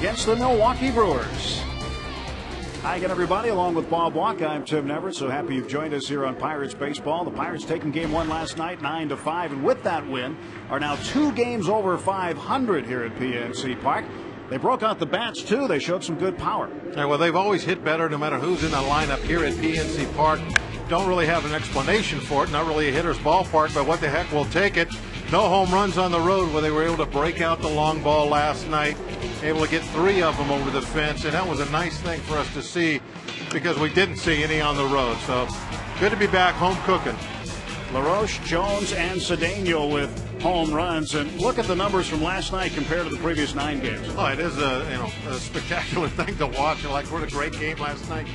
against the Milwaukee Brewers. Hi again, everybody. Along with Bob Walk, I'm Tim Neverett. So happy you've joined us here on Pirates Baseball. The Pirates taking game one last night, 9-5, and with that win are now 2 games over 500 here at PNC Park. They broke out the bats, too. They showed some good power. Yeah, well, they've always hit better no matter who's in the lineup here at PNC Park. Don't really have an explanation for it. Not really a hitter's ballpark, but what the heck, we'll take it. No home runs on the road where they were able to break out the long ball last night. Able to get 3 of them over the fence, and that was a nice thing for us to see because we didn't see any on the road. So good to be back home cooking. LaRoche, Jones, and Cedeno with home runs. And look at the numbers from last night compared to the previous 9 games. Oh, it is a spectacular thing to watch. Like, what a great game last night.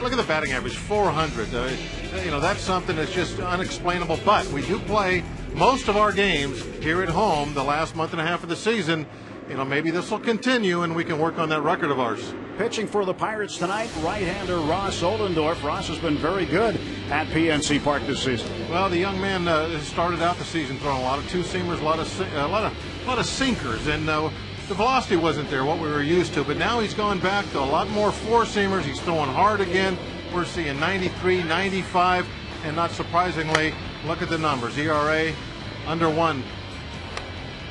Look at the batting average, 400. That's something that's just unexplainable. But we do play most of our games here at home the last month and a half of the season. Maybe this will continue and we can work on that record of ours. Pitching for the Pirates tonight, right-hander Ross Oldendorf. Ross has been very good at PNC Park this season. Well, the young man started out the season throwing a lot of two-seamers, a lot of sinkers, and the velocity wasn't there, what we were used to. But now he's gone back to a lot more four-seamers. He's throwing hard again. We're seeing 93, 95, and not surprisingly, look at the numbers. ERA under 1.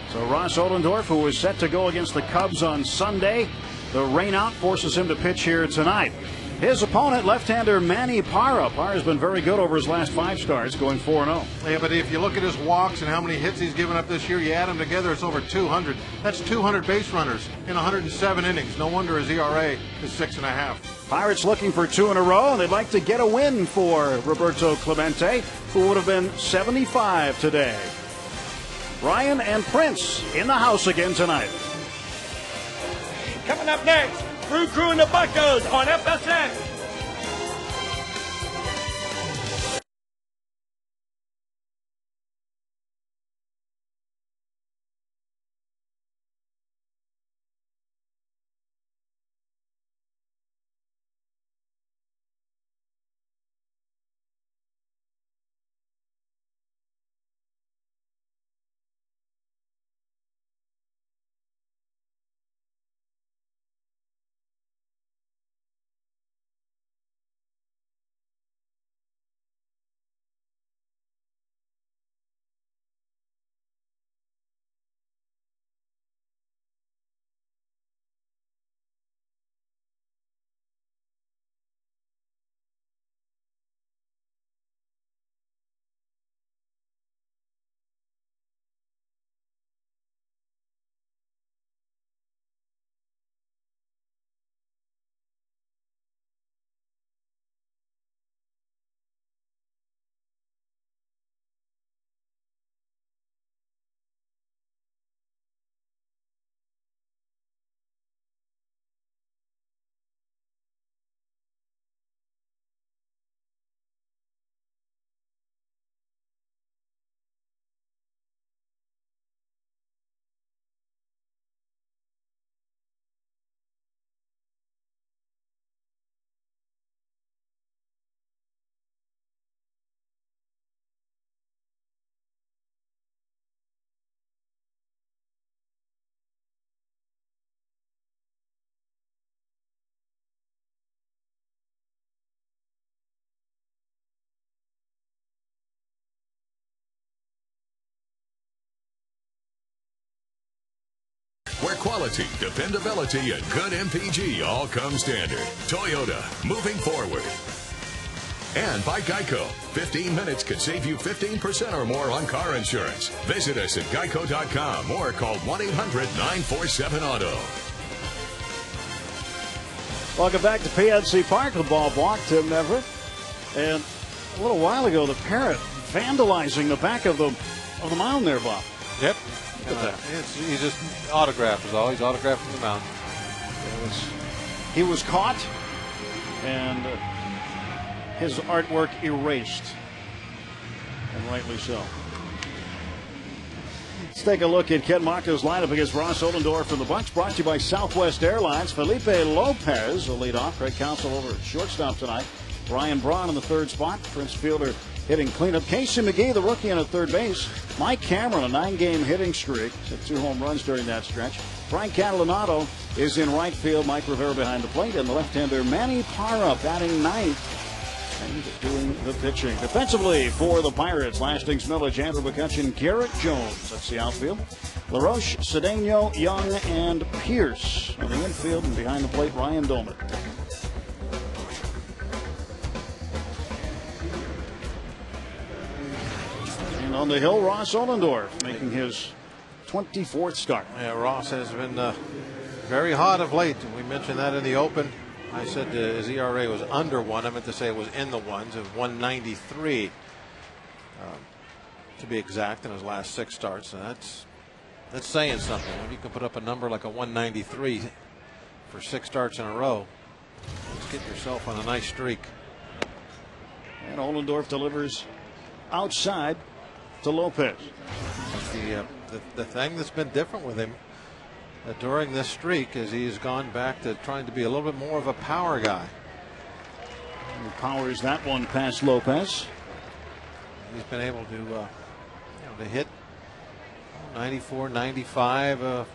So Ross Oldendorf, who is set to go against the Cubs on Sunday, the rainout forces him to pitch here tonight. His opponent, left-hander Manny Parra. Parra's been very good over his last 5 starts, going 4-0. Yeah, but if you look at his walks and how many hits he's given up this year, you add them together, it's over 200. That's 200 base runners in 107 innings. No wonder his ERA is 6.5. Pirates looking for 2 in a row, and they'd like to get a win for Roberto Clemente, who would have been 75 today. Ryan and Prince in the house again tonight. Coming up next, Brew Crew and the Buccos on FSX. Where quality, dependability, and good MPG all come standard. Toyota, moving forward. And by Geico. 15 minutes could save you 15% or more on car insurance. Visit us at geico.com or call 1-800-947-AUTO. Welcome back to PNC Park with Bob Walk, Tim Neverett. And a little while ago, the Parrot vandalizing the back of the mound there, Bob. Yep. He's just autographed is all. He's autographed from the mound. He was caught and his artwork erased. And rightly so. Let's take a look at Ken Macho's lineup against Ross Oldendorf from the Bucs. Brought to you by Southwest Airlines. Felipe Lopez will lead off. Craig Counsell over at shortstop tonight. Brian Braun in the 3rd spot. Prince Fielder hitting cleanup. Casey McGee, the rookie, on at 3rd base. Mike Cameron, a 9-game hitting streak. Hit 2 home runs during that stretch. Frank Catalanato is in right field. Mike Rivera behind the plate, and the left-hander Manny Parra batting ninth and doing the pitching. Defensively for the Pirates, Lastings, Millage, Andrew McCutchen, Garrett Jones. That's the outfield. LaRoche, Cedeno, Young, and Pierce on the infield, and behind the plate, Ryan Dolman. And on the hill, Ross Ohlendorf making his 24th start. Yeah, Ross has been very hot of late. We mentioned that in the open. I said his ERA was under 1. I meant to say it was in the ones of 193 to be exact in his last 6 starts. So that's saying something. When you can put up a number like a 193 for 6 starts in a row, let's get yourself on a nice streak. And Ohlendorf delivers outside to Lopez. The thing that's been different with him during this streak is he's gone back to trying to be a little bit more of a power guy. He powers that one past Lopez. He's been able to hit 94, 95 a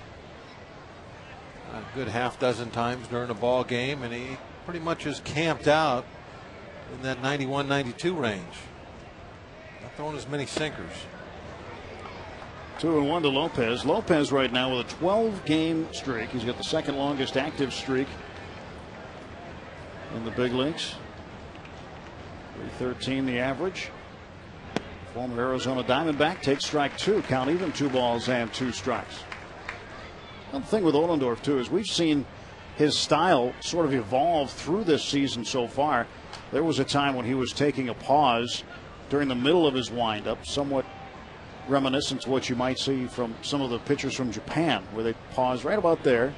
good half dozen times during a ball game, and he pretty much is camped out in that 91, 92 range. Not throwing as many sinkers. 2-1 to Lopez. Lopez right now with a 12-game streak. He's got the second longest active streak in the big leagues. 313 the average. Former Arizona Diamondback takes strike 2. Count even, 2 balls and 2 strikes. One thing with Ohlendorf too is we've seen his style sort of evolve through this season so far. There was a time when he was taking a pause during the middle of his windup, somewhat reminiscent to what you might see from some of the pitchers from Japan, where they pause right about there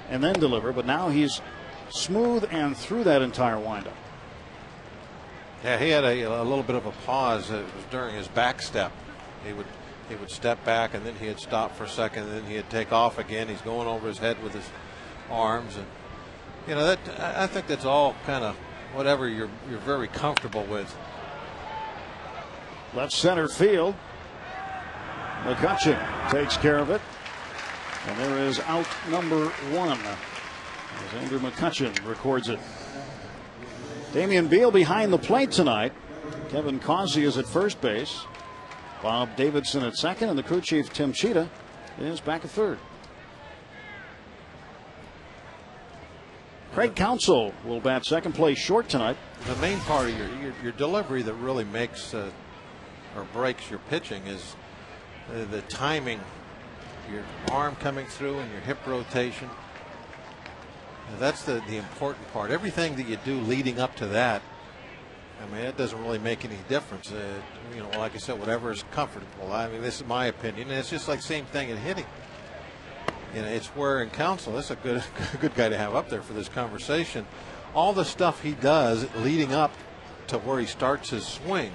and then deliver. But now he's smooth and through that entire windup. Yeah, he had a little bit of a pause. It was during his back step. He would step back, and then he'd stop for a second, and then he'd take off again. He's going over his head with his arms, and that I think that's all kind of whatever you're very comfortable with. Left center field. McCutchen takes care of it. And there is out number 1 as Andrew McCutchen records it. Damian Beal behind the plate tonight. Kevin Causey is at first base. Bob Davidson at second, and the crew chief Tim Cheetah is back at third. Craig Counsell will bat second, place short tonight. The main part of your delivery that really makes or breaks your pitching is the timing, your arm coming through and your hip rotation. That's the important part. Everything that you do leading up to that, I mean, it doesn't really make any difference. Like I said, whatever is comfortable. I mean, this is my opinion, and it's just like same thing in hitting. It's where in Counsell, that's a good guy to have up there for this conversation. All the stuff he does leading up to where he starts his swing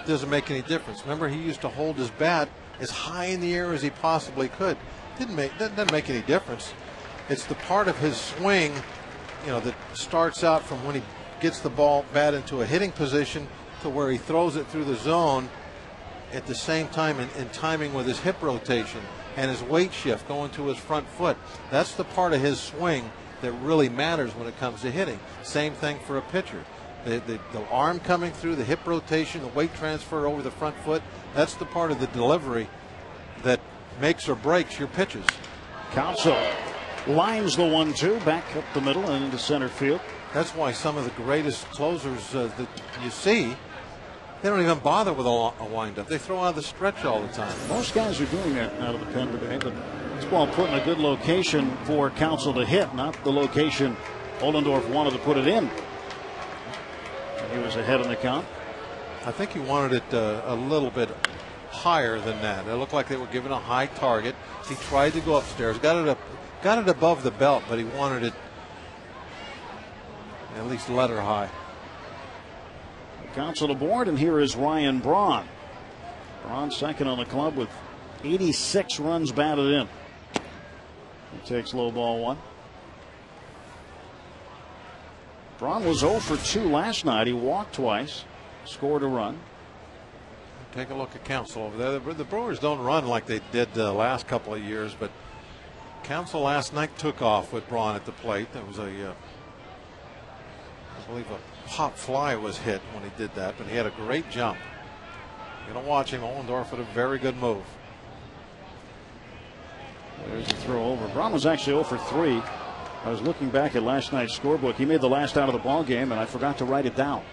doesn't make any difference. Remember, he used to hold his bat as high in the air as he possibly could. Doesn't make any difference. It's the part of his swing, that starts out from when he gets the bat into a hitting position to where he throws it through the zone at the same time in timing with his hip rotation and his weight shift going to his front foot. That's the part of his swing that really matters when it comes to hitting. Same thing for a pitcher. The arm coming through, the hip rotation, the weight transfer over the front foot, that's the part of the delivery that makes or breaks your pitches. Counsell lines the 1-2 back up the middle and into center field. That's why some of the greatest closers that you see, they don't even bother with a windup. They throw out the stretch all the time. Most guys are doing that out of the pen today, but this ball put in a good location for Counsell to hit, not the location Ohlendorf wanted to put it in. He was ahead in the count. I think he wanted it a little bit higher than that. It looked like they were given a high target. He tried to go upstairs, got it above the belt, but he wanted it at least letter high. Counsell aboard, and here is Ryan Braun. Braun second on the club with 86 runs batted in. He takes low ball 1. Braun was 0 for 2 last night. He walked twice, scored a run. Take a look at Counsell over there. The Brewers don't run like they did the last couple of years, but Council last night took off with Braun at the plate. There was I believe a pop fly was hit when he did that, but he had a great jump. You're going to watch him. Ollendorf with a very good move. There's a throw over. Braun was actually 0 for 3. I was looking back at last night's scorebook. He made the last out of the ball game, and I forgot to write it down.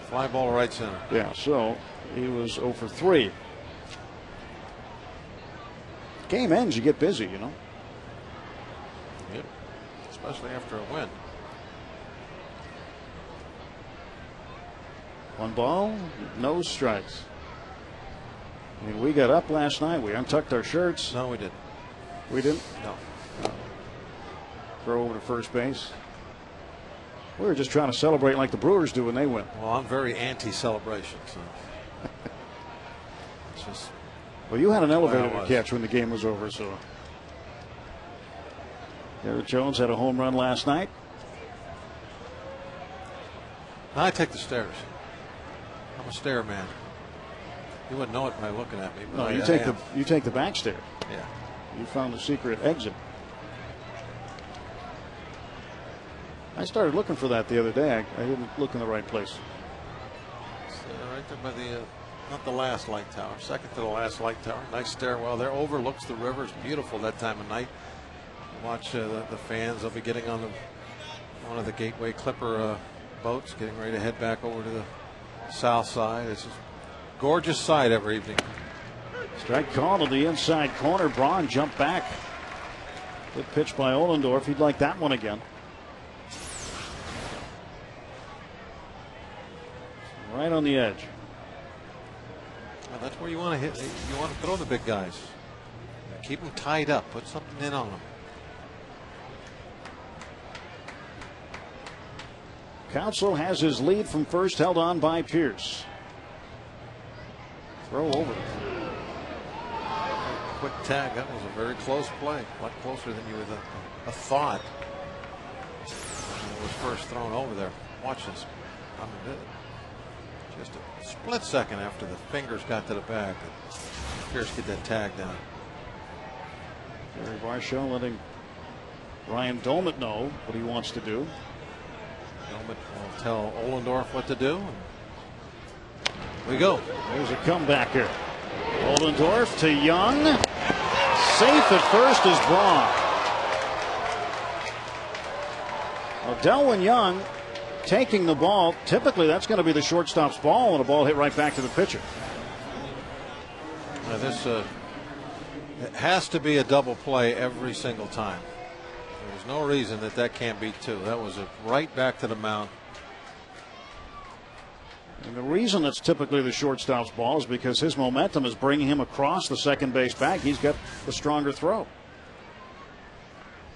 Fly ball right center. Yeah, so he was 0 for 3. Game ends, you get busy, you know. Yep. Especially after a win. 1 ball, no strikes. I mean, we got up last night. We untucked our shirts. No, we didn't. We didn't? No. Throw over to first base. We were just trying to celebrate like the Brewers do when they win. Well, I'm very anti-celebration. So. It's just. Well, you had an elevator to catch when the game was over, so. Garrett Jones had a home run last night. I take the stairs. I'm a stair man. You wouldn't know it by looking at me. But No, you take the back stair. Yeah. You found the secret exit. I started looking for that the other day. I didn't look in the right place. It's, right there by the, not the last light tower, second to the last light tower. Nice stairwell there, overlooks the river. It's beautiful that time of night. Watch the fans. They'll be getting on one of the Gateway Clipper boats, getting ready to head back over to the south side. It's a gorgeous sight every evening. Strike call to the inside corner. Braun jumped back. Good pitch by Ollendorf. He'd like that one again. Right on the edge. Well, that's where you want to hit. You want to throw the big guys. Keep them tied up. Put something in on them. Council has his lead from first, held on by Pierce. Throw over. Quick tag. That was a very close play. A lot closer than you would have thought. When it was first thrown over there. Watch this. Just a split second after the fingers got to the back, Pierce get that tag down. Gary Varsho letting Ryan Dolmet know what he wants to do. Dolmet will tell Ollendorf what to do. We go. There's a comebacker. Ollendorf to Young. Safe at first is Braun. Well, Delwyn Young taking the ball. Typically, that's going to be the shortstop's ball, and a ball hit right back to the pitcher. Now this it has to be a double play every single time. There's no reason that can't be 2. That was right back to the mound. And the reason that's typically the shortstop's ball is because his momentum is bringing him across the second base bag. He's got the stronger throw.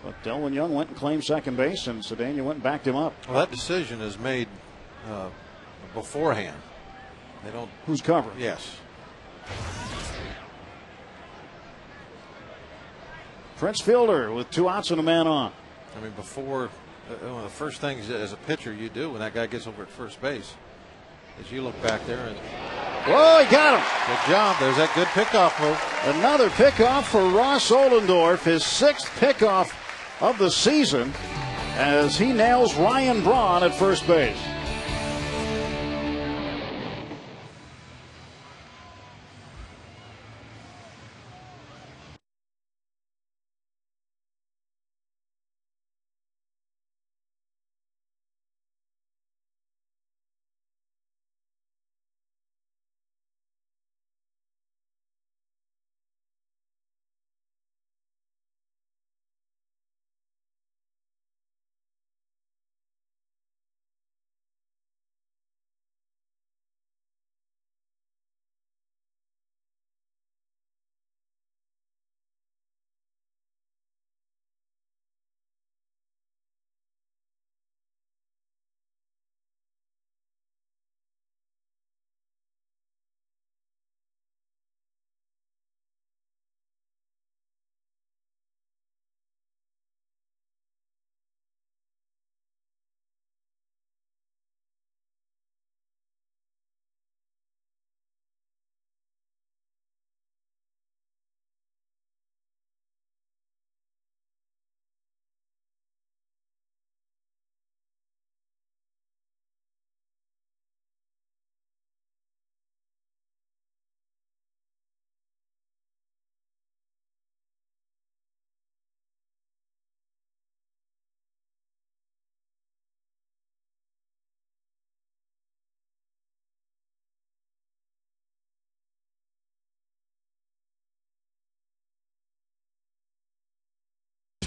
But Delwyn Young went and claimed second base, and Cedeno went and backed him up. Well, that decision is made beforehand. They don't. Who's covering? Yes. Prince Fielder with 2 outs and a man on. I mean, before one of the first things as a pitcher you do when that guy gets over at first base is you look back there and. Whoa, he got him. Good job. There's that good pickoff move. Another pickoff for Ross Ollendorf, his 6th pickoff of the season, as he nails Ryan Braun at first base.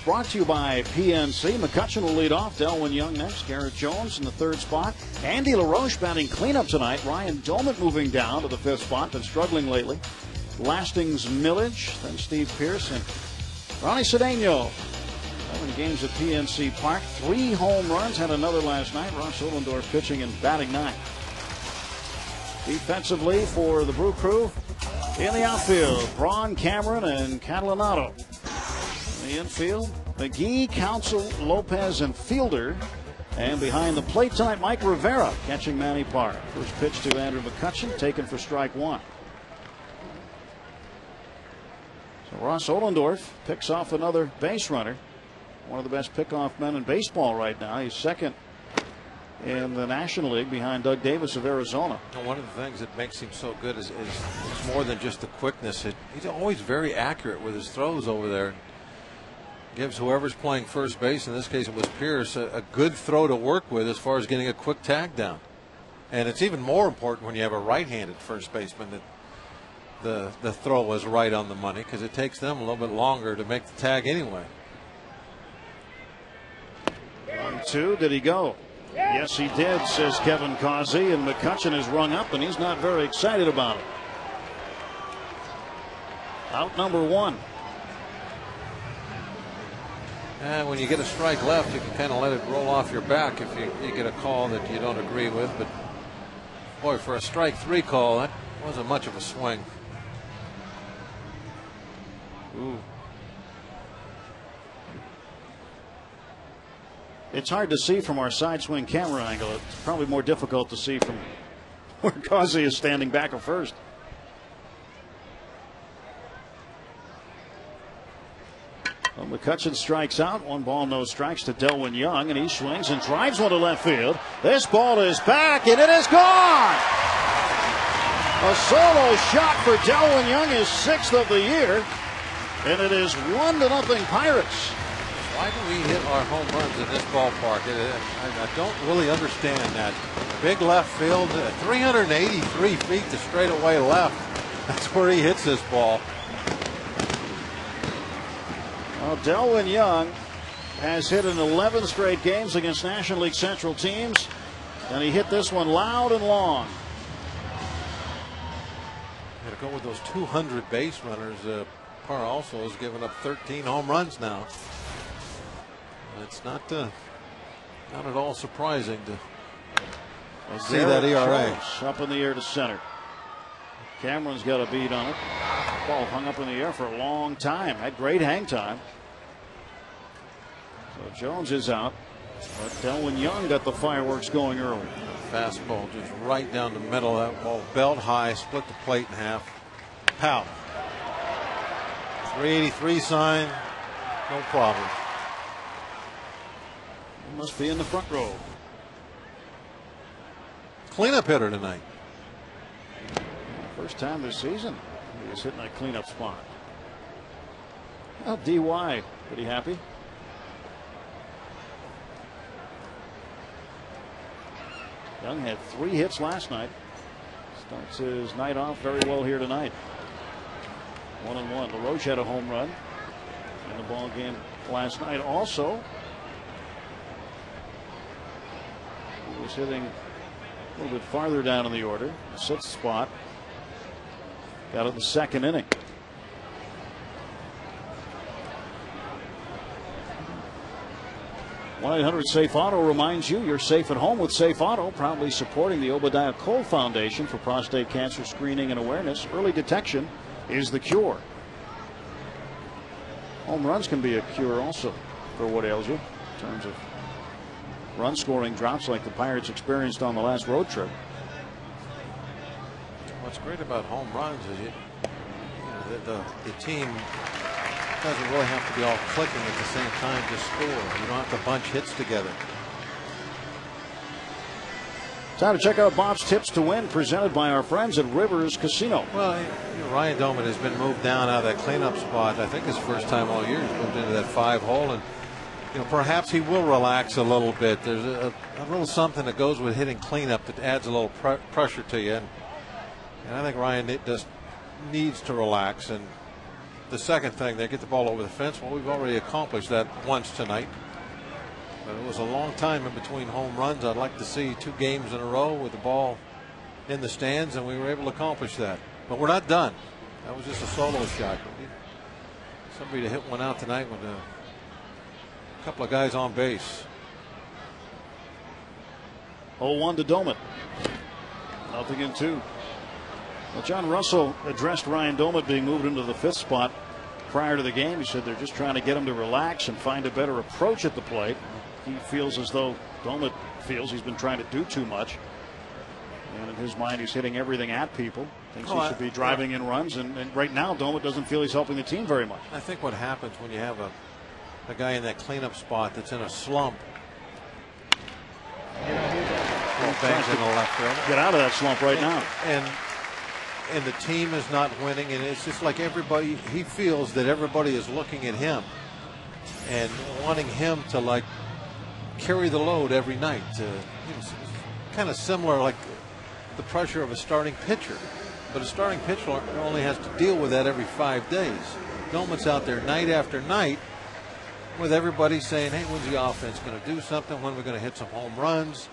brought to you by PNC. McCutcheon will lead off. Delwyn Young next. Garrett Jones in the 3rd spot. Andy LaRoche batting cleanup tonight. Ryan Dolman moving down to the 5th spot, been struggling lately. Lastings Millage, then Steve Pearce, and Ronnie Cedeno. 7 games at PNC Park. 3 home runs, had another last night. Ross Ohlendorf pitching and batting 9. Defensively for the Brew Crew, in the outfield, Braun, Cameron, and Catalanato. In the infield, McGee, Counsell, Lopez, and Fielder. And behind the plate tonight, Mike Rivera catching Manny Park. First pitch to Andrew McCutcheon, taken for strike 1. So Ross Ohlendorf picks off another base runner. One of the best pickoff men in baseball right now. He's 2nd in the National League behind Doug Davis of Arizona. And one of the things that makes him so good is more than just the quickness. He's always very accurate with his throws over there. Gives whoever's playing first base, in this case it was Pearce, a good throw to work with as far as getting a quick tag down. And it's even more important when you have a right-handed first baseman that the throw is right on the money, because it takes them a little bit longer to make the tag anyway. 1-2, did he go? Yes, he did, says Kevin Causey, and McCutcheon is rung up, and he's not very excited about it. Out number 1. And when you get a strike left, you can kind of let it roll off your back if you get a call that you don't agree with. But, boy, for a strike 3 call, that wasn't much of a swing. Ooh. It's hard to see from our side swing camera angle. It's probably more difficult to see from where Causey is standing back at first. Well, McCutcheon strikes out. 1 ball, no strikes to Delwyn Young, and he swings and drives one to left field. This ball is back, and it is gone. A solo shot for Delwyn Young, his 6th of the year, and it is 1-0 Pirates. Why do we hit our home runs in this ballpark? I don't really understand that. Big left field, 383 feet to straightaway left. That's where he hits this ball. Well, Delwyn Young has hit in 11 straight games against National League Central teams, and he hit this one loud and long. Got to go with those 200 base runners. Parr also has given up 13 home runs now. It's not at all surprising to see that ERA. Up in the air to center. Cameron's got a beat on it. Ball hung up in the air for a long time. Had great hang time. So Jones is out. But Delwyn Young got the fireworks going early. Fastball just right down the middle of that ball. Belt high, split the plate in half. Pow. 383 sign. No problem. Must be in the front row. Cleanup hitter tonight. First time this season he's hitting a cleanup spot. Well, DY, pretty happy. Young had 3 hits last night. Starts his night off very well here tonight. 1-1. LaRoche had a home run in the ball game last night. Also, he was hitting a little bit farther down in the order. 6th spot. Got it in the 2nd inning. 1-800-SAFE-AUTO reminds you you're safe at home with Safe Auto, proudly supporting the Obadiah Cole Foundation for prostate cancer screening and awareness. Early detection is the cure. Home runs can be a cure also for what ails you in terms of run scoring drops like the Pirates experienced on the last road trip. What's great about home runs is the team doesn't really have to be all clicking at the same time to score. You don't have to bunch hits together. Time to check out Bob's Tips to Win, presented by our friends at Rivers Casino. Well, Ryan Dolman has been moved down out of that cleanup spot. I think his first time all year. He's moved into that 5-hole, and perhaps he will relax a little bit. There's a little something that goes with hitting cleanup that adds a little pressure to you, and I think Ryan just needs to relax and the second thing, they get the ball over the fence. Well, we've already accomplished that once tonight. But it was a long time in between home runs. I'd like to see 2 games in a row with the ball in the stands, and we were able to accomplish that. But we're not done. That was just a solo shot. We need somebody to hit one out tonight with a couple of guys on base. 0-1 to Doumit. 0-2. Well, John Russell addressed Ryan Doumit being moved into the 5th spot prior to the game. He said they're just trying to get him to relax and find a better approach at the plate. He feels as though Doumit feels he's been trying to do too much. And in his mind, he's hitting everything at people. Thinks he should be driving in runs. And right now, Doumit doesn't feel he's helping the team very much. I think what happens when you have a guy in that cleanup spot that's in a slump. Bangs in the left field. Get out of that slump right now. And the team is not winning, and it's just like everybody. He feels that everybody is looking at him and wanting him to like carry the load every night. Kind of similar like the pressure of a starting pitcher, but a starting pitcher only has to deal with that every 5 days. Doumit's out there night after night with everybody saying, "Hey, when's the offense going to do something? When are we going to hit some home runs?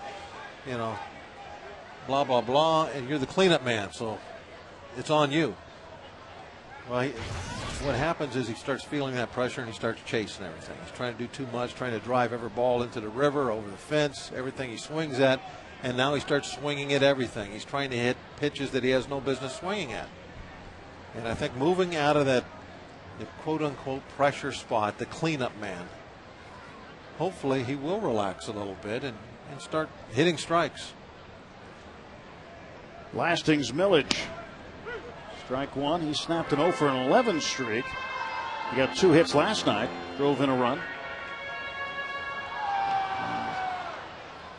You know, blah blah blah." And you're the cleanup man, so it's on you. Well, what happens is he starts feeling that pressure and he starts chasing everything. He's trying to do too much, trying to drive every ball into the river, over the fence, everything he swings at, and now he starts swinging at everything. He's trying to hit pitches that he has no business swinging at. And I think moving out of that quote-unquote pressure spot, the cleanup man, hopefully he will relax a little bit and start hitting strikes. Lasting's Millage. Strike one. He snapped an 0-for-11 streak. He got 2 hits last night. Drove in a run.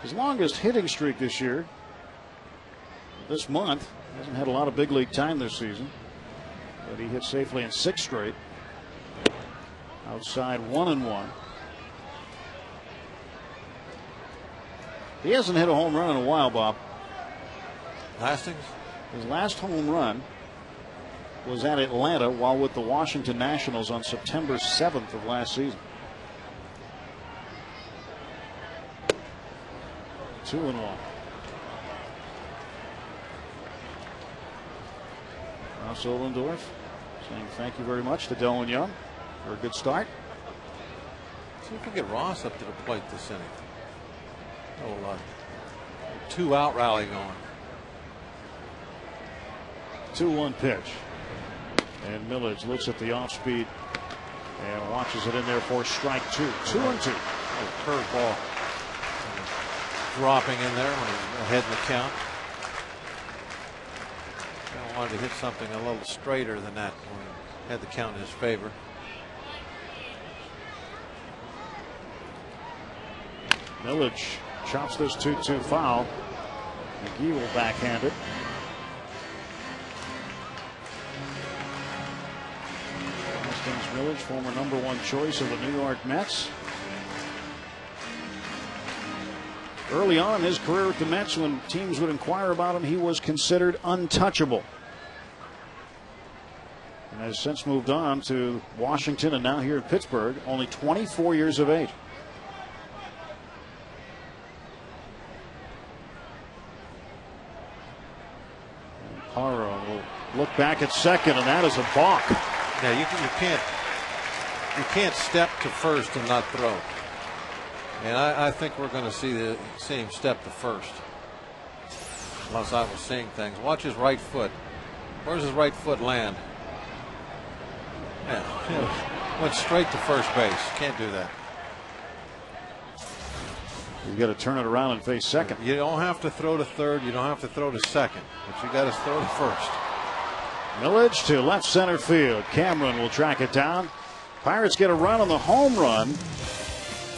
His longest hitting streak this year, this month. Hasn't had a lot of big league time this season, but he hit safely in 6 straight. Outside 1-1. He hasn't hit a home run in a while, Bob. Lastings? His last home run was at Atlanta while with the Washington Nationals on September 7th of last season. 2-1. Ross Ohlendorf saying thank you very much to Dylan Young for a good start. See if we can get Ross up to the plate this inning. Oh, 2-out rally going. 2-1 pitch. And Millage looks at the off speed and watches it in there for strike 2. 2-2. Curveball dropping in there when he's ahead in the count. I wanted to hit something a little straighter than that when he had the count in his favor. Millage chops this 2-2 foul. McGee will backhand it. Millage, former #1 choice of the New York Mets. Early on in his career with the Mets, when teams would inquire about him, he was considered untouchable. And has since moved on to Washington and now here in Pittsburgh, only 24 years of age. And Parra will look back at second, and that is a balk. Yeah, you can't step to first and not throw. And I think we're going to see him step to first. Unless I was seeing things. Watch his right foot. Where's his right foot land? Yeah, went straight to first base. Can't do that. You've got to turn it around and face second. You don't have to throw to third. You don't have to throw to second. But you got to throw to first. Millage to left center field. Cameron will track it down. Pirates get a run on the home run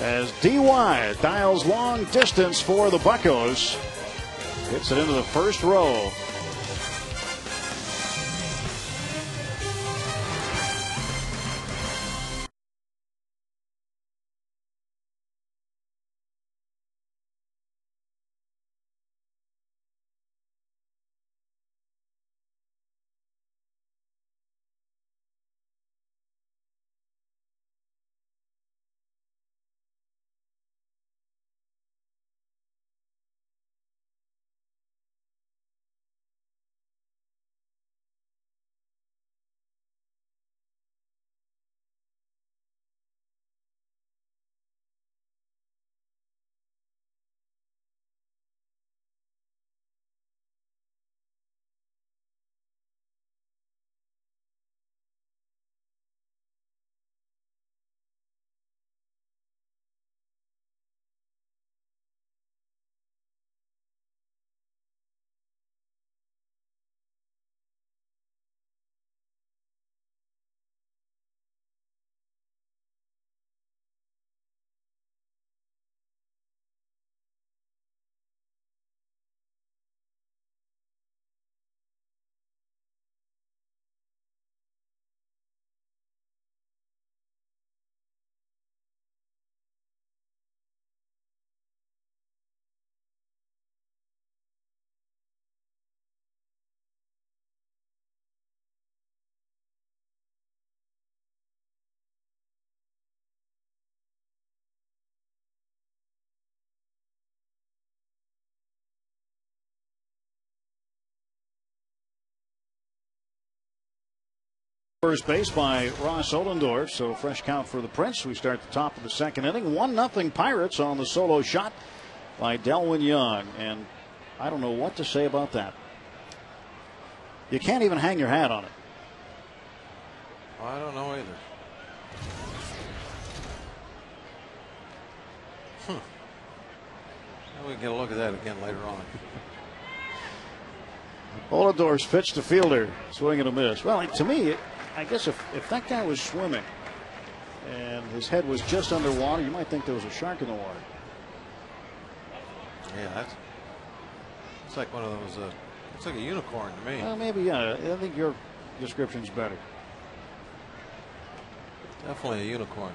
as D.Y. dials long distance for the Buccos. Hits it into the first row. First base by Ross Ollendorf, so fresh count for the Prince. We start the top of the second inning. 1-0 Pirates on the solo shot by Delwyn Young, and I don't know what to say about that. You can't even hang your hat on it. I don't know either. We can get a look at that again later on. Ollendorf's pitch to fielder, swing and a miss. Well, to me, I guess if that guy was swimming and his head was just underwater, you might think there was a shark in the water. Yeah, it's like one of those. It's like a unicorn to me. Well, maybe, yeah. I think your description's better. Definitely a unicorn.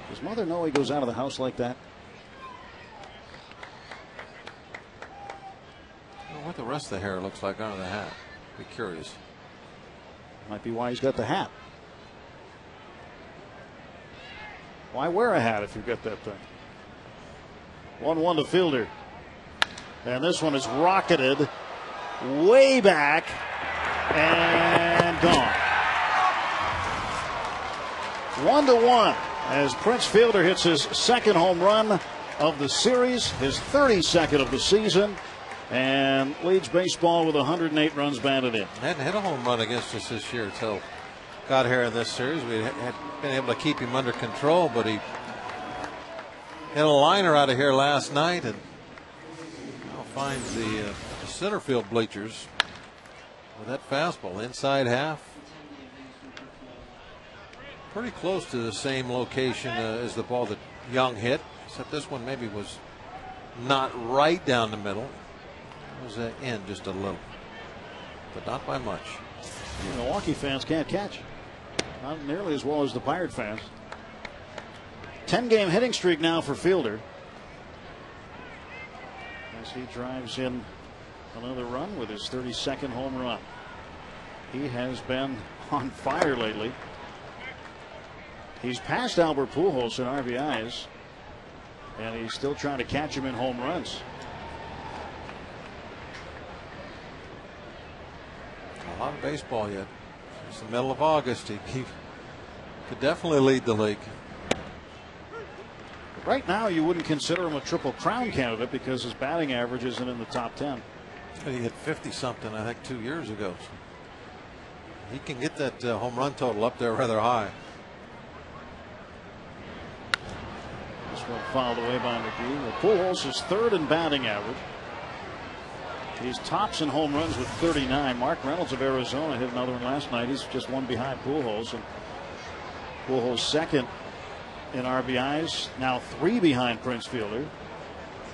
Does Mother know he goes out of the house like that? I don't know what the rest of the hair looks like under the hat. Be curious. Might be why he's got the hat. Why wear a hat if you've got that thing? 1-1 to fielder. And this one is rocketed way back and gone. 1-1 as Prince Fielder hits his second home run of the series, his 32nd of the season, and leads baseball with 108 runs batted in. Hadn't hit a home run against us this year until got here in this series. We had been able to keep him under control, but he hit a liner out of here last night and now finds the center field bleachers with that fastball inside half. Pretty close to the same location as the ball that Young hit, except this one maybe was not right down the middle. It was in just a little, but not by much. Milwaukee fans can't catch. Not nearly as well as the Pirate fans. 10-game hitting streak now for Fielder, as he drives in another run with his 32nd home run. He has been on fire lately. He's passed Albert Pujols in RBIs, and he's still trying to catch him in home runs. A lot of baseball yet. It's the middle of August. He could definitely lead the league. Right now, you wouldn't consider him a Triple Crown candidate because his batting average isn't in the top 10. He hit 50-something, I think, 2 years ago. He can get that home run total up there rather high. This one fouled away by McGee. Well, Pujols is third in batting average. He's tops in home runs with 39. Mark Reynolds of Arizona hit another one last night. He's just one behind Pujols. And Pujols second in RBIs, now 3 behind Prince Fielder.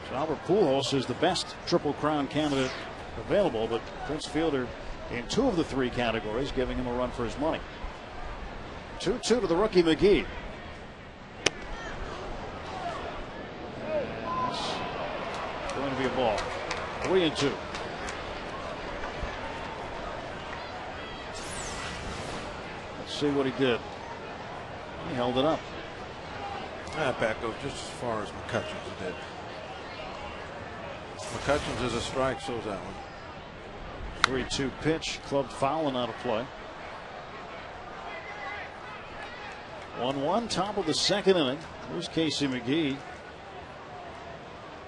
So Albert Pujols is the best Triple Crown candidate available, but Prince Fielder in 2 of the 3 categories, giving him a run for his money. 2-2 to the rookie McGee. And it's going to be a ball. 3-2. Let's see what he did. He held it up. That bat goes just as far as McCutcheon's did. McCutcheon's is a strike, so is that one. 3-2 pitch, clubbed foul and out of play. 1-1, top of the second inning. Here's Casey McGee,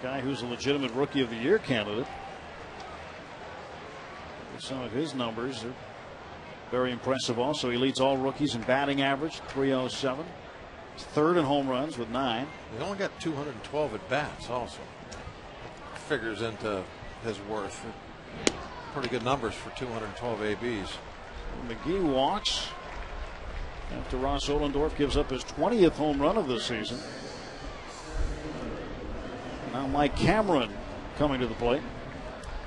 guy who's a legitimate Rookie of the Year candidate. Some of his numbers are very impressive also. He leads all rookies in batting average, 307. He's third in home runs with 9. He only got 212 at bats also. Figures into his worth. Pretty good numbers for 212 ABs. McGee walks after Ross Ollendorf gives up his 20th home run of the season. Now Mike Cameron coming to the plate.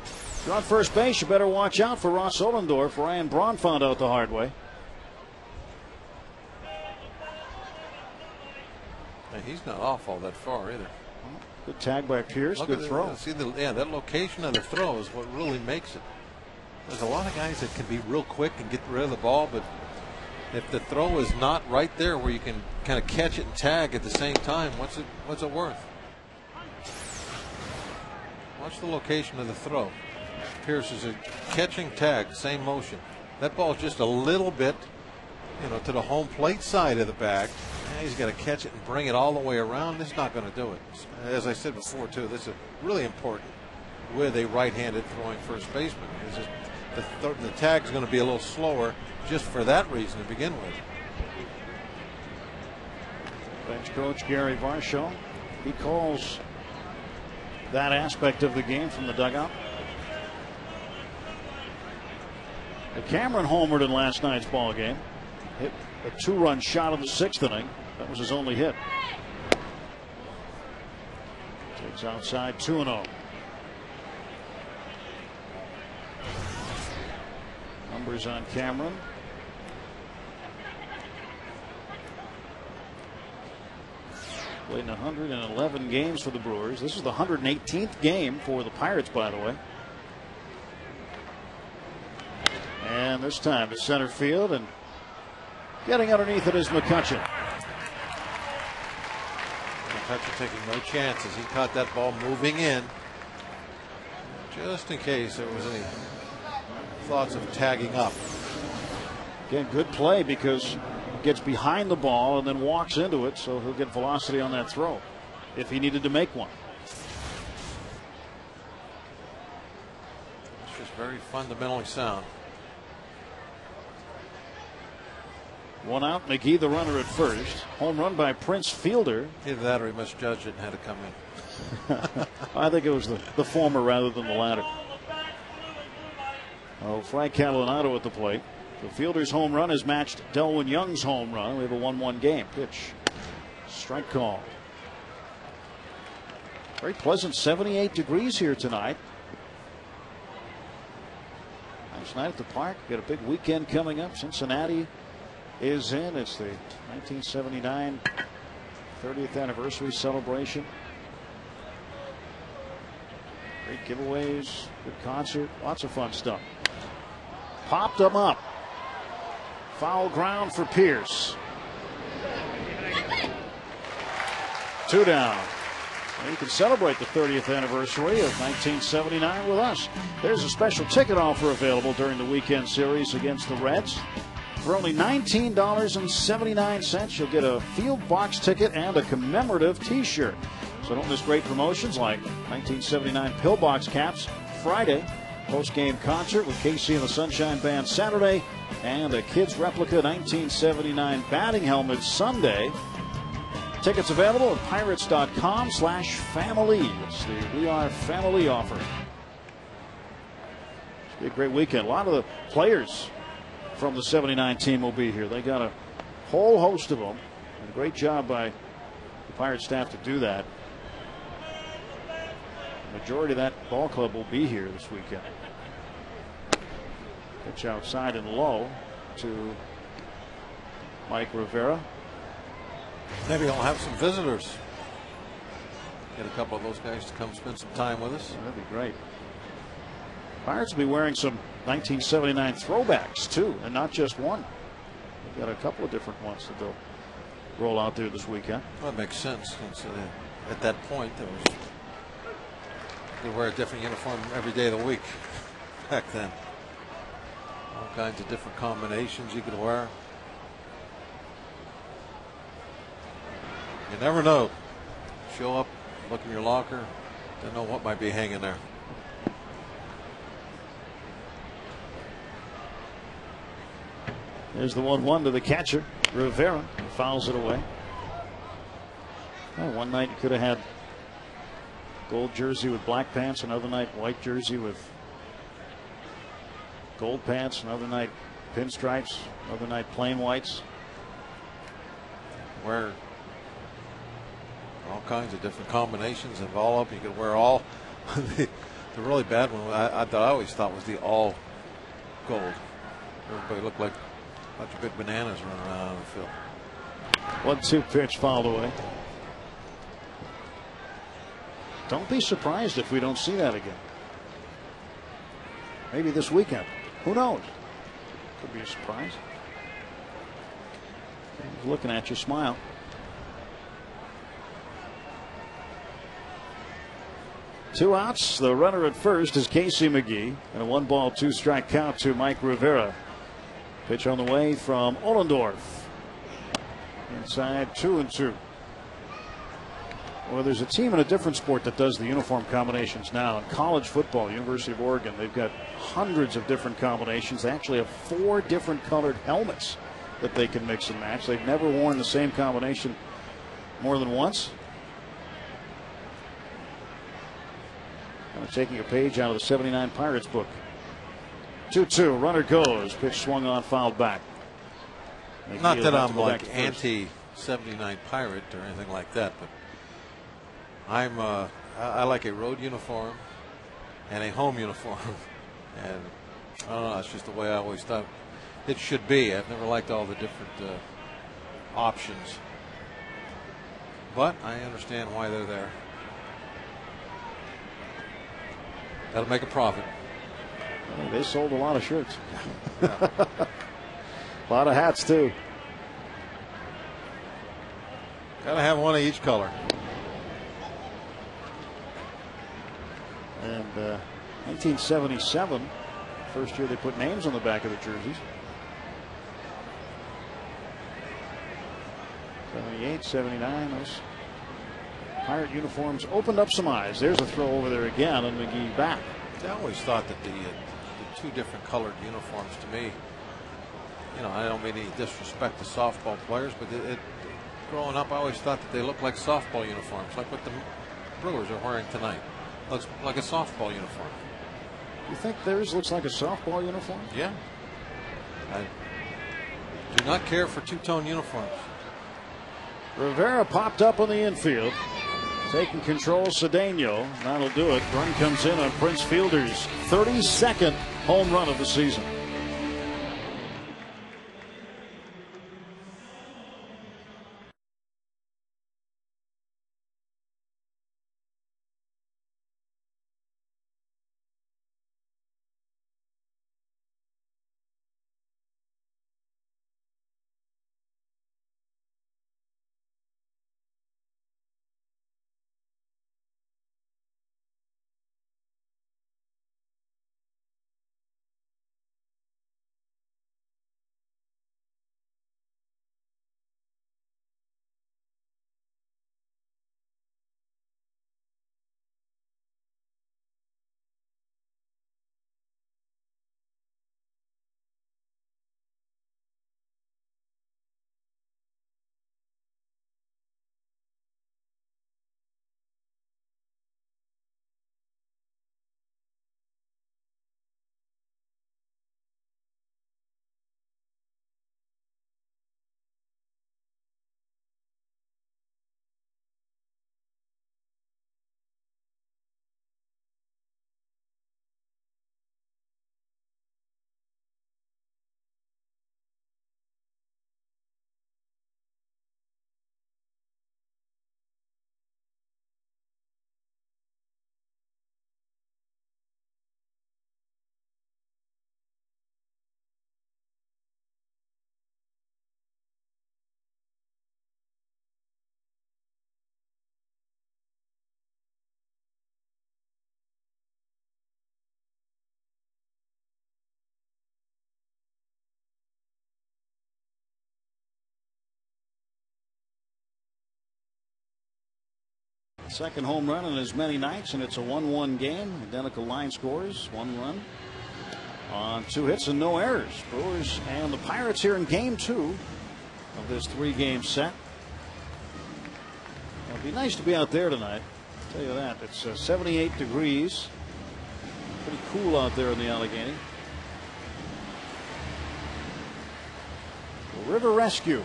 If you're on first base, you better watch out for Ross Ollendorf. Ryan Braun found out the hard way. And he's not off all that far either. Good tag by Pierce. Good throw. See that location of the throw is what really makes it. There's a lot of guys that can be real quick and get rid of the ball, but if the throw is not right there where you can kind of catch it and tag at the same time, what's it worth? Watch the location of the throw. Pierce is a catching tag, same motion. That ball's just a little bit to the home plate side of the bag. He's got to catch it and bring it all the way around. He's not going to do it. As I said before, too, this is really important with a right-handed throwing first baseman. The tag's going to be a little slower just for that reason to begin with. Bench coach Gary Varsho, he calls that aspect of the game from the dugout. Cameron homered in last night's ball game. Hit a 2-run shot in the 6th inning. That was his only hit. Takes outside 2-0. Numbers on Cameron. Played in 111 games for the Brewers. This is the 118th game for the Pirates, by the way. And this time to center field, and getting underneath it is McCutchen. McCutchen taking no chances. He caught that ball moving in, just in case there was any thoughts of tagging up. Again, good play because he gets behind the ball and then walks into it, so he'll get velocity on that throw if he needed to make one. It's just very fundamentally sound. 1 out, McGee the runner at first. Home run by Prince Fielder. Either that or he misjudged it and had to come in. I think it was the former rather than the latter. Oh, Frank Catalinato at the plate. The Fielder's home run has matched Delwyn Young's home run. We have a 1-1 game. Pitch. Strike call. Very pleasant 78 degrees here tonight. Nice night at the park. Got a big weekend coming up. Cincinnati is in. It's the 1979 30th anniversary celebration. Great giveaways, good concert, lots of fun stuff. Popped them up. Foul ground for Pierce. 2 down. Well, you can celebrate the 30th anniversary of 1979 with us. There's a special ticket offer available during the weekend series against the Reds. For only $19.79, you'll get a field box ticket and a commemorative T-shirt. So don't miss great promotions like 1979 Pillbox caps Friday, post-game concert with KC and the Sunshine Band Saturday, and a kids replica 1979 batting helmet Sunday. Tickets available at pirates.com/family. It's the We Are Family offer. It's be a great weekend. A lot of the players from the 79 team will be here. They got a whole host of them. And a great job by the Pirate staff to do that. The majority of that ball club will be here this weekend. Pitch outside and low to Mike Rivera. Maybe I'll have some visitors. Get a couple of those guys to come spend some time with us. That'd be great. Pirates will be wearing some 1979 throwbacks too, and not just one. They've got a couple of different ones that they'll roll out there this weekend. Well, that makes sense. At that point, they wear a different uniform every day of the week back then. All kinds of different combinations you could wear. You never know. Show up, look in your locker, don't know what might be hanging there. There's the 1-1 to the catcher, Rivera. Fouls it away. Well, one night you could have had gold jersey with black pants, another night white jersey with gold pants, another night pinstripes, another night plain whites. Wear all kinds of different combinations of all of them. You could wear all. The really bad one I always thought was the all gold. Everybody looked like a bunch of big bananas running around on the field. 1-2 pitch fouled away. Don't be surprised if we don't see that again. Maybe this weekend. Who knows? Could be a surprise. He's looking at you, smile. Two outs. The runner at first is Casey McGee. And a 1-ball, 2-strike count to Mike Rivera. Pitch on the way from Ollendorf. Inside 2-2. Well, there's a team in a different sport that does the uniform combinations now. In college football, University of Oregon, they've got hundreds of different combinations. They actually have 4 different colored helmets that they can mix and match. They've never worn the same combination more than once. Kind of taking a page out of the 79 Pirates book. 2-2, runner goes. Pitch swung on, fouled back. Not that I'm like anti-79 Pirate or anything like that, but I like a road uniform and a home uniform, and I don't know. It's just the way I always thought it should be. I've never liked all the different options, but I understand why they're there. That'll make a profit. Well, they sold a lot of shirts. A lot of hats too. Gotta have one of each color. And 1977, first year they put names on the back of the jerseys. 78, 79, those Pirate uniforms opened up some eyes. There's a throw over there again, and McGee back. I always thought that the 2 different colored uniforms, to me, you know, I don't mean any disrespect to softball players, but growing up, I always thought that they looked like softball uniforms, like what the Brewers are wearing tonight. Looks like a softball uniform. You think theirs looks like a softball uniform? Yeah. I do not care for two-tone uniforms. Rivera popped up on the infield. Taking control, Cedeno. That'll do it. Run comes in on Prince Fielder's 32nd home run of the season. Second home run in as many nights, and it's a 1-1 game. Identical line scores, 1 run on 2 hits and no errors. Brewers and the Pirates here in game 2 of this 3-game set. It'll be nice to be out there tonight, I'll tell you that. It's 78 degrees. Pretty cool out there in the Allegheny. The River Rescue.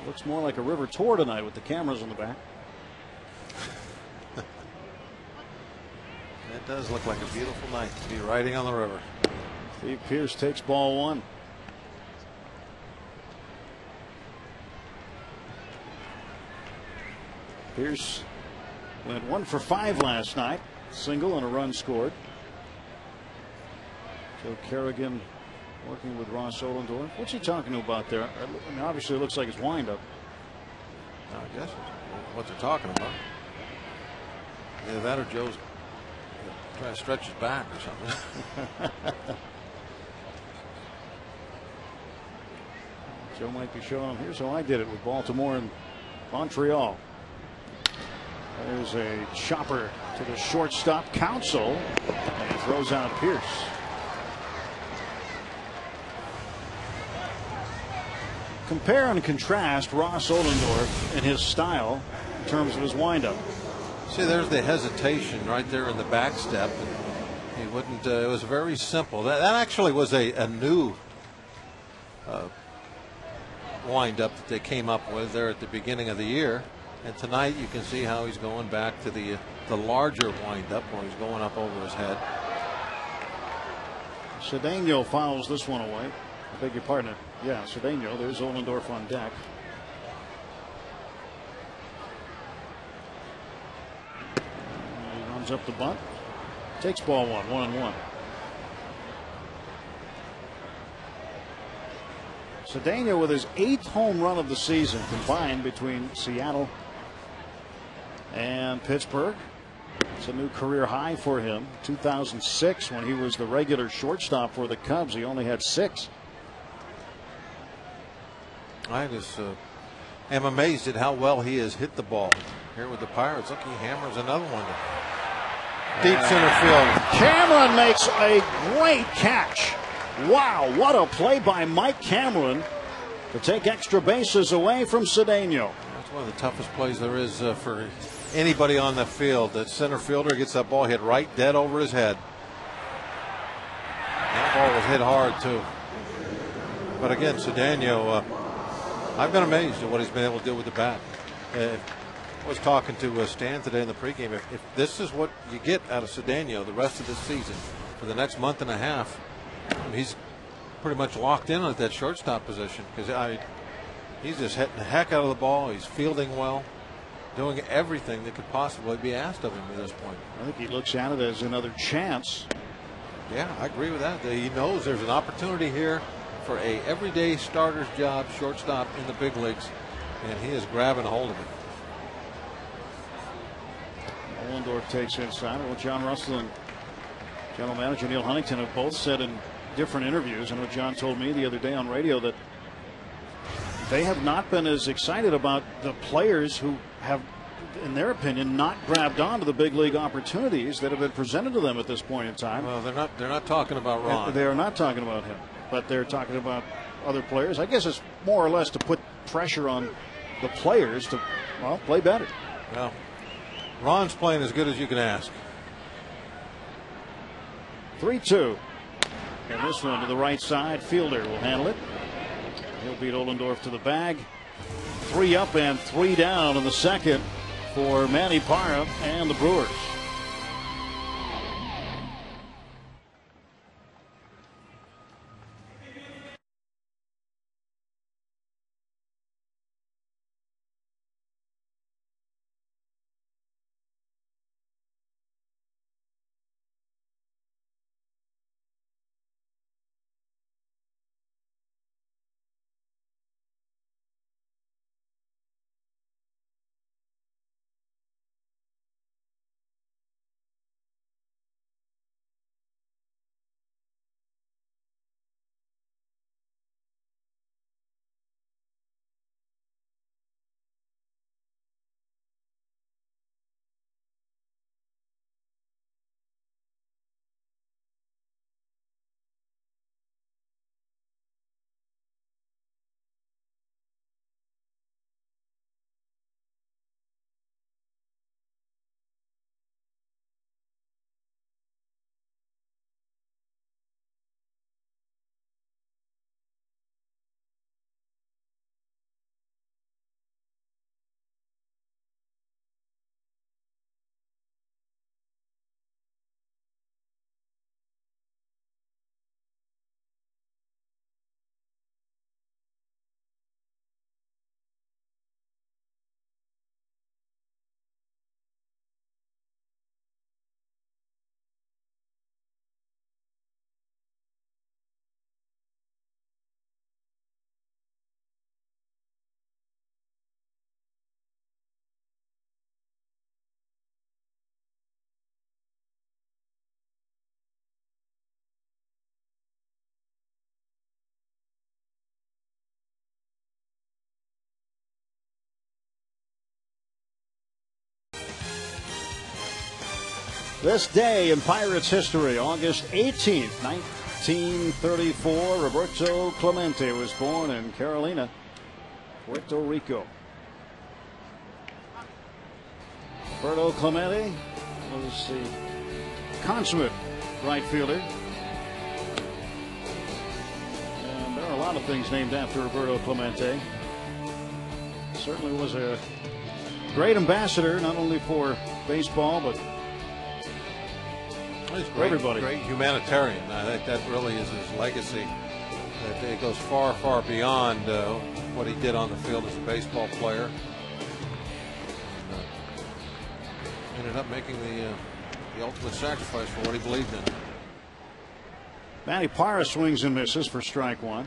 Looks more like a river tour tonight with the cameras on the back. It does look like a beautiful night to be riding on the river. Steve Pearce takes ball 1. Pearce went 1 for 5 last night. Single and a run scored. Joe Kerrigan working with Ross Ollendorf. What's he talking about there? I mean, obviously it looks like his windup. I guess what they're talking about. Either that or Joe's trying to stretch his back or something. Joe might be showing them. Here's how I did it with Baltimore and Montreal. There's a chopper to the shortstop, Counsell, and throws out Pierce. Compare and contrast Ross Ohlendorf and his style in terms of his windup. See, there's the hesitation right there in the back step. And he wouldn't. It was very simple. That actually was a new windup that they came up with there at the beginning of the year. And tonight you can see how he's going back to the larger windup where he's going up over his head. Cedeno fouls this one away. I beg your pardon. Yeah, Cedeno. There's Ohlendorf on deck. He runs up the bunt. Takes ball one, 1-1. Cedeno with his 8th home run of the season combined between Seattle and Pittsburgh. It's a new career high for him. 2006, when he was the regular shortstop for the Cubs, he only had 6. I just am amazed at how well he has hit the ball here with the Pirates. Look, he hammers another one. Deep center field. Cameron makes a great catch. Wow, what a play by Mike Cameron to take extra bases away from Cedeno. That's one of the toughest plays there is for anybody on the field. That center fielder gets that ball hit right dead over his head. That ball was hit hard too. But again, Cedeno, I've been amazed at what he's been able to do with the bat. I was talking to Stan today in the pregame. If this is what you get out of Cedeno the rest of this season for the next month and a half, he's pretty much locked in at that shortstop position because he's just hitting the heck out of the ball. He's fielding well, doing everything that could possibly be asked of him at this point. I think he looks at it as another chance. Yeah, I agree with that. He knows there's an opportunity here for a everyday starter's job, shortstop in the big leagues, and he is grabbing a hold of it. Ohlendorf takes inside. Well, John Russell and General Manager Neil Huntington have both said in different interviews. I know John told me the other day on radio that they have not been as excited about the players who have, in their opinion, not grabbed onto the big league opportunities that have been presented to them at this point in time. Well, they're not talking about Ron. They are not talking about him, but they're talking about other players. I guess it's more or less to put pressure on the players to, well, play better. Well, Ron's playing as good as you can ask. 3-2. And this one to the right side. Fielder will handle it. He'll beat Ohlendorf to the bag. 3 up and 3 down in the second for Manny Parra and the Brewers. This day in Pirates history, August 18th, 1934, Roberto Clemente was born in Carolina, Puerto Rico. Roberto Clemente was the consummate right fielder. And there are a lot of things named after Roberto Clemente. Certainly was a great ambassador, not only for baseball, but for everybody. Great humanitarian. I think that really is his legacy. That it goes far, far beyond what he did on the field as a baseball player. Ended up making the ultimate sacrifice for what he believed in. Manny Parra swings and misses for strike one.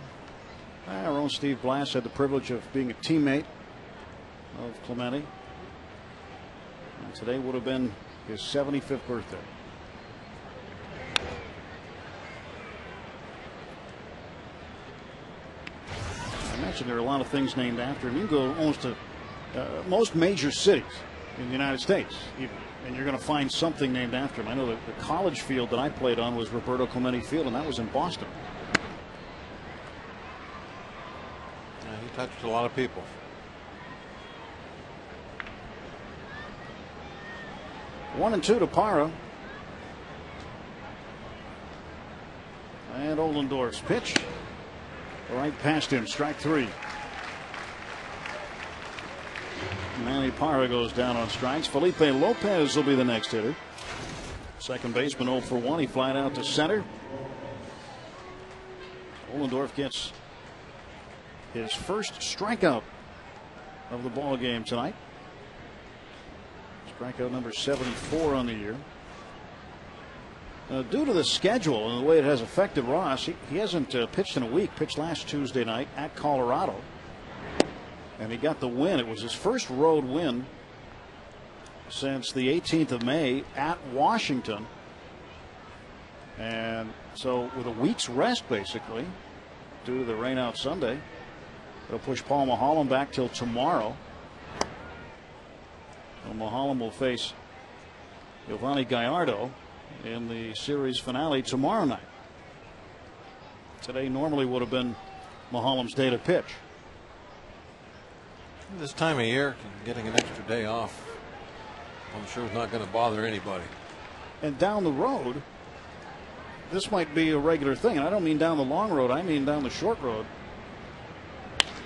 Our own Steve Blass had the privilege of being a teammate of Clemente. And today would have been his 75th birthday. I mentioned there are a lot of things named after him. You can go almost to most major cities in the United States, even, and you're going to find something named after him. I know that the college field that I played on was Roberto Clemente Field, and that was in Boston. Yeah, he touched a lot of people. One and two to Parra. And Ohlendorf's pitch. Right past him, strike three. Manny Parra goes down on strikes. Felipe Lopez will be the next hitter. Second baseman 0 for 1. He flied out to center. Ohlendorf gets his first strikeout of the ball game tonight. Strikeout number 74 on the year. Due to the schedule and the way it has affected Ross, he hasn't pitched in a week. Pitched last Tuesday night at Colorado, and he got the win. It was his first road win since the 18th of May at Washington. And so with a week's rest, basically, due to the rain out Sunday, it'll push Paul Maholm back till tomorrow. And Maholm will face Giovanni Gallardo in the series finale tomorrow night. Today normally would have been Maholm's day to pitch. This time of year, getting an extra day off, I'm sure is not going to bother anybody. And down the road, this might be a regular thing. And I don't mean down the long road, I mean down the short road.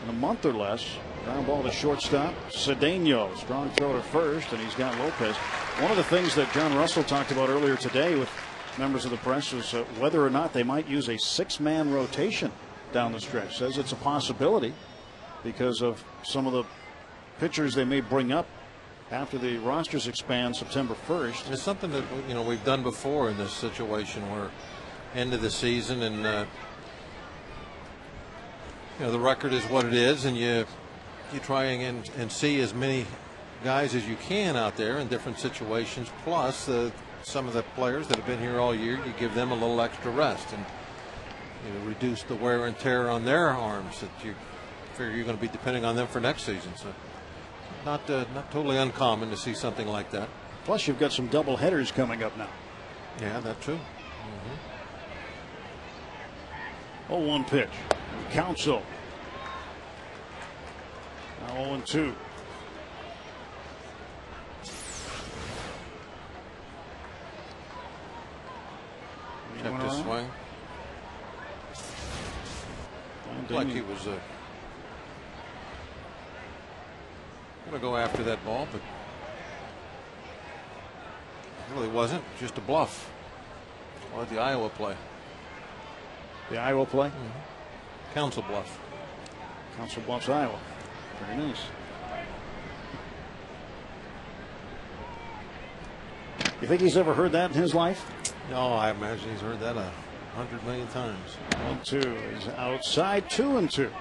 In a month or less, ground ball to shortstop. Cedeno, strong throw to first, and he's got Lopez. One of the things that John Russell talked about earlier today with members of the press was whether or not they might use a six-man rotation down the stretch. Says it's a possibility because of some of the pitchers they may bring up after the rosters expand September 1st. It's something that we've done before in this situation where end of the season and the record is what it is, and you try and see as many guys as you can out there in different situations, plus some of the players that have been here all year, you give them a little extra rest and reduce the wear and tear on their arms that you figure you're going to be depending on them for next season. So not totally uncommon to see something like that. Plus you've got some double headers coming up now. Yeah, that's true. 0-1 pitch. Counsell. Now 0-2. Checked his swing. Like he was going to go after that ball, but it really wasn't. Just a bluff. Or the Iowa play. The Iowa play? Council Bluff. Council Bluffs, Iowa. Very nice. You think he's ever heard that in his life? No, I imagine he's heard that 100 million times. 1-2 is outside. 2-2.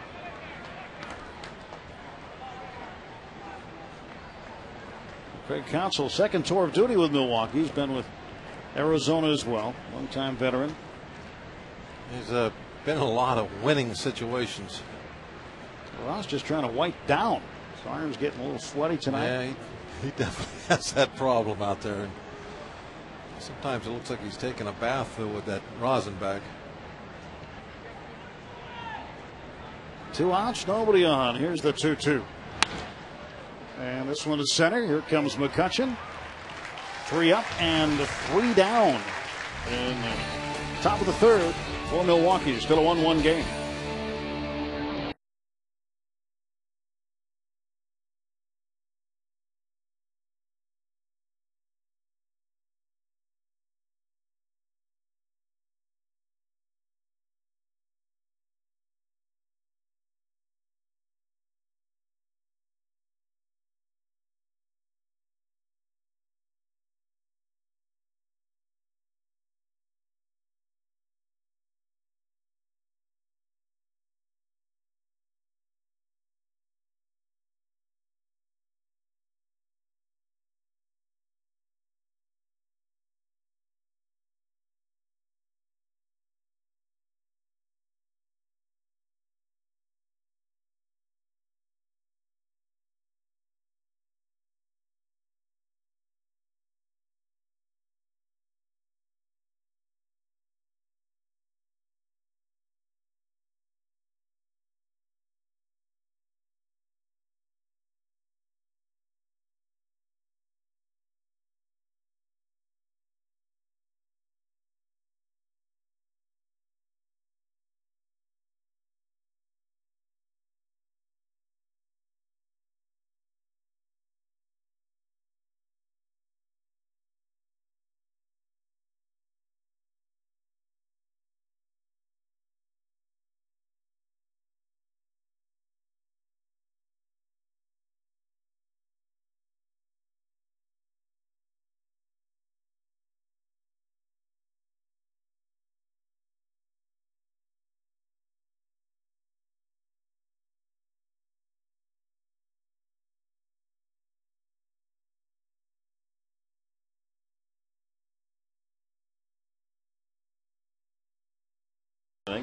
Craig Counsell, second tour of duty with Milwaukee. He's been with Arizona as well. Longtime veteran. He's been in a lot of winning situations. Ross just trying to wipe down. His arm's getting a little sweaty tonight. Yeah, he definitely has that problem out there. And Sometimes it looks like he's taking a bath with that rosin bag. 2 outs, nobody on. Here's the 2-2. And this one is center. Here comes McCutchen. 3 up and 3 down. In the top of the third for Milwaukee. Still a 1-1 game.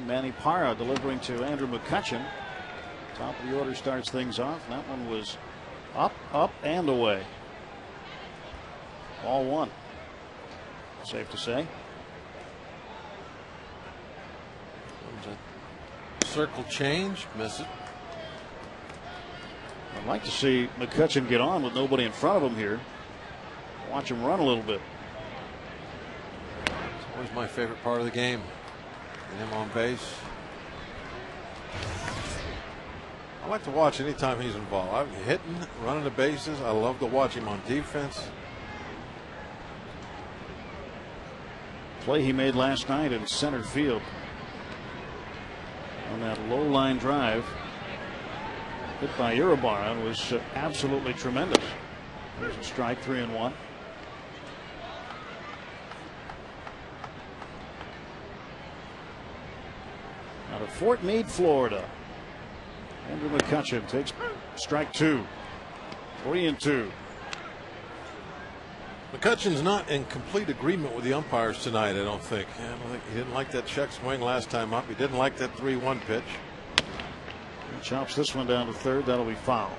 Manny Parra delivering to Andrew McCutchen. Top of the order starts things off. That one was up, and away. Ball 1. Safe to say. Circle change, miss it. I'd like to see McCutchen get on with nobody in front of him here. Watch him run a little bit. It's always my favorite part of the game. Get him on base. I like to watch anytime he's involved. I'm hitting, running the bases. I love to watch him on defense. Play he made last night in center field on that low line drive hit by Iribarren was absolutely tremendous. There's a strike, 3-1. Out of Fort Meade, Florida, Andrew McCutchen takes strike 2. 3-2. McCutchen's not in complete agreement with the umpires tonight, I don't think. He didn't like that check swing last time up. He didn't like that 3-1 pitch. He chops this one down to third. That'll be foul.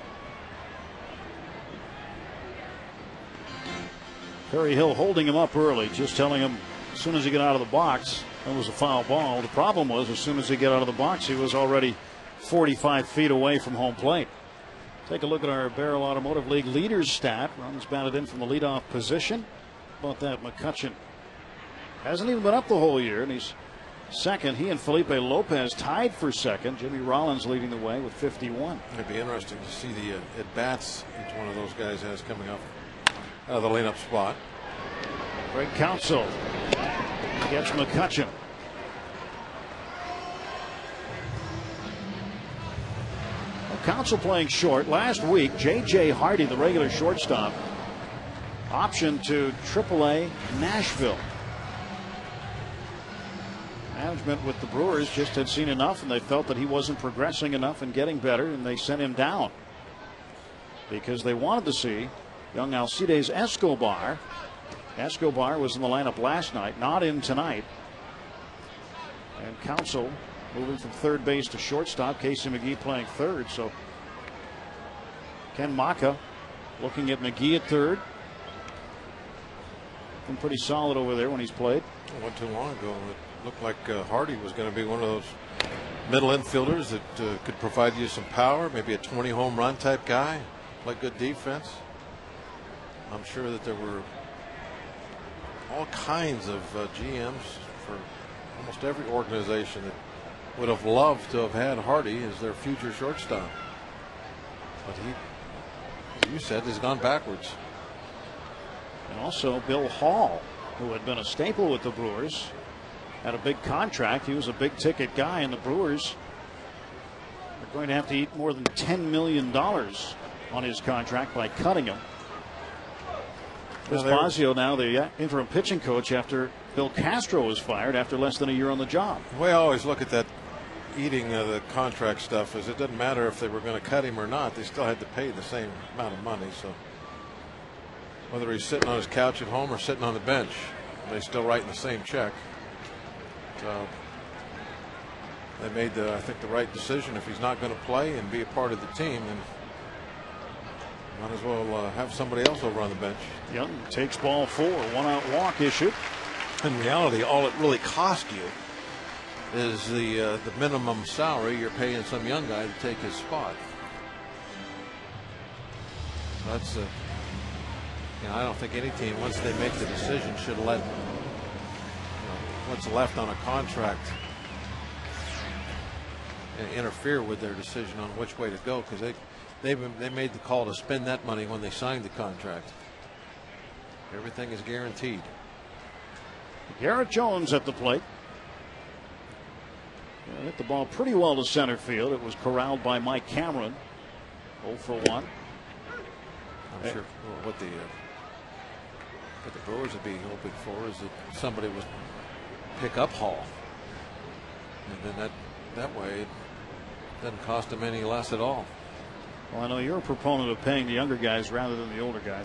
Perry Hill holding him up early, just telling him as soon as he got out of the box, that was a foul ball. The problem was as soon as he got out of the box, he was already 45 feet away from home plate. Take a look at our Barrel Automotive League leaders stat. Runs batted in from the leadoff position. How about that? McCutchen hasn't even been up the whole year, and he's second. He and Felipe Lopez tied for second. Jimmy Rollins leading the way with 51. It'd be interesting to see the at-bats each one of those guys has coming up out of the lead-up spot. Greg Counsell gets McCutchen. Counsell playing short. Last week, J.J. Hardy, the regular shortstop, optioned to AAA Nashville. Management with the Brewers just had seen enough, and they felt that he wasn't progressing enough and getting better, and they sent him down because they wanted to see young Alcides Escobar. Escobar was in the lineup last night, not in tonight. And Counsell moving from third base to shortstop. Casey McGee playing third. So Ken Maka looking at McGee at third. Been pretty solid over there when he's played. Not too long ago, it looked like Hardy was going to be one of those middle infielders that could provide you some power, maybe a 20 home run type guy, play good defense. I'm sure that there were all kinds of GMs for almost every organization that would have loved to have had Hardy as their future shortstop. But he, as you said, has gone backwards. And also Bill Hall, who had been a staple with the Brewers, had a big contract. He was a big ticket guy, and the Brewers are going to have to eat more than $10 million on his contract by cutting him. Vespasio now the interim pitching coach after Bill Castro was fired after less than a year on the job. The way I always look at that eating the contract stuff is it doesn't matter if they were going to cut him or not. They still had to pay the same amount of money. So whether he's sitting on his couch at home or sitting on the bench, they're still writing the same check. So they made I think the right decision. If he's not going to play and be a part of the team, then might as well have somebody else over on the bench. Young takes ball 4, 1-out walk issued. In reality, all it really cost you is the minimum salary you're paying some young guy to take his spot. So that's I don't think any team, once they make the decision, should let what's left on a contract interfere with their decision on which way to go, because they made the call to spend that money when they signed the contract. Everything is guaranteed. Garrett Jones at the plate. Hit the ball pretty well to center field. It was corralled by Mike Cameron. 0 for 1. I'm sure what the Brewers would be hoping for is that somebody would pick up Hall, and then that way it doesn't cost them any less at all. Well, I know you're a proponent of paying the younger guys rather than the older guys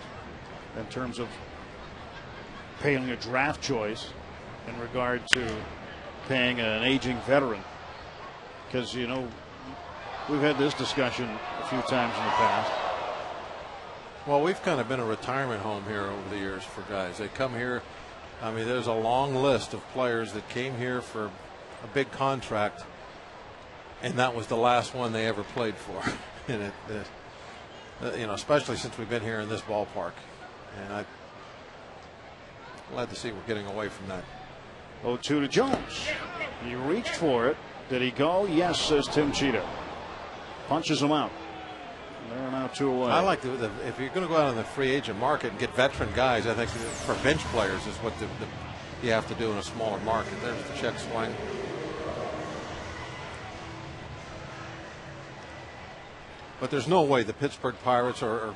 in terms of paying a draft choice in regard to paying an aging veteran, because we've had this discussion a few times in the past. Well, we've kind of been a retirement home here over the years for guys. They come here. I mean, there's a long list of players that came here for a big contract, and that was the last one they ever played for. And especially since we've been here in this ballpark, and I'm glad to see we're getting away from that. 0-2 to Jones. He reached for it. Did he go? Yes, says Tim Cheetah. Punches him out. They're now 2 away. I like if you're going to go out on the free agent market and get veteran guys, I think for bench players is what you have to do in a smaller market. There's the check swing. But there's no way the Pittsburgh Pirates or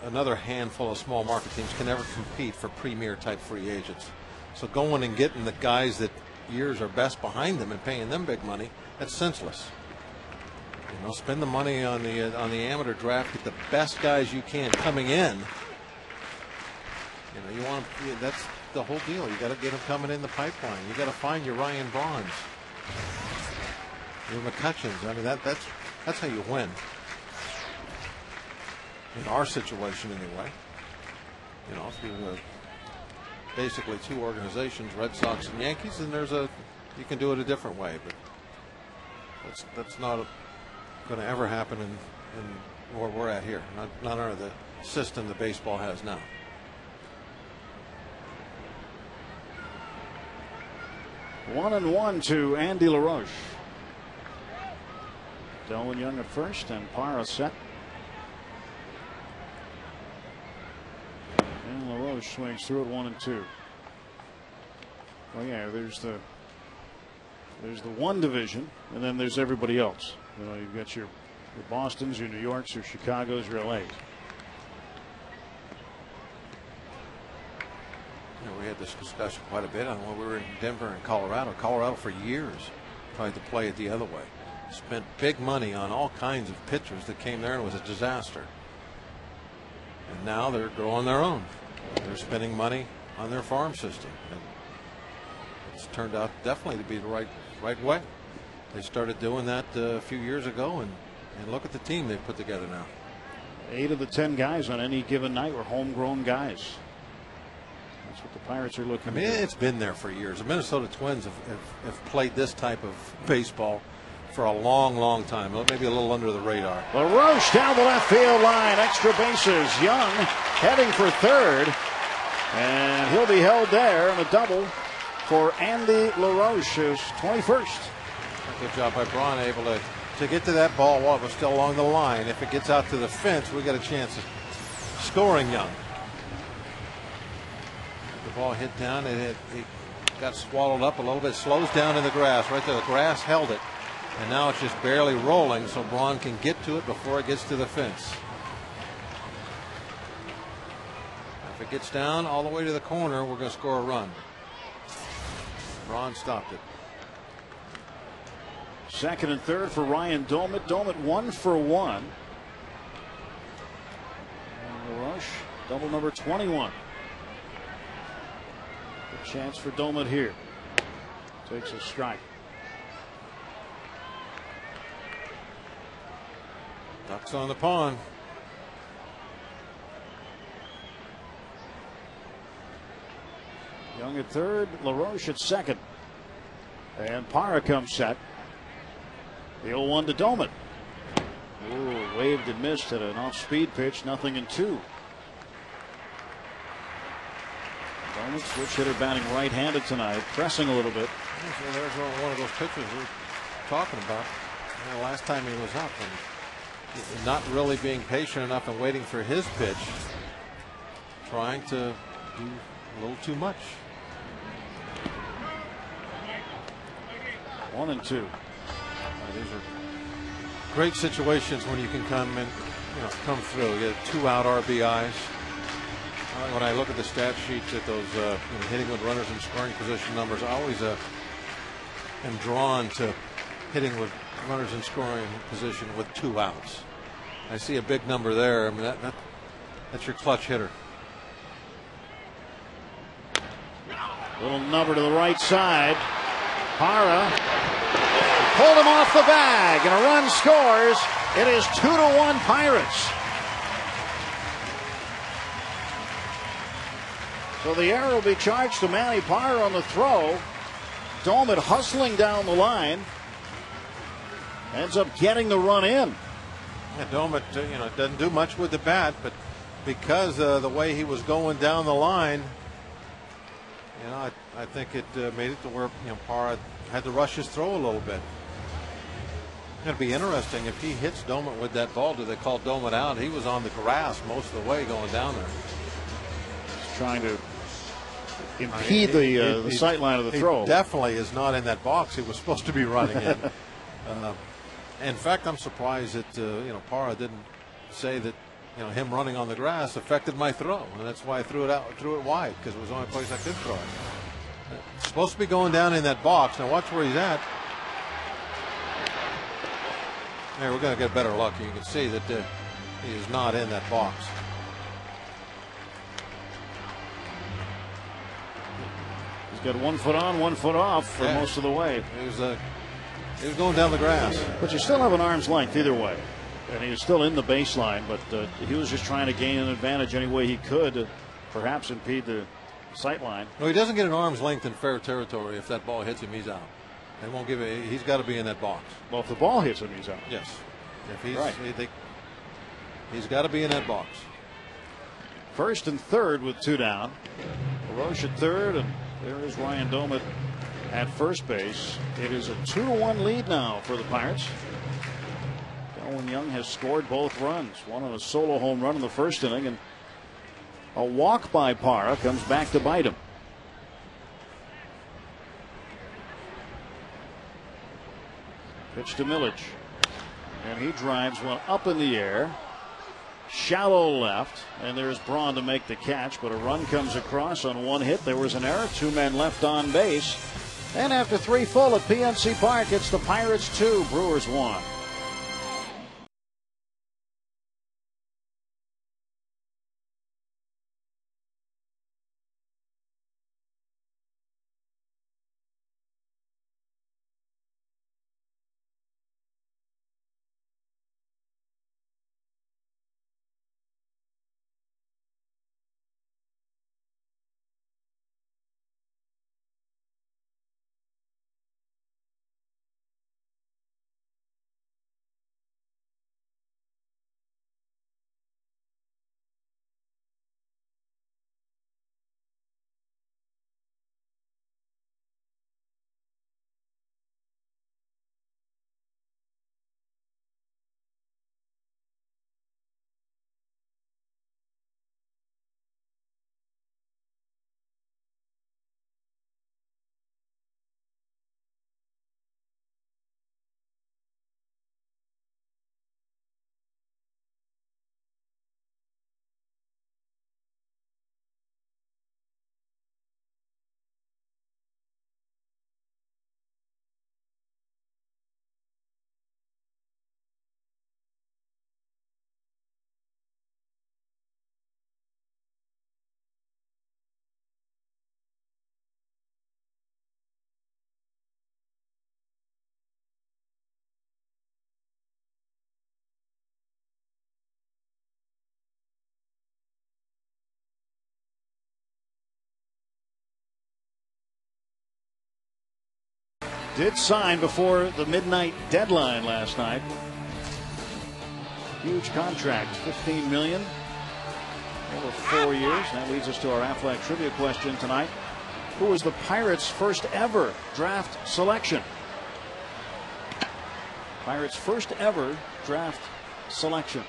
another handful of small market teams can ever compete for premier type free agents. So going and getting the guys that years are best behind them and paying them big money, that's senseless. Spend the money on the amateur draft, get the best guys you can coming in. You want that's the whole deal. You got to get them coming in the pipeline. You got to find your Ryan Brauns, your McCutchens. I mean that's how you win. In our situation, anyway. Through basically 2 organizations, Red Sox and Yankees, and you can do it a different way, but that's not going to ever happen in where we're at here. Not under the system that baseball has now. One and 1 to Andy LaRoche. Delvin Young at first, and Parra set. And LaRoche swings through it 1 and 2. Well, yeah, there's the one division, and then there's everybody else. You've got your Bostons, your New Yorks, your Chicagos, your LAs. We had this discussion quite a bit on when we were in Denver and Colorado. Colorado for years tried to play it the other way. Spent big money on all kinds of pitchers that came there, and it was a disaster. And now they're growing their own. They're spending money on their farm system. And it's turned out definitely to be the right way. They started doing that a few years ago, and look at the team they've put together now. 8 of the 10 guys on any given night were homegrown guys. That's what the Pirates are looking I mean, to do. it's been there for years. The Minnesota Twins have played this type of baseball for a long, long time. Maybe a little under the radar. LaRoche down the left field line. Extra bases. Young heading for third. And he'll be held there on a double for Andy LaRoche, his 21st. Good job by Braun, able to get to that ball while it was still along the line. If it gets out to the fence, we got a chance of scoring Young. The ball hit down. It got swallowed up a little bit. Slows down in the grass. Right there, the grass held it. And now it's just barely rolling, so Braun can get to it before it gets to the fence. If it gets down all the way to the corner, we're going to score a run. Braun stopped it. Second and third for Ryan Doumit. Doumit 1 for 1. And LaRoche, double number 21. Good chance for Doumit here. Takes a strike. Ducks on the pond. Young at third, LaRoche at second. And Parra comes set. The 0-1 to Doumit. Ooh, waved and missed at an off-speed pitch, 0-2. Doumit, switch hitter, batting right-handed tonight, pressing a little bit. So there's one of those pitchers we're talking about. Last time he was up, and not really being patient enough and waiting for his pitch, trying to do a little too much. 1-2. These are great situations when you can come and come through. You get 2-out RBIs. When I look at the stat sheets at those hitting with runners in scoring position numbers, I always am drawn to hitting with runners in scoring position with 2 outs. I see a big number there. I mean, that's your clutch hitter. Little number to the right side. Parra pulled him off the bag, and a run scores. It is 2-1 Pirates. So the error will be charged to Manny Parra on the throw. Doumit hustling down the line. Ends up getting the run in. Yeah, Doumit, doesn't do much with the bat, but because the way he was going down the line, I think it made it to where Parra had to rush his throw a little bit. It'd be interesting if he hits Doumit with that ball. Do they call Doumit out? He was on the grass most of the way going down there. He's trying to impede the sight line of the throw. He definitely is not in that box he was supposed to be running in. In fact, I'm surprised that Parra didn't say that him running on the grass affected my throw, and that's why I threw it wide, because it was the only place I could throw it. It's supposed to be going down in that box. Now watch where he's at. Hey, we're going to get better luck. You can see that he is not in that box. He's got 1 foot on, 1 foot off for most of the way. He was going down the grass. But you still have an arm's length either way. And he was still in the baseline, but he was just trying to gain an advantage any way he could to perhaps impede the sight line. No, he doesn't get an arm's length in fair territory. If that ball hits him, he's out. They won't give it. He's got to be in that box. Well, if the ball hits him, he's out. Yes. If he's right. He's got to be in that box. First and third with 2 down. LaRoche at third, and there is Ryan Doumit at first base. It is a 2-1 lead now for the Pirates. Owen Young has scored both runs. One on a solo home run in the first inning, and a walk by Parra comes back to bite him. Pitch to Millage, and he drives one up in the air, shallow left, and there's Braun to make the catch, but a run comes across on 1 hit. There was an error, 2 men left on base, and after 3 full at PNC Park, it's the Pirates 2, Brewers 1. did sign before the midnight deadline last night. Huge contract, $15 million over 4 years. That leads us to our Aflac trivia question tonight. Who was the Pirates' first ever draft selection? Pirates' first ever draft selection.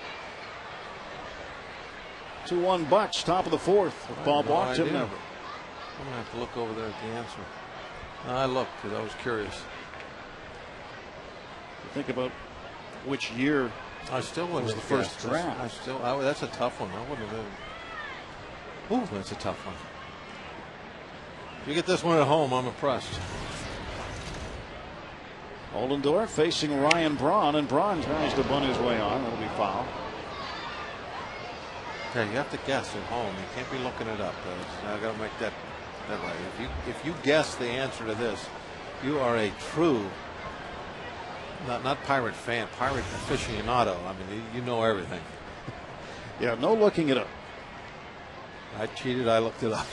2-1 Bucks, top of the fourth. With Bob Walk, Tim Never. I'm going to have to look over there at the answer. I looked because I was curious. Think about which year I still wouldn't was the first draft. That's a tough one. I wouldn't have. Ooh, that's a tough one. If you get this one at home, I'm impressed. Ollendorf facing Ryan Braun, and Braun tries to bunt his way on. That'll be foul. Okay, you have to guess at home. You can't be looking it up. I got to make that right. If you guess the answer to this, you are a true, not pirate fan, pirate aficionado. I mean, you know everything. Yeah, no looking it up. I cheated. I looked it up.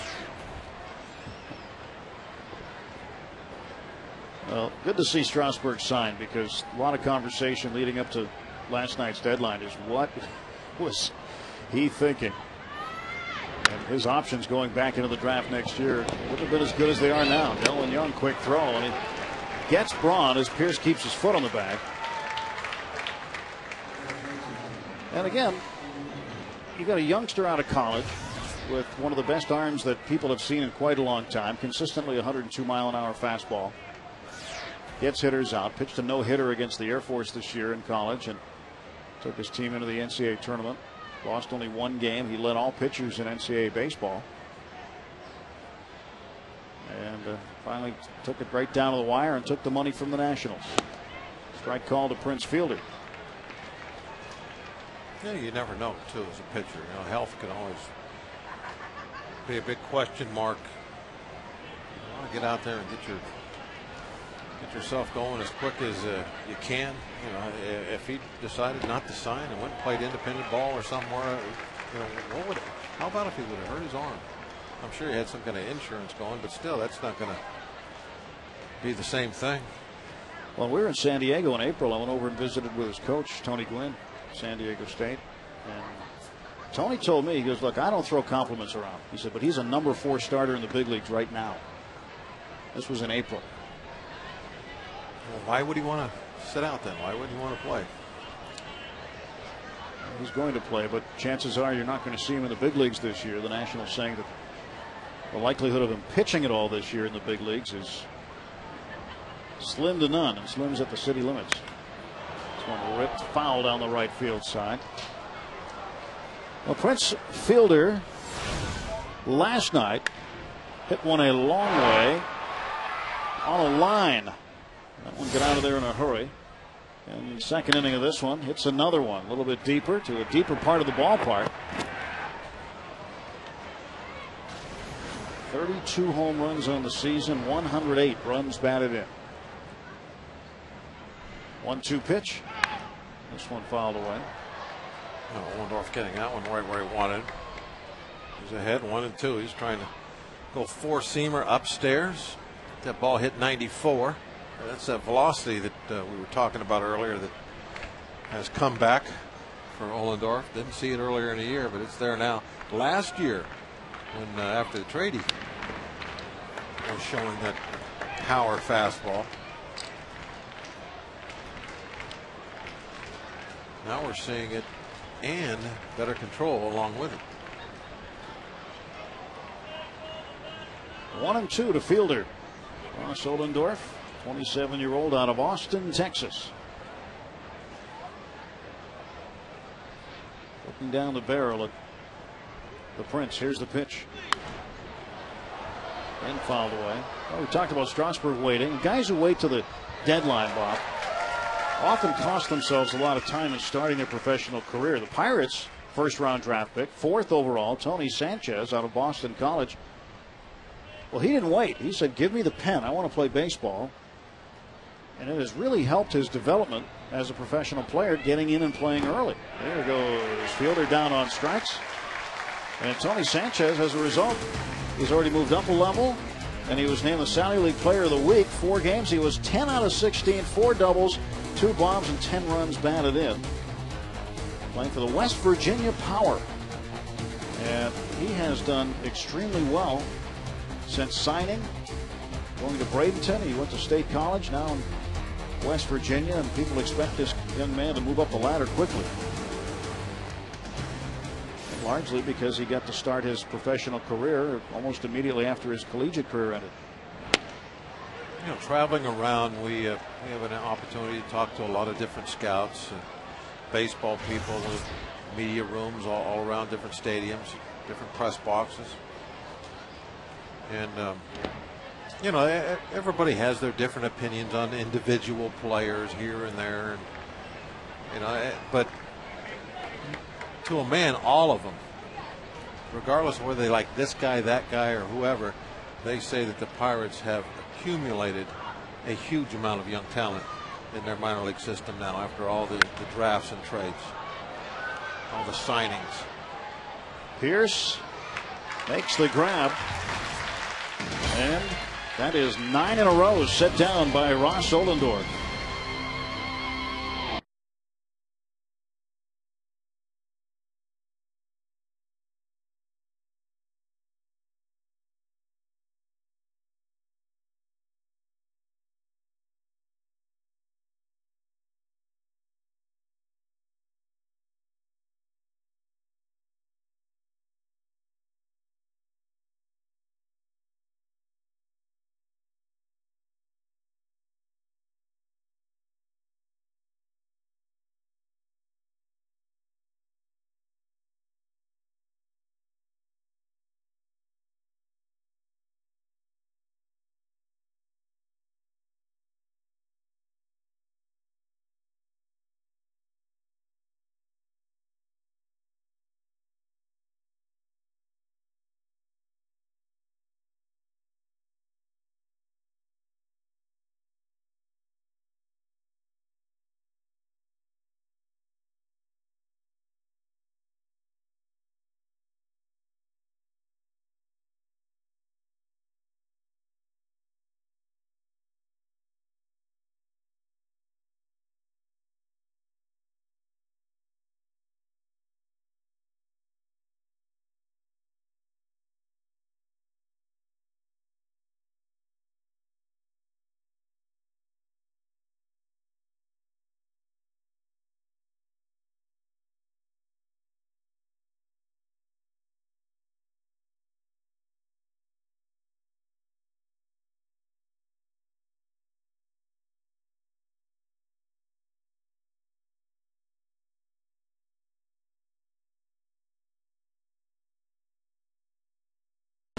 Well, good to see Strasburg sign, because a lot of conversation leading up to last night's deadline is what was he thinking? And his options going back into the draft next year wouldn't have been as good as they are now. Delvin Young, quick throw, and he gets Braun as Pierce keeps his foot on the bag. And again, you got a youngster out of college with one of the best arms that people have seen in quite a long time. Consistently 102-mile-an-hour fastball. Gets hitters out. Pitched a no-hitter against the Air Force this year in college and took his team into the NCAA tournament. Lost only one game. He led all pitchers in NCAA baseball. And finally took it right down to the wire and took the money from the Nationals. Strike call to Prince Fielder. Yeah, you never know, too, as a pitcher. You know, health can always be a big question mark. You want to get out there and get yourself going as quick as you can. You know, if he decided not to sign and went and played independent ball or somewhere, you know, how about if he would have hurt his arm? I'm sure he had some kind of insurance going, but still, that's not going to be the same thing. Well, we were in San Diego in April. I went over and visited with his coach, Tony Gwynn, San Diego State. And Tony told me, he goes, look, I don't throw compliments around. He said, but he's a number 4 starter in the big leagues right now. This was in April. Well, why would he want to sit out then? Why wouldn't he want to play? He's going to play, but chances are you're not going to see him in the big leagues this year. The Nationals saying that the likelihood of him pitching at all this year in the big leagues is slim to none, and slim's at the city limits. This one ripped foul down the right field side. Well, Prince Fielder last night hit one a long way on a line. That one got out of there in a hurry. And the second inning of this one hits another one a little bit deeper to a deeper part of the ballpark. 32 home runs on the season, 108 runs batted in. 1-2 pitch. This one fouled away. Ollendorf getting that one right where he wanted. He's ahead 1-2. He's trying to go 4-seamer upstairs. That ball hit 94. That's that velocity that we were talking about earlier that has come back for Ollendorf. Didn't see it earlier in the year, but it's there now. Last year, when after the trade, he was showing that power fastball. Now we're seeing it and better control along with it. 1-2 to Fielder. Ross Ollendorf, 27-year-old out of Austin, Texas. Looking down the barrel at the Prince. Here's the pitch. And fouled away. Well, we talked about Strasburg waiting. Guys who wait to the deadline, Bob, often cost themselves a lot of time in starting their professional career. The Pirates, first-round draft pick, 4th overall, Tony Sanchez out of Boston College. Well, he didn't wait. He said, give me the pen. I want to play baseball. And it has really helped his development as a professional player, getting in and playing early. There goes Fielder down on strikes. And Tony Sanchez, as a result, he's already moved up a level and he was named the Sally League Player of the Week. 4 games, he was 10 out of 16, 4 doubles, 2 bombs, and 10 runs batted in. Playing for the West Virginia Power. And he has done extremely well since signing, going to Bradenton. He went to State College, now in West Virginia, and people expect this young man to move up the ladder quickly. Largely because he got to start his professional career almost immediately after his collegiate career ended. You know, traveling around, we have an opportunity to talk to a lot of different scouts, baseball people, media rooms all around different stadiums, different press boxes. And, you know, everybody has their different opinions on individual players here and there. And, you know, but to a man, all of them, regardless of whether they like this guy, that guy, or whoever, they say that the Pirates have accumulated a huge amount of young talent in their minor league system now after all the drafts and trades, all the signings. Pierce makes the grab, and that is 9 in a row set down by Ross Ollendorf.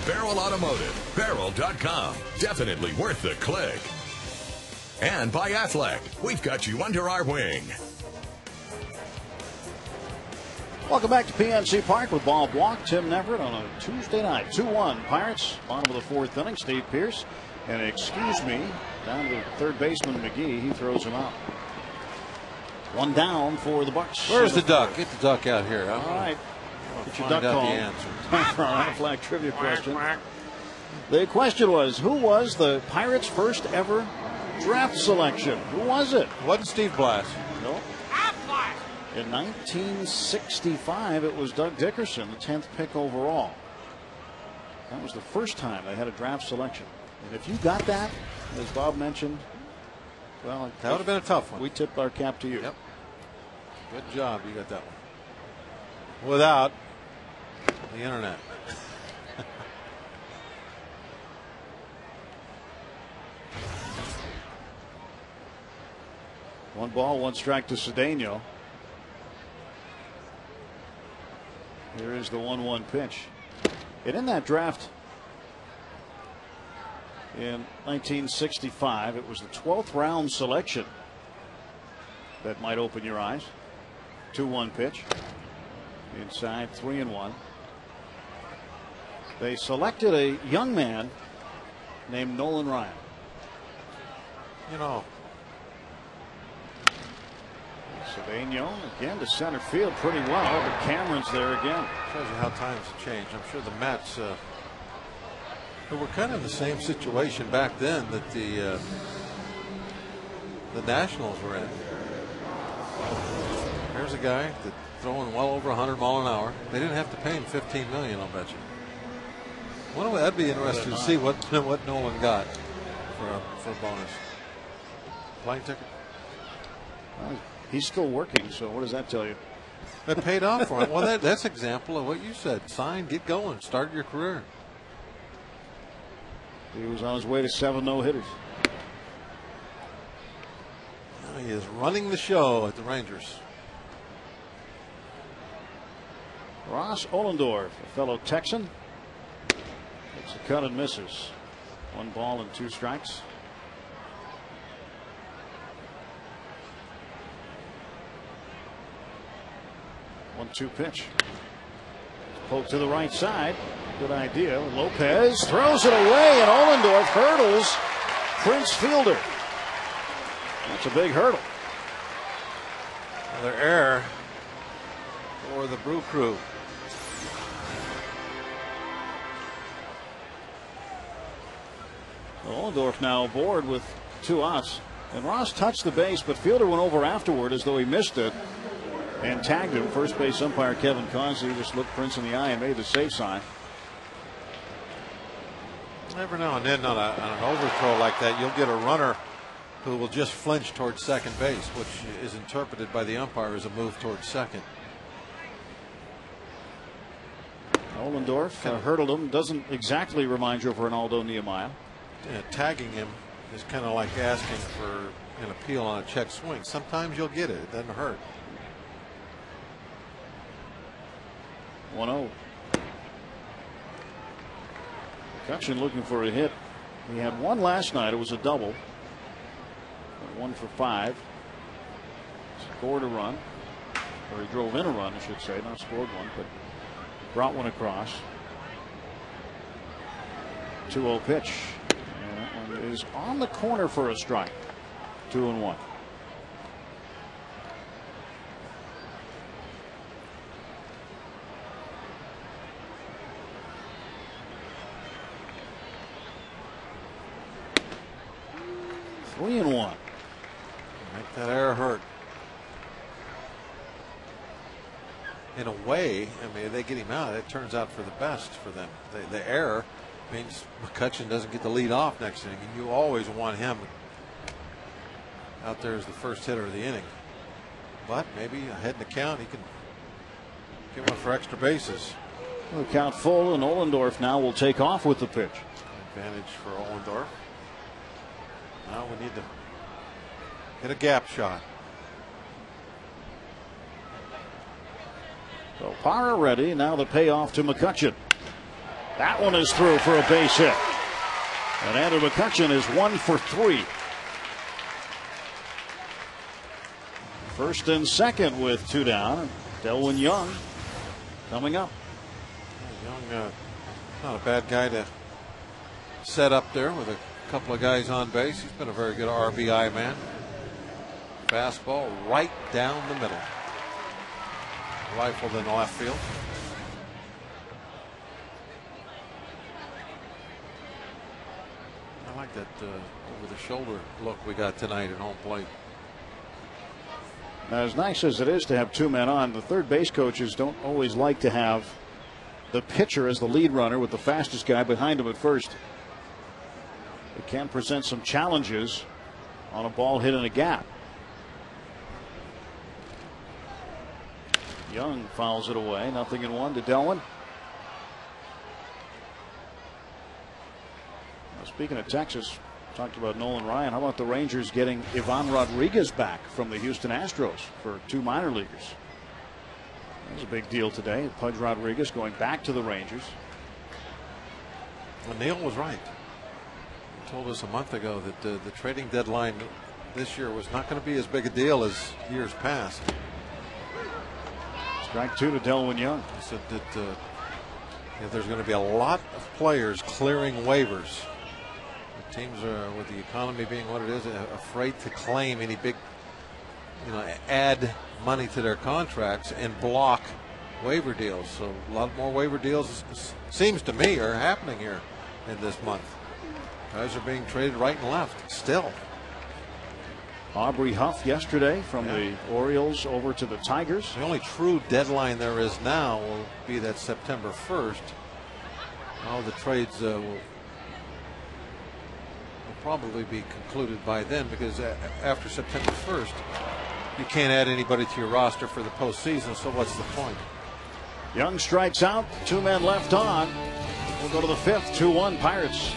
Barrel Automotive, Barrel.com. Definitely worth the click. And by Aflac, we've got you under our wing. Welcome back to PNC Park with Bob Walk, Tim Neverett on a Tuesday night. 2-1 Pirates, bottom of the 4th inning. Steve Pierce, and excuse me, down to third baseman McGee. He throws him out. 1 down for the Bucks. Where's the duck? Get the duck out here. All right. Get your duck Find out call. the answer. Time for our Aflac trivia question. The question was, who was the Pirates' first ever draft selection? Who was it? Wasn't Steve Blass? No. In 1965, it was Doug Dickerson, the 10th pick overall. That was the first time they had a draft selection. And if you got that, as Bob mentioned, well, that would have been a tough one. We tipped our cap to you. Yep. Good job. You got that one. Without the internet. One ball, 1 strike to Cedeno. Here is the 1-1 pitch. And in that draft in 1965, it was the 12th round selection that might open your eyes. 2-1 pitch. Inside, 3-1. They selected a young man named Nolan Ryan. You know, Cedeno again to center field pretty well, but Cameron's there again. Shows you how times have changed. I'm sure the Mets But we're kind of in the same situation back then that the Nationals were in. Here's a guy that throwing well over 100 miles an hour. They didn't have to pay him $15 million, I'll bet you. Well, that'd be interesting to see what Nolan got for a bonus. Plane ticket. He's still working, so what does that tell you? It paid off for him. Well, that's an example of what you said. Sign, get going, start your career. He was on his way to 7 no-hitters. Now he is running the show at the Rangers. Ross Ohlendorf, a fellow Texan. It's a cut and misses. 1 ball and 2 strikes. One-two pitch. Poke to the right side. Good idea. Lopez throws it away, and Ohlendorf hurdles Prince Fielder. That's a big hurdle. Another error for the Brew Crew. Ohlendorf now aboard with 2 outs. And Ross touched the base, but Fielder went over afterward as though he missed it and tagged him. First base umpire Kevin Causey just looked Prince in the eye and made the safe sign. Every now and then on an overthrow like that, you'll get a runner who will just flinch towards second base, which is interpreted by the umpire as a move towards second. Ohlendorf hurdled him. Doesn't exactly remind you of Ronaldo Nehemiah. Yeah, tagging him is kind of like asking for an appeal on a check swing. Sometimes you'll get it. It doesn't hurt. 1-0. McCutchen looking for a hit. He had one last night. It was a double. 1 for 5. Scored a run. Or he drove in a run, I should say. Not scored one, but brought one across. 2-0 pitch. And that one is on the corner for a strike. 2-1. Three and 1. Make that error hurt. In a way, I mean, if they get him out, it turns out for the best for them. The error means McCutchen doesn't get the lead off next inning, and you always want him out there as the first hitter of the inning. But maybe ahead in the count, he can get one for extra bases. The count full, and Ohlendorf now will take off with the pitch. Advantage for Ohlendorf. Now we need to hit a gap shot. So Parra ready. Now the payoff to McCutchen. That one is through for a base hit. And Andrew McCutchen is 1 for 3. First and second with 2 down. Delwyn Young coming up. Young, not a bad guy to set up there with a couple of guys on base. He's been a very good RBI man. Fastball right down the middle. Rifled in left field. I like that over the shoulder look we got tonight at home plate. As nice as it is to have 2 men on, the third base coaches don't always like to have the pitcher as the lead runner with the fastest guy behind him at first. It can present some challenges on a ball hit in a gap. Young fouls it away. 0-1 to Delwyn. Now, speaking of Texas, talked about Nolan Ryan. How about the Rangers getting Ivan Rodriguez back from the Houston Astros for 2 minor leaguers? That was a big deal today. Pudge Rodriguez going back to the Rangers. Well, Neil was right. He told us a month ago that the trading deadline this year was not going to be as big a deal as years past. Strike 2 to Delwyn Young. He said that if there's going to be a lot of players clearing waivers. The teams are, with the economy being what it is, afraid to claim any big, add money to their contracts and block waiver deals. So a lot more waiver deals, seems to me, are happening here in this month. Guys are being traded right and left still. Aubrey Huff yesterday from the Orioles over to the Tigers. The only true deadline there is now will be that September 1st. All the trades will probably be concluded by then, because after September 1st, you can't add anybody to your roster for the postseason. So what's the point? Young strikes out. 2 men left on. We'll go to the 5th. 2-1 Pirates.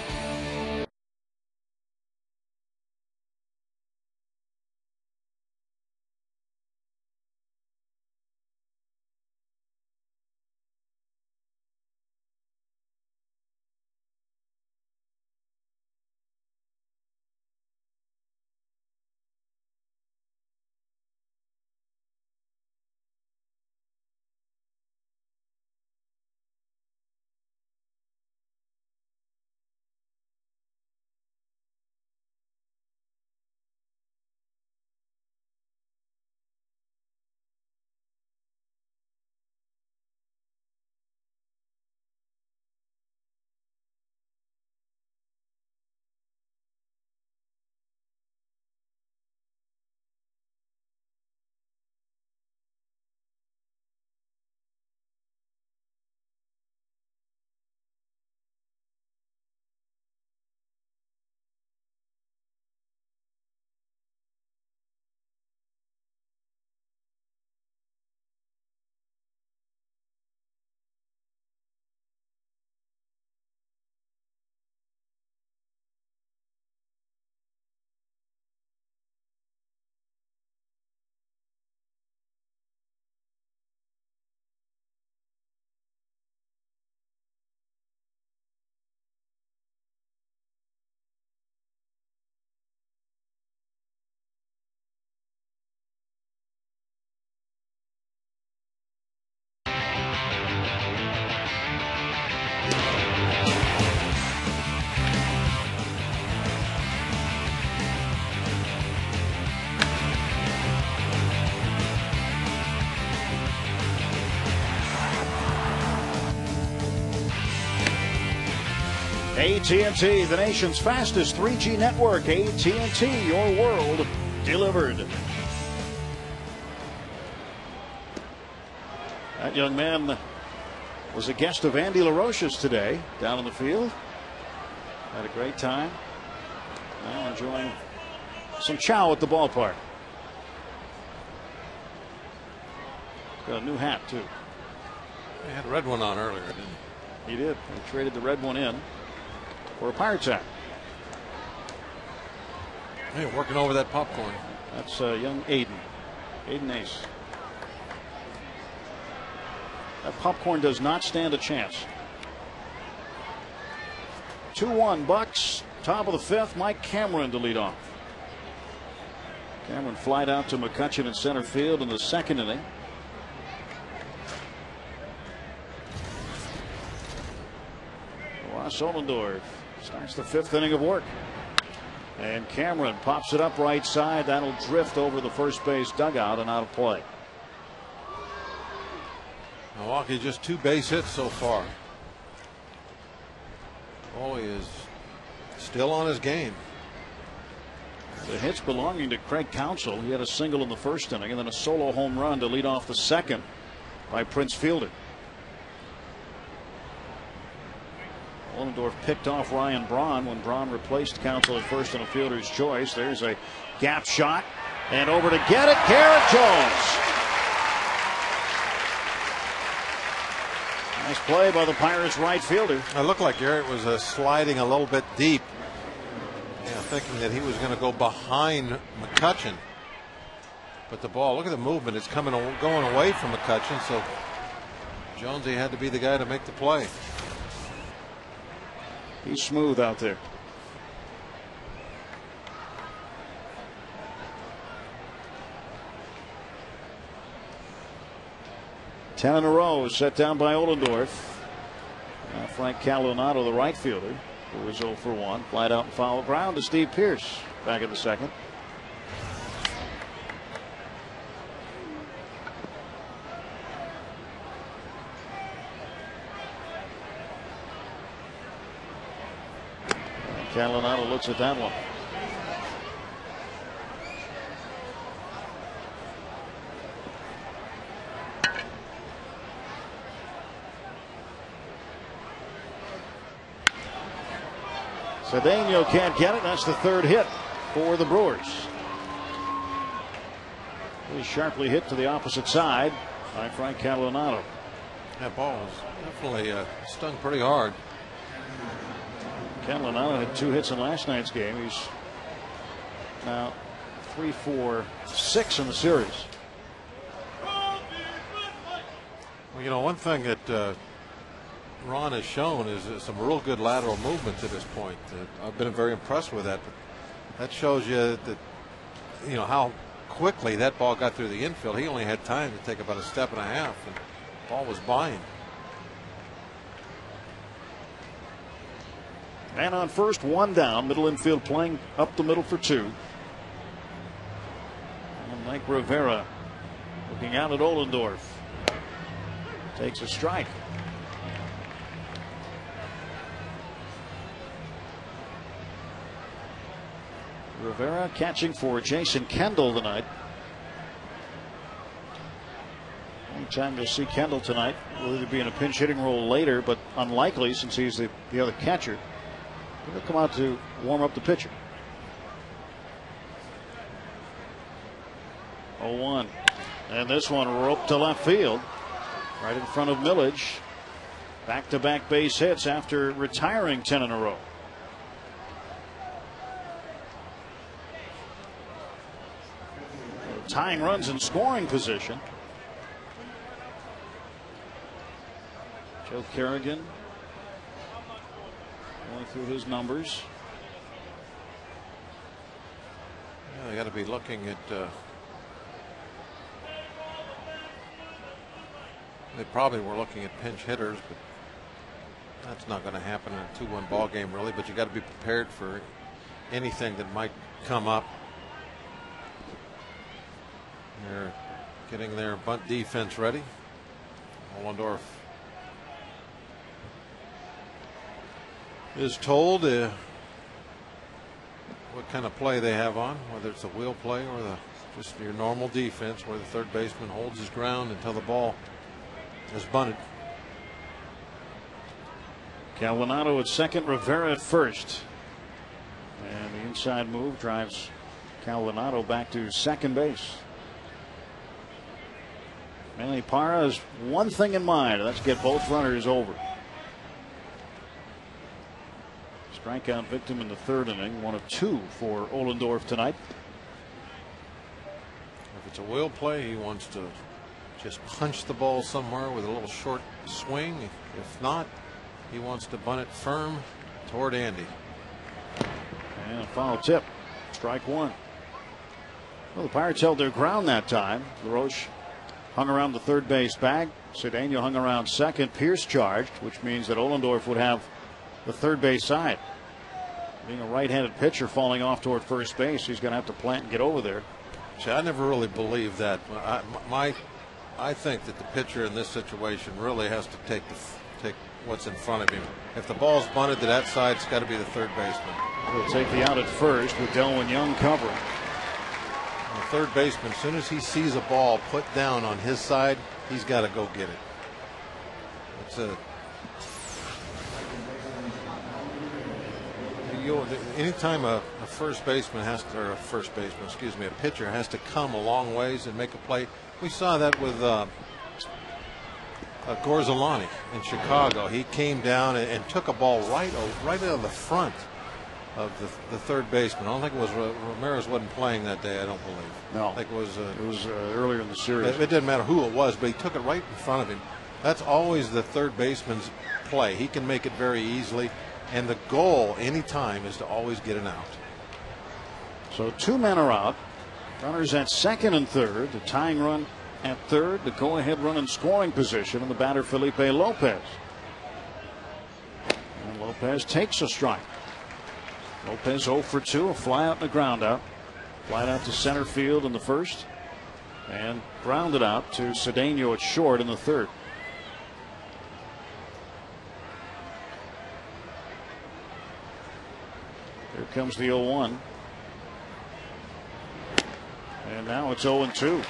AT&T, the nation's fastest 3G network. AT&T, your world delivered. That young man was a guest of Andy LaRoche's today down in the field. Had a great time. Now enjoying some chow at the ballpark. Got a new hat, too. He had a red one on earlier, didn't he? He did. He traded the red one in for a Pirates hat. Hey, working over that popcorn. That's young Aiden Ace. That popcorn does not stand a chance. 2-1 Bucks. Top of the 5th. Mike Cameron to lead off. Cameron flied out to McCutchen in center field in the 2nd inning. Ross Ollendorf starts the 5th inning of work. And Cameron pops it up right side. That'll drift over the first base dugout and out of play. Milwaukee just 2 base hits so far. Boley is still on his game. The hits belonging to Craig Counsell. He had a single in the 1st inning and then a solo home run to lead off the 2nd by Prince Fielder. Ollendorf picked off Ryan Braun when Braun replaced Counsell at first in a fielder's choice. There's a gap shot and over to get it, Garrett Jones. Nice play by the Pirates right fielder. It looked like Garrett was sliding a little bit deep, thinking that he was going to go behind McCutchen. But the ball, look at the movement, it's going away from McCutchen, so Jonesy had to be the guy to make the play. He's smooth out there. Ten in a row set down by Ollendorf. Now Frank Calonato, the right fielder, who was 0 for 1, flied out and foul ground to Steve Pearce back in the 2nd. Catalanotto looks at that one. Cedeno can't get it. That's the third hit for the Brewers. Really sharply hit to the opposite side by Frank Catalanotto. That ball was definitely stung pretty hard. Catalanotto had 2 hits in last night's game. He's now 3 for 6 in the series. Well, you know, one thing that Ron has shown is some real good lateral movement to this point. I've been very impressed with that. But that shows you that, you know, how quickly that ball got through the infield. He only had time to take about a step and a half, and the ball was blind. And on first, 1 down, middle infield playing up the middle for 2. And Mike Rivera looking out at Ohlendorf. Takes a strike. Rivera catching for Jason Kendall tonight. Only time you'll see Kendall tonight will either be in a pinch hitting role later, but unlikely since he's the other catcher. He'll come out to warm up the pitcher. 0-1. And this one roped to left field. Right in front of Millage. Back-to-back base hits after retiring 10 in a row. Tying runs in scoring position. Joe Kerrigan going through his numbers. Yeah, they got to be looking at. They probably were looking at pinch hitters, but that's not going to happen in a 2-1 ball game, really. But you got to be prepared for anything that might come up. They're getting their bunt defense ready. Ohlendorf is told what kind of play they have on, whether it's a wheel play or just your normal defense where the third baseman holds his ground until the ball is bunted. Catalanotto at second, Rivera at first. And the inside move drives Catalanotto back to second base. Manny Parra has one thing in mind, and that's get both runners over. Strikeout victim in the third inning, 1 of 2 for Ohlendorf tonight. If it's a wheel play, he wants to just punch the ball somewhere with a little short swing. If not, he wants to bunt it firm toward Andy. And a foul tip. Strike 1. Well, the Pirates held their ground that time. LaRoche hung around the third base bag. Cedeno hung around second. Pierce charged, which means that Ohlendorf would have the third base side. Being a right-handed pitcher falling off toward first base, he's going to have to plant and get over there. See, I never really believed that. I think that the pitcher in this situation really has to take what's in front of him. If the ball's bunted to that side, it's got to be the third baseman. He'll take the out at first with Delwyn Young covering. The third baseman, as soon as he sees a ball put down on his side, he's got to go get it. It's anytime a first baseman has to, or a pitcher has to come a long ways and make a play. We saw that with Gorzolani in Chicago. He came down and took a ball right out of the front of the third baseman. I don't think it was Ramirez wasn't playing that day. I don't believe. No, I think it was earlier in the series. It didn't matter who it was, but he took it right in front of him. That's always the third baseman's play. He can make it very easily, and the goal anytime is to always get an out. So 2 men are out. Runners at second and third. The tying run at third. The go-ahead run in scoring position, and the batter Felipe Lopez. And Lopez takes a strike. Lopez 0 for 2, a fly out and a ground out. Fly out to center field in the first, and grounded out to Cedeno at short in the third. comes the 0-1. And now it's 0-2.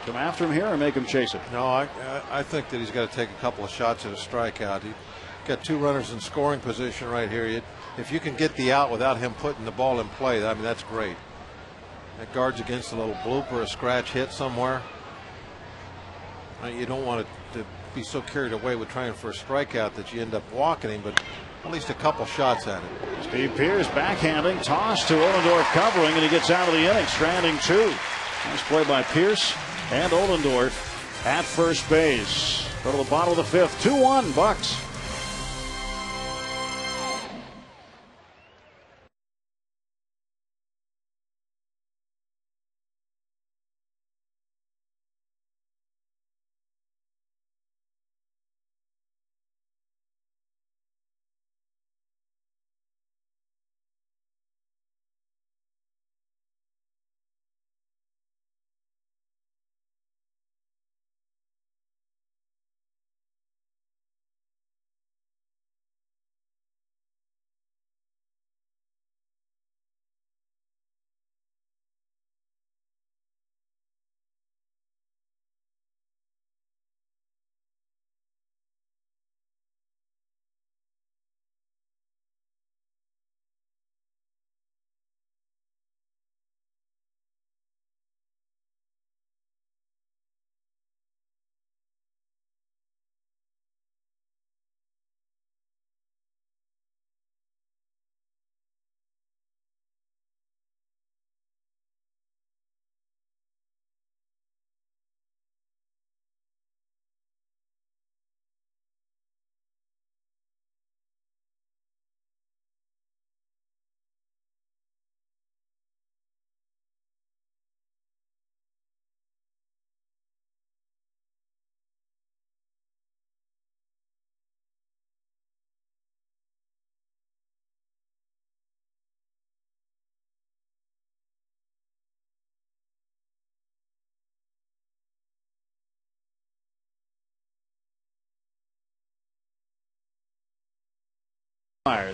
Come after him here or make him chase it? No, I think that he's got to take a couple of shots at a strikeout. He got 2 runners in scoring position right here. If you can get the out without him putting the ball in play, I mean, that's great. That guards against a little bloop or a scratch hit somewhere. You don't want to be so carried away with trying for a strikeout that you end up walking him, but at least a couple shots at it. Steve Pearce backhanding, toss to Ollendorf covering, and he gets out of the inning, stranding 2. Nice play by Pearce and Ollendorf at first base. Go to the bottom of the 5th. 2-1 Bucks.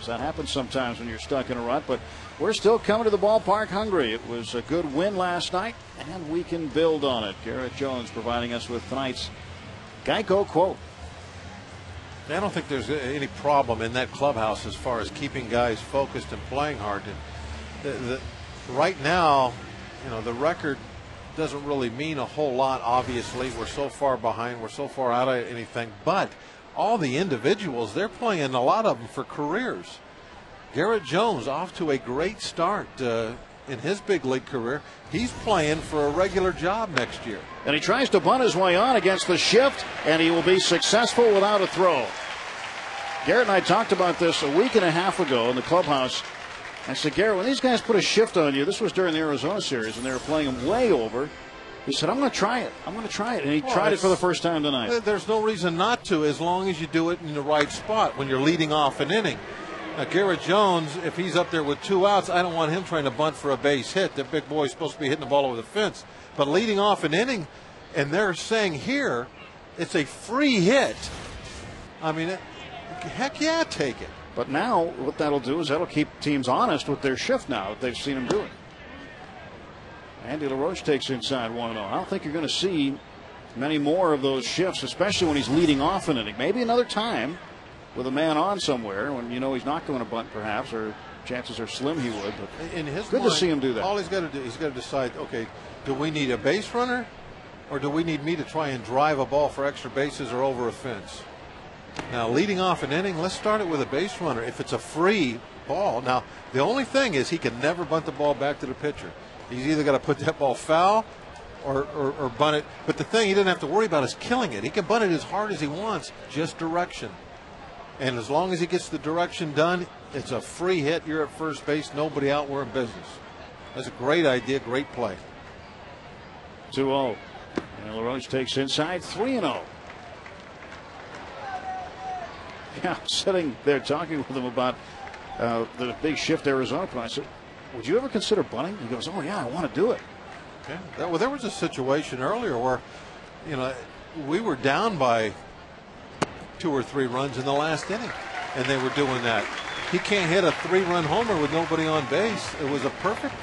That happens sometimes when you're stuck in a rut, but we're still coming to the ballpark hungry. It was a good win last night, and we can build on it. Garrett Jones providing us with tonight's Geico quote. I don't think there's any problem in that clubhouse as far as keeping guys focused and playing hard. Right now, the record doesn't really mean a whole lot. Obviously, we're so far behind. We're so far out of anything, but all the individuals, they're playing, a lot of them, for careers. Garrett Jones off to a great start in his big league career. He's playing for a regular job next year. And he tries to bunt his way on against the shift, and he will be successful without a throw. Garrett and I talked about this a week and a half ago in the clubhouse. I said, Garrett, when these guys put a shift on you, this was during the Arizona series, and they were playing him way over. He said, I'm going to try it. I'm going to try it. And he tried it for the first time tonight. There's no reason not to, as long as you do it in the right spot when you're leading off an inning. Now, Garrett Jones, if he's up there with 2 outs, I don't want him trying to bunt for a base hit. That big boy is supposed to be hitting the ball over the fence. But leading off an inning, and they're saying here it's a free hit. I mean, heck yeah, take it. But now what that'll do is that'll keep teams honest with their shift now that they've seen him do it. Andy LaRoche takes inside 1-0. I don't think you're going to see many more of those shifts, especially when he's leading off an inning. Maybe another time with a man on somewhere when he's not going to bunt, perhaps, or chances are slim he would. But in his good mind, to see him do that. All he's got to do, he's got to decide, okay, do we need a base runner, or do we need me to try and drive a ball for extra bases or over a fence? Now, leading off an inning, let's start it with a base runner. If it's a free ball, now the only thing is he can never bunt the ball back to the pitcher. He's either got to put that ball foul or bunt it. But the thing he doesn't have to worry about is killing it. He can bunt it as hard as he wants, just direction. And as long as he gets the direction done, it's a free hit. You're at first base, nobody out, we're in business. That's a great idea, great play. 2-0. And LaRoche takes inside 3-0. Yeah, I'm sitting there talking with him about the big shift Arizona put. I said, would you ever consider bunting? He goes, oh, yeah, I want to do it. Okay. Well, there was a situation earlier where, we were down by 2 or 3 runs in the last inning, and they were doing that. He can't hit a 3-run homer with nobody on base. It was a perfect,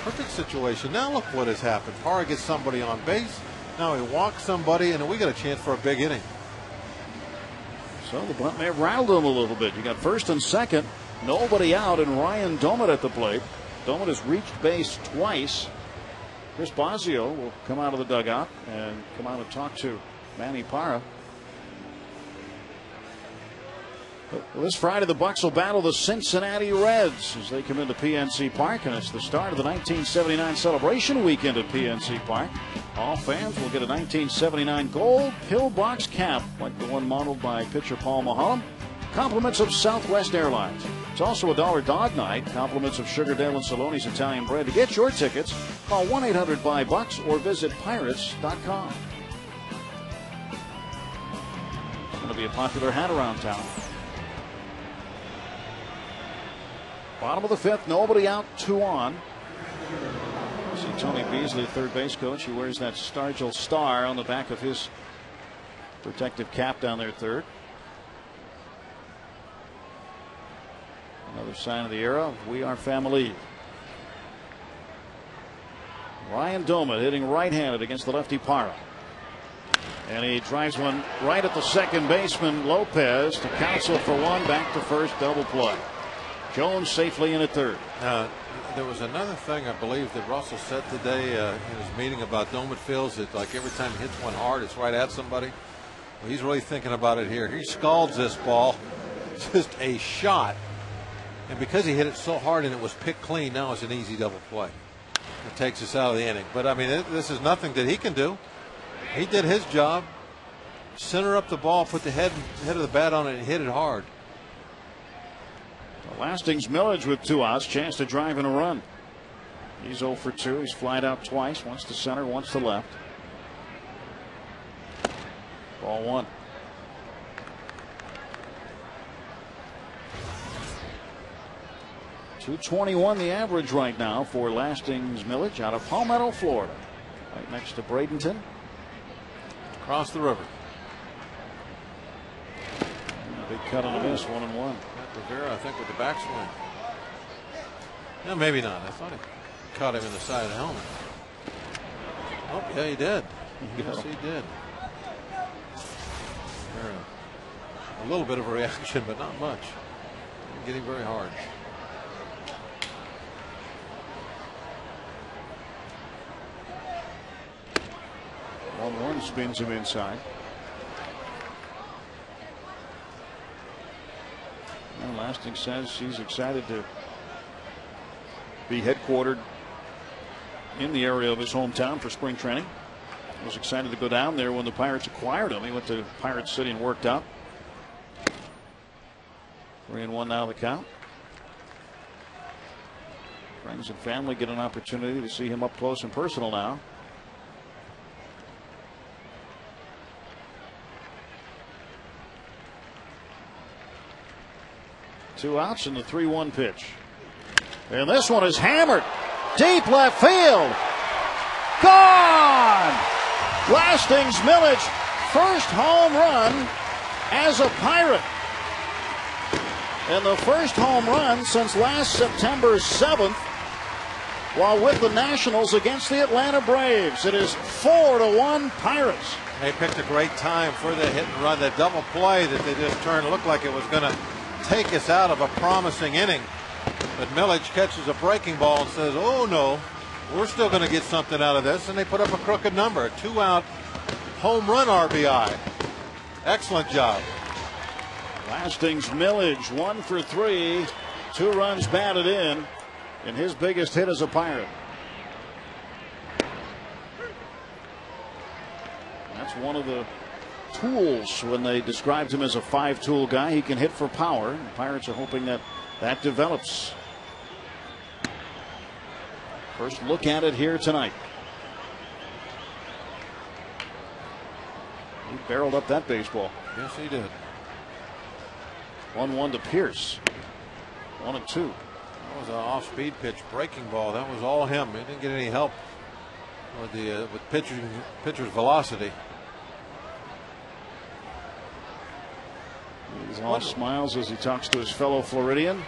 perfect situation. Now look what has happened. Parra gets somebody on base. Now he walks somebody, and we got a chance for a big inning. So the bunt may have rattled him a little bit. You got first and second, nobody out, and Ryan Doumit at the plate. Doumit has reached base twice. Chris Bosio will come out of the dugout and come out and talk to Manny Parra. This Friday, the Bucs will battle the Cincinnati Reds as they come into PNC Park, and it's the start of the 1979 celebration weekend at PNC Park. All fans will get a 1979 gold pillbox cap like the one modeled by pitcher Paul Maholm. Compliments of Southwest Airlines. It's also a $1 dog night. Compliments of Sugardale and Saloni's Italian Bread. To get your tickets, call 1-800-BUY-BUCKS or visit pirates.com. It's going to be a popular hat around town. Bottom of the 5th, nobody out, 2 on. See Tony Beasley, third base coach. He wears that Stargell star on the back of his protective cap down there, third. Another sign of the era of We Are Family. Ryan Doumit hitting right-handed against the lefty Parra. And he drives one right at the second baseman, Lopez, to counsel for one, back to first, double play. Jones safely in at third. There was another thing I believe that Russell said today in his meeting about Doumit feels that like every time he hits one hard, it's right at somebody. Well, he's really thinking about it here. He scalds this ball, just a shot. And because he hit it so hard and it was picked clean, now it's an easy double play. It takes us out of the inning. But I mean, this is nothing that he can do. He did his job. Center up the ball, put the head of the bat on it, and hit it hard. Lastings Millage with 2 outs, chance to drive in a run. He's 0 for 2. He's flied out twice, once to center, once to left. Ball 1. .221 the average right now for Lastings Millage out of Palmetto, Florida. Right next to Bradenton. Across the river. And a big cut on a miss, 1-1. Rivera, I think, with the backswing. No, maybe not. I thought he caught him in the side of the helmet. Oh, yeah, he did. Yes, he did. A little bit of a reaction, but not much. Didn't get him very hard. One spins him inside. And Lastings says he's excited to be headquartered in the area of his hometown for spring training. He was excited to go down there when the Pirates acquired him. He went to Pirate City and worked out. 3-1 now the count. Friends and family get an opportunity to see him up close and personal now. Two outs in the 3-1 pitch. And this one is hammered. Deep left field. Gone! Lastings Millage, first home run as a Pirate. And the first home run since last September 7th while with the Nationals against the Atlanta Braves. It is 4-1 Pirates. They picked a great time for the hit and run. That double play that they just turned looked like it was going to take us out of a promising inning. But Millage catches a breaking ball and says, oh no, we're still going to get something out of this. And they put up a crooked number, a 2-out home run RBI. Excellent job. Lastings Millage 1 for 3, 2 runs batted in his biggest hit as a Pirate. That's one of the tools when they described him as a 5-tool guy. He can hit for power. The Pirates are hoping that develops. First look at it here tonight. He barreled up that baseball. Yes, he did. 1-1 to Pierce. 1-2. That was an off-speed pitch, breaking ball. That was all him. He didn't get any help with pitcher's velocity. He's all smiles as he talks to his fellow Floridian.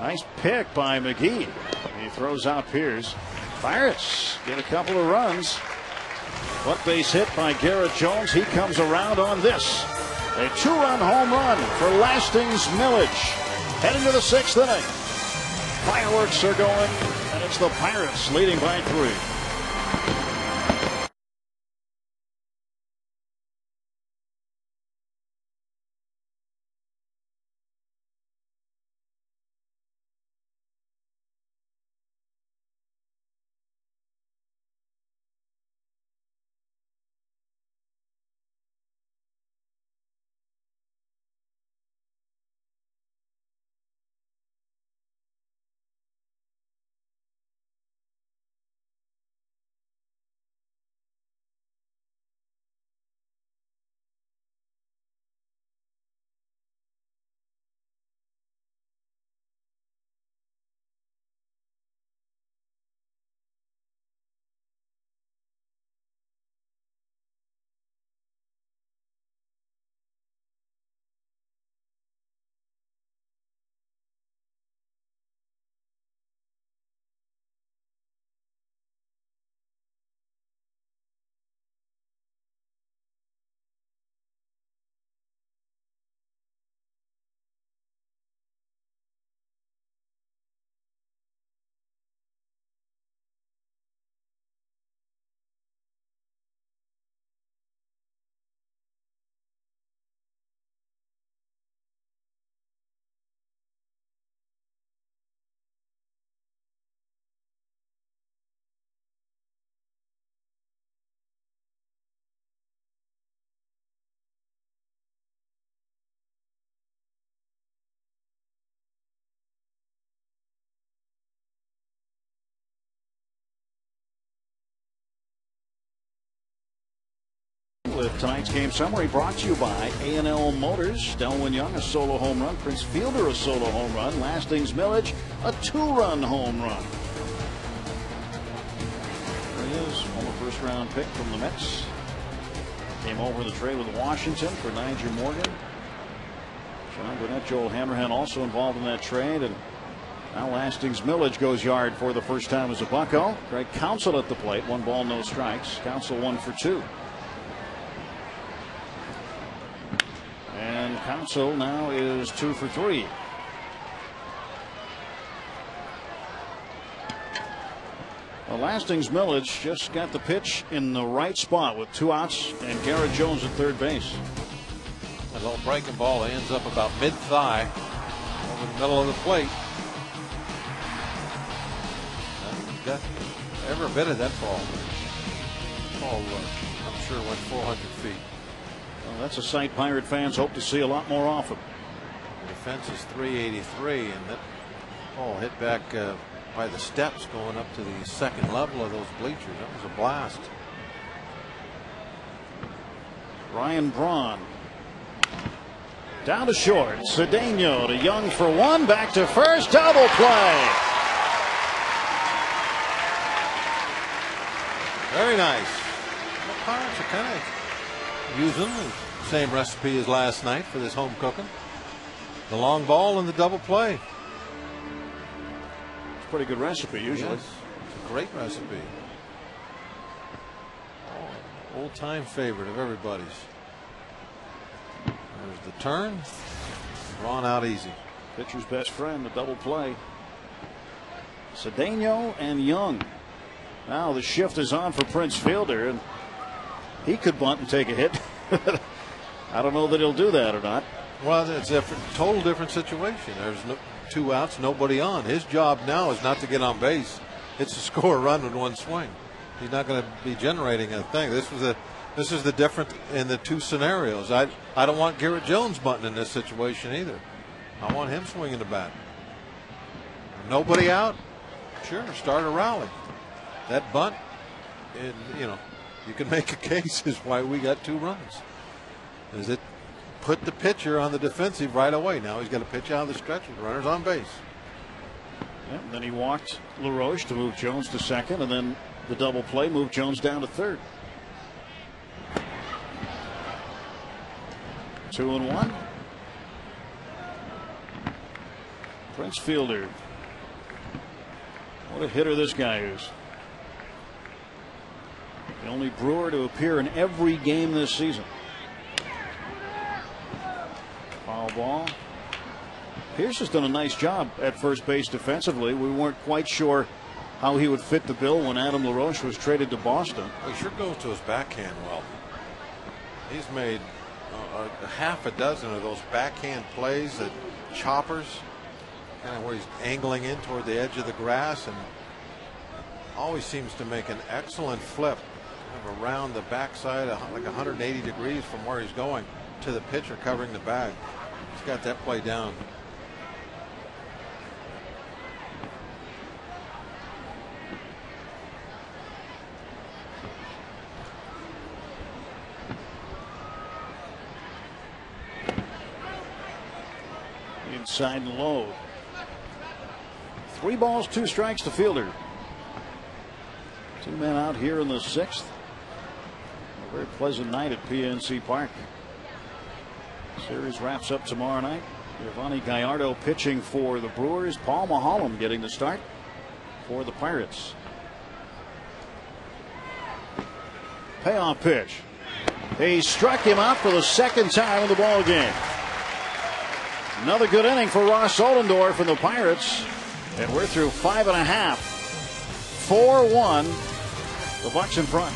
Nice pick by McGee. He throws out Pierce. Pirates get a couple of runs. Bunt base hit by Garrett Jones. He comes around on this. A 2-run home run for Lastings Milledge. Heading to the 6th inning. Fireworks are going, and it's the Pirates leading by 3. With tonight's game summary brought to you by A&L Motors. Delwyn Young, a solo home run. Prince Fielder, a solo home run. Lastings Milledge, a 2-run home run. There he is, former first-round pick from the Mets. Came over the trade with Washington for Niger Morgan. John Burnett, Joel Hanrahan also involved in that trade. And now Lastings Milledge goes yard for the first time as a Bucco. Craig Counsell at the plate. 1 ball, no strikes. Counsell 1 for 2. And Counsell now is 2 for 3. Well, Lastings Milledge just got the pitch in the right spot with 2 outs and Garrett Jones at third base. A little breaking ball ends up about mid-thigh over the middle of the plate. Got every bit of that ball. I'm sure went 400 feet. Well, that's a sight Pirate fans hope to see a lot more often. The fence is 383, and that ball hit back by the steps going up to the second level of those bleachers. That was a blast. Ryan Braun down to short. Cedeno to Young for 1. Back to first. Double play. Very nice. The Pirates are kind of using the same recipe as last night for this home cooking. The long ball and the double play. It's a pretty good recipe usually. Yes, it's a great recipe. Oh, old-time favorite of everybody's. There's the turn. Drawn out easy. Pitcher's best friend, the double play. Cedeno and Young. Now the shift is on for Prince Fielder, and he could bunt and take a hit. I don't know that he'll do that or not. Well, it's a total different situation. There's 2 outs, nobody on. His job now is not to get on base. It's to score a run with 1 swing. He's not going to be generating a thing. This is the difference in the 2 scenarios. I don't want Garrett Jones bunting in this situation either. I want him swinging the bat. Nobody out. Sure, start a rally. That bunt, you can make a case is why we got 2 runs. Is it put the pitcher on the defensive right away? Now he's got to pitch out of the stretch with runners on base. Yep, then he walked LaRoche to move Jones to second, and then the double play moved Jones down to third. 2-1. Prince Fielder. What a hitter this guy is. The only Brewer to appear in every game this season. Foul ball. Pierce has done a nice job at first base defensively. We weren't quite sure how he would fit the bill when Adam LaRoche was traded to Boston. He sure goes to his backhand well. He's made a half a dozen of those backhand plays, that choppers, kind of where he's angling in toward the edge of the grass, and always seems to make an excellent flip kind of around the backside, like 180 degrees from where he's going to the pitcher covering the bag. He's got that play down. Inside and low. 3 balls, 2 strikes to Fielder. 2 men out here in the 6th. A very pleasant night at PNC Park. Series wraps up tomorrow night. Giovanni Gallardo pitching for the Brewers. Paul Maholm getting the start for the Pirates. Payoff pitch. He struck him out for the 2nd time in the ball game. Another good inning for Ross Ollendorf and the Pirates. And we're through 5 1/2. 4-1. The Bucs in front.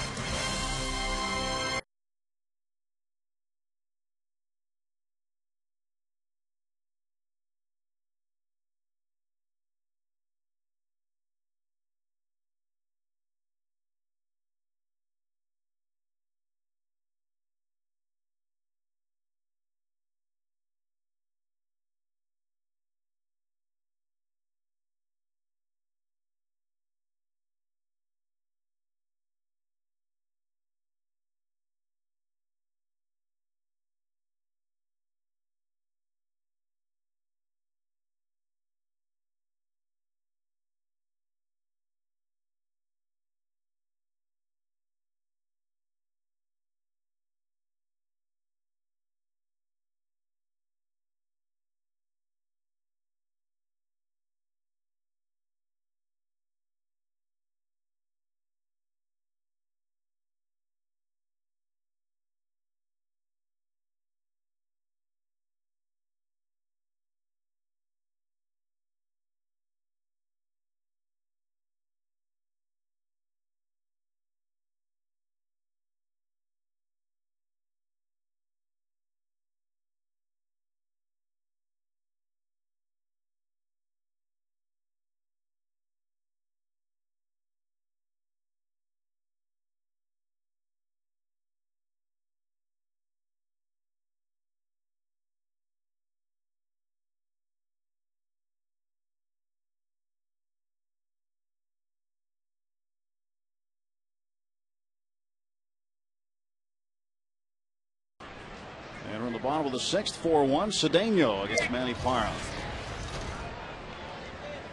And we're in the bottom of the 6th, 4-1. Cedeno against Manny Parra.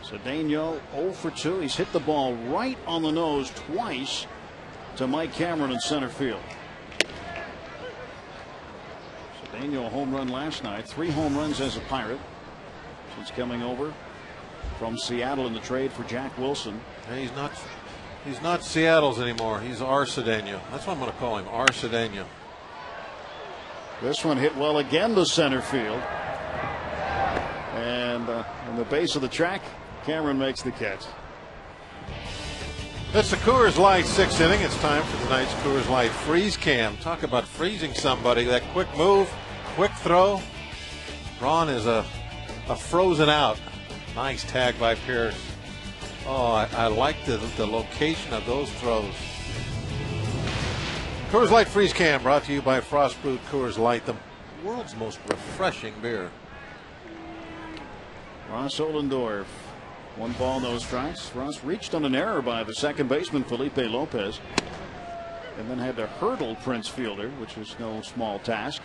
Cedeno 0 for 2. He's hit the ball right on the nose twice to Mike Cameron in center field. Cedeno a home run last night. 3 home runs as a Pirate since coming over from Seattle in the trade for Jack Wilson. And he's not Seattle's anymore. He's our Cedeno. That's what I'm going to call him, our Cedeno. This one hit well again to center field. And on the base of the track, Cameron makes the catch. It's the Coors Light 6th inning. It's time for tonight's Coors Light Freeze Cam. Talk about freezing somebody. That quick move, quick throw. Ron is a frozen out. Nice tag by Pierce. Oh, I like the location of those throws. Coors Light Freeze Cam brought to you by Frost Brewed Coors Light, the world's most refreshing beer. Ross Ollendorf, 1 ball, no strikes. Ross reached on an error by the second baseman Felipe Lopez, and then had to hurdle Prince Fielder, which was no small task.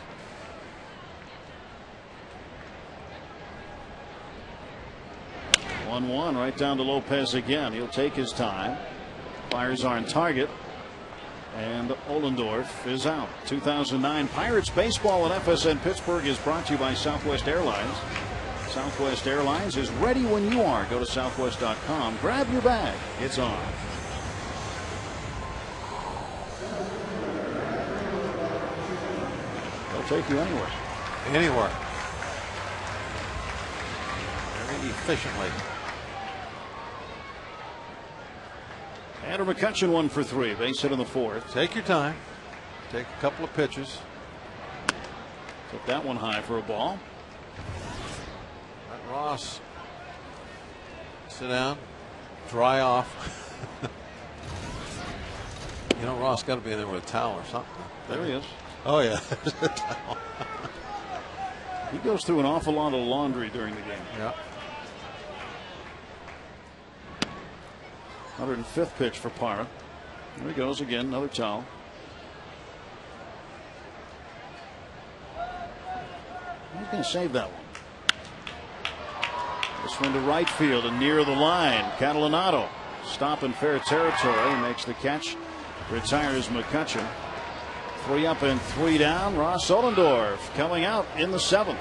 One right down to Lopez again. He'll take his time. Fires are on target. And Ollendorf is out. 2009 Pirates baseball at FSN Pittsburgh is brought to you by Southwest Airlines. Southwest Airlines is ready when you are. Go to southwest.com. Grab your bag. It's on. They'll take you anywhere. Anywhere. Very efficiently. Andrew McCutchen 1 for 3. Base hit in the 4th. Take your time. Take a couple of pitches. Took that one high for a ball. Let Ross sit down, dry off. You know, Ross got to be in there with a towel or something. There he is. Oh, yeah. He goes through an awful lot of laundry during the game. Yeah. 105th pitch for Parra. There he goes again, another towel. He's going to save that one. This one to right field and near the line. Catalanato stop in fair territory. Makes the catch. Retires McCutchen. 3 up and 3 down. Ross Ollendorf coming out in the 7th.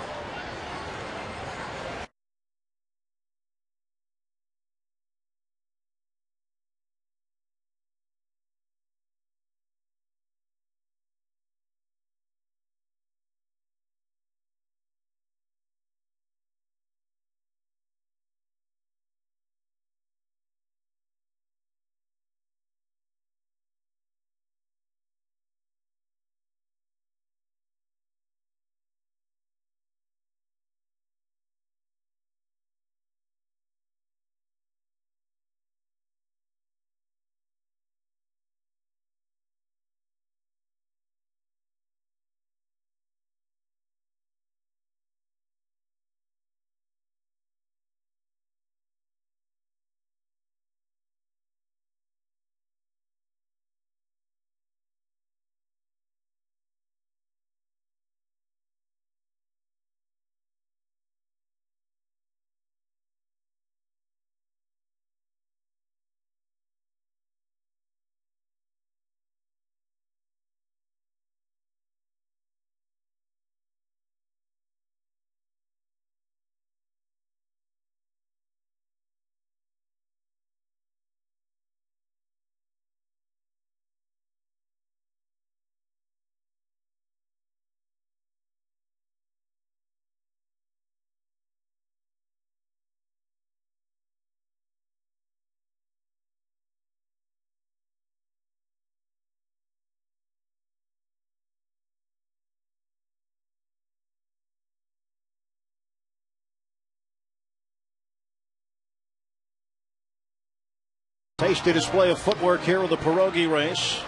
Tasty display of footwork here with the pierogi race.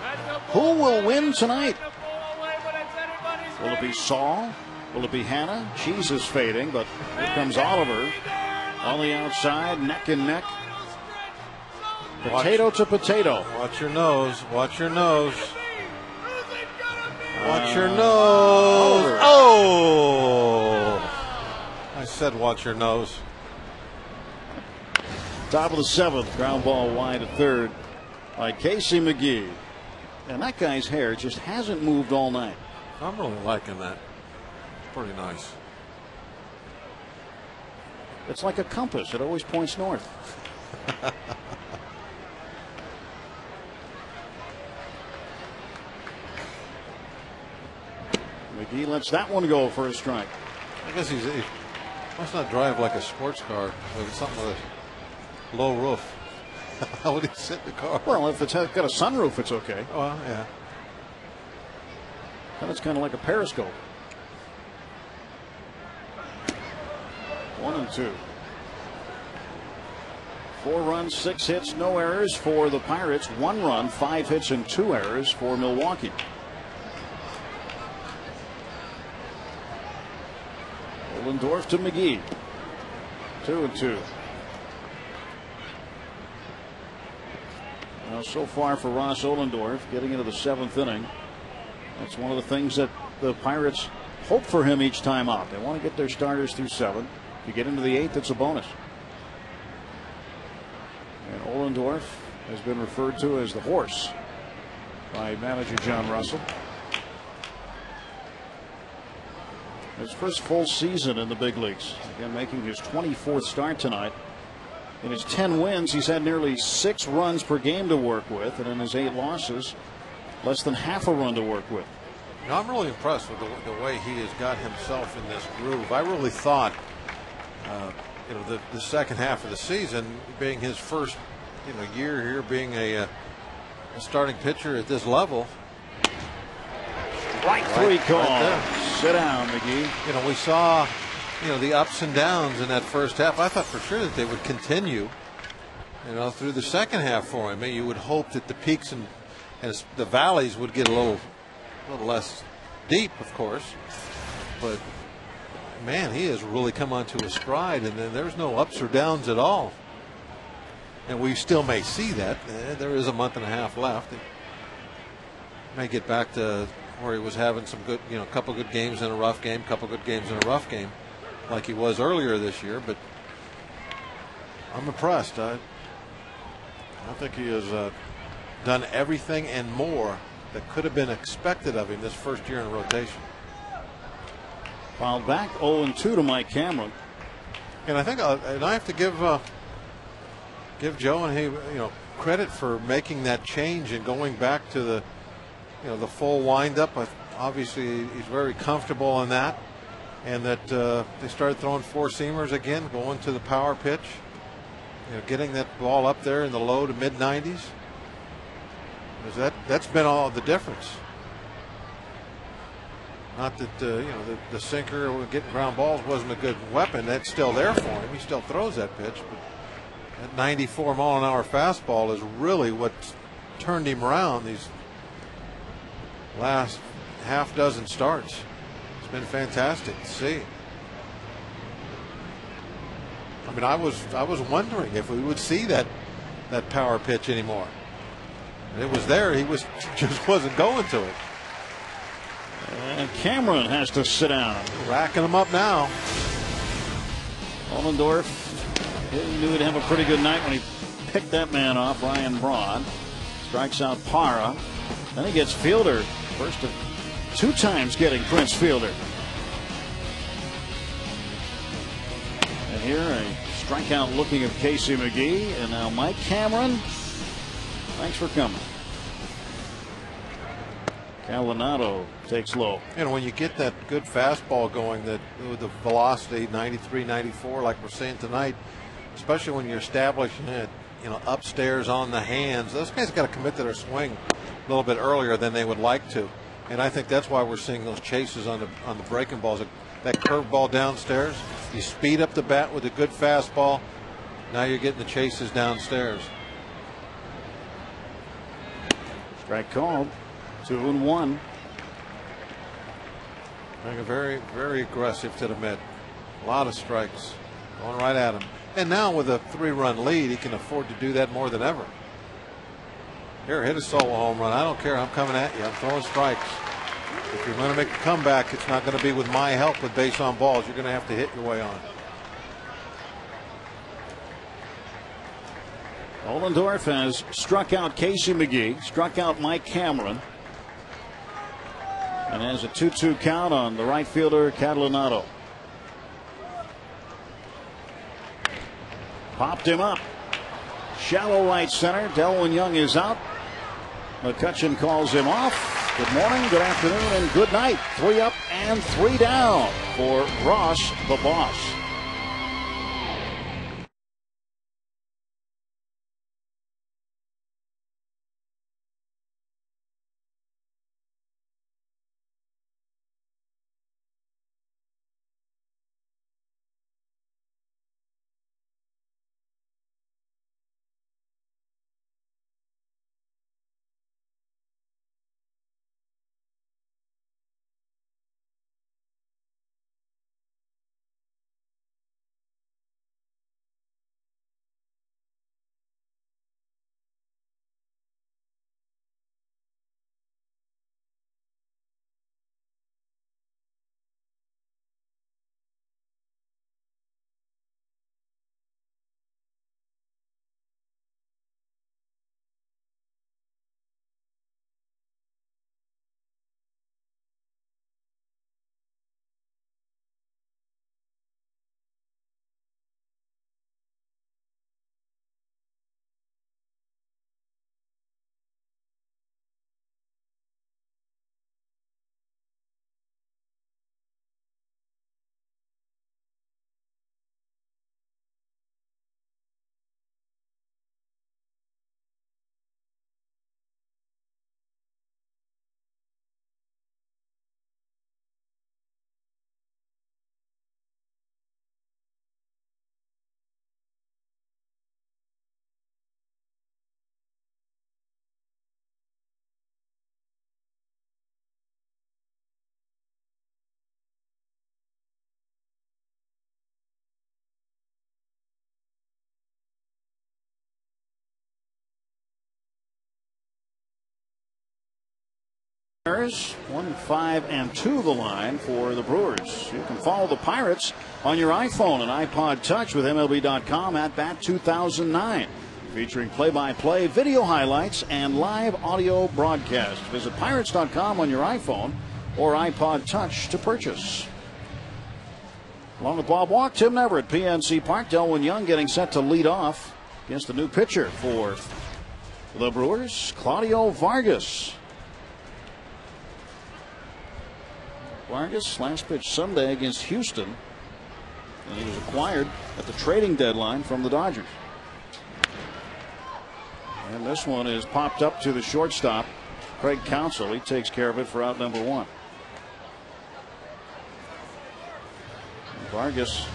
Who will win tonight? Will it be Saul? Will it be Hannah? Cheese is fading, but here comes Oliver on the outside, neck and neck. Potato to potato. Watch your nose. Watch your nose. Watch your nose. Oliver. Oh! I said watch your nose. Top of the 7th, ground ball wide to third by Casey McGee. And that guy's hair just hasn't moved all night. I'm really liking that. Pretty nice. It's like a compass. It always points north. McGee lets that one go for a strike. I guess he must not drive like a sports car. Like something with a low roof. How would he sit in the car? Well, if it's got a sunroof, it's okay. Well, yeah. Then it's kind of like a periscope. 1-2. 4 runs, 6 hits, no errors for the Pirates. 1 run, 5 hits, and 2 errors for Milwaukee. Ollendorf to McGee. 2-2. Now, so far for Ross Ollendorf, getting into the 7th inning, that's one of the things that the Pirates hope for him each time out. They want to get their starters through 7. If you get into the 8th, it's a bonus. And Ollendorf has been referred to as the horse by manager John Russell. His first full season in the big leagues. Again, making his 24th start tonight. In his 10 wins, he's had nearly 6 runs per game to work with, and in his 8 losses, less than half a run to work with. Now, I'm really impressed with the way he has got himself in this groove. I really thought, the second half of the season, being his first, year here, being a starting pitcher at this level. Strike 3 call. Right, sit down, McGee. We saw, the ups and downs in that first half. I thought for sure that they would continue, through the second half for him. You would hope that the peaks and the valleys would get a little less deep, of course. But man, he has really come onto a stride, and then there's no ups or downs at all. And we still may see that. There is a month and a half left. It may get back to where he was having some good, couple good games in a rough game, couple good games in a rough game, like he was earlier this year. But I'm impressed. I think he has done everything and more that could have been expected of him this first year in rotation. Fouled back 0-2 to Mike Cameron. And I think and I have to give Joe and he credit for making that change and going back to the full windup. Obviously he's very comfortable in that, and that they started throwing 4-seamers again, going to the power pitch, getting that ball up there in the low to mid 90s. That's been all the difference. Not that the sinker getting ground balls wasn't a good weapon. That's still there for him. He still throws that pitch, but that 94-mile-an-hour fastball is really what turned him around these last half dozen starts. It's been fantastic to see. I was wondering if we would see that power pitch anymore. It was there. He just wasn't going to it. And Cameron has to sit down. Racking him up now. Ollendorf, he knew he'd have a pretty good night when he picked that man off, Ryan Braun. Strikes out Parra. Then he gets Fielder. First of 2 times getting Prince Fielder. And here a strikeout looking at Casey McGee. And now Mike Cameron. Thanks for coming. Calinado takes low. And when you get that good fastball going, that with the velocity 93, 94, like we're seeing tonight, especially when you're establishing it, upstairs on the hands, those guys got to commit to their swing a little bit earlier than they would like to. And I think that's why we're seeing those chases on the breaking balls. That curve ball downstairs, you speed up the bat with a good fastball. Now you're getting the chases downstairs. Strike called. 2-1. Very, very aggressive to the mid. A lot of strikes going right at him. And now with a 3-run lead, he can afford to do that more than ever. Here, hit a solo home run. I don't care. I'm coming at you. I'm throwing strikes. If you're going to make a comeback, it's not going to be with my help with base on balls. You're going to have to hit your way on. Ollendorf has struck out Casey McGee, struck out Mike Cameron, and has a 2-2 count on the right fielder Catalinato. Popped him up. Shallow right center. Delwyn Young is out. McCutchen calls him off. Good morning, good afternoon, and good night. 3 up and 3 down for Ross the Boss. 1-5-2 the line for the Brewers. You can follow the Pirates on your iPhone and iPod Touch with MLB.com at Bat 2009. Featuring play-by-play, video highlights, and live audio broadcast. Visit Pirates.com on your iPhone or iPod Touch to purchase. Along with Bob Walk, Tim Neverett, PNC Park. Delwyn Young getting set to lead off against the new pitcher for the Brewers, Claudio Vargas. Vargas last pitch Sunday against Houston, and he was acquired at the trading deadline from the Dodgers. And this one is popped up to the shortstop, Craig Counsell. He takes care of it for out number 1. Vargas,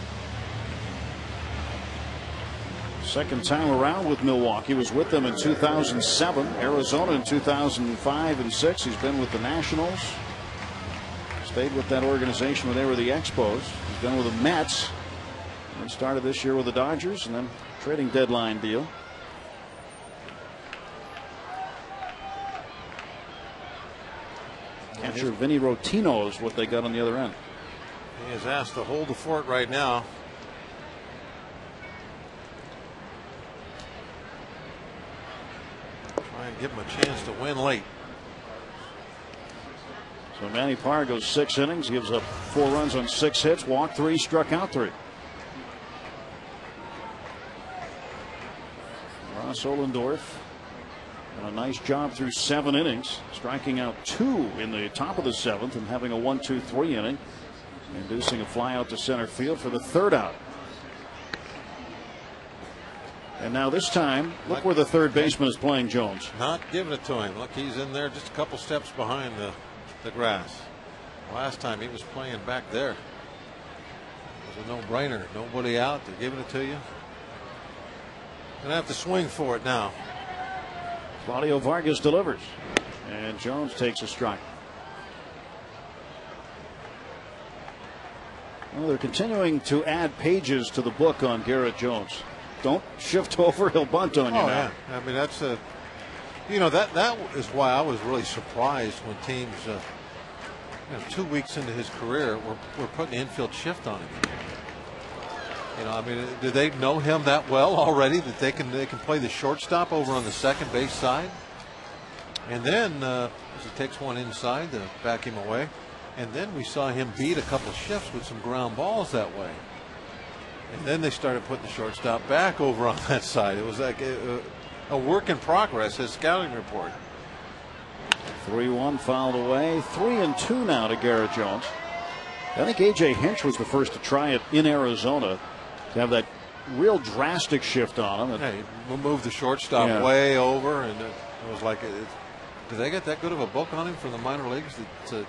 second time around with Milwaukee, was with them in 2007, Arizona in 2005 and 6. He's been with the Nationals. Stayed with that organization when they were the Expos. He's been with the Mets. And started this year with the Dodgers, and then trading deadline deal. Catcher Vinny Rotino is what they got on the other end. He is asked to hold the fort right now. Try and give him a chance to win late. So Manny Parr goes 6 innings, gives up 4 runs on 6 hits, walked 3, struck out 3. Ross Ohlendorf done a nice job through 7 innings, striking out 2 in the top of the 7th and having a 1-2-3 inning, inducing a fly out to center field for the 3rd out. And now this time, look where the third baseman is playing Jones. Not giving it to him. Look, he's in there just a couple steps behind the grass. Last time he was playing back there. It was a no-brainer. Nobody out. They're giving it to you. Gonna have to swing for it now. Claudio Vargas delivers, and Jones takes a strike. Well, they're continuing to add pages to the book on Garrett Jones. Don't shift over, he'll bunt on you now. Yeah. I mean, that's a, you know, that is why I was really surprised when teams, 2 weeks into his career, were putting infield shift on him. You know, I mean, do they know him that well already that they can play the shortstop over on the second base side? And then as he takes one inside to back him away, and then we saw him beat a couple shifts with some ground balls that way. And then they started putting the shortstop back over on that side. It was like a work in progress, his scouting report. 3-1 fouled away. 3-2 now to Garrett Jones. I think A.J. Hinch was the first to try it in Arizona, to have that real drastic shift on him. Yeah, he moved the shortstop way over, and it was like, did they get that good of a book on him from the minor leagues that he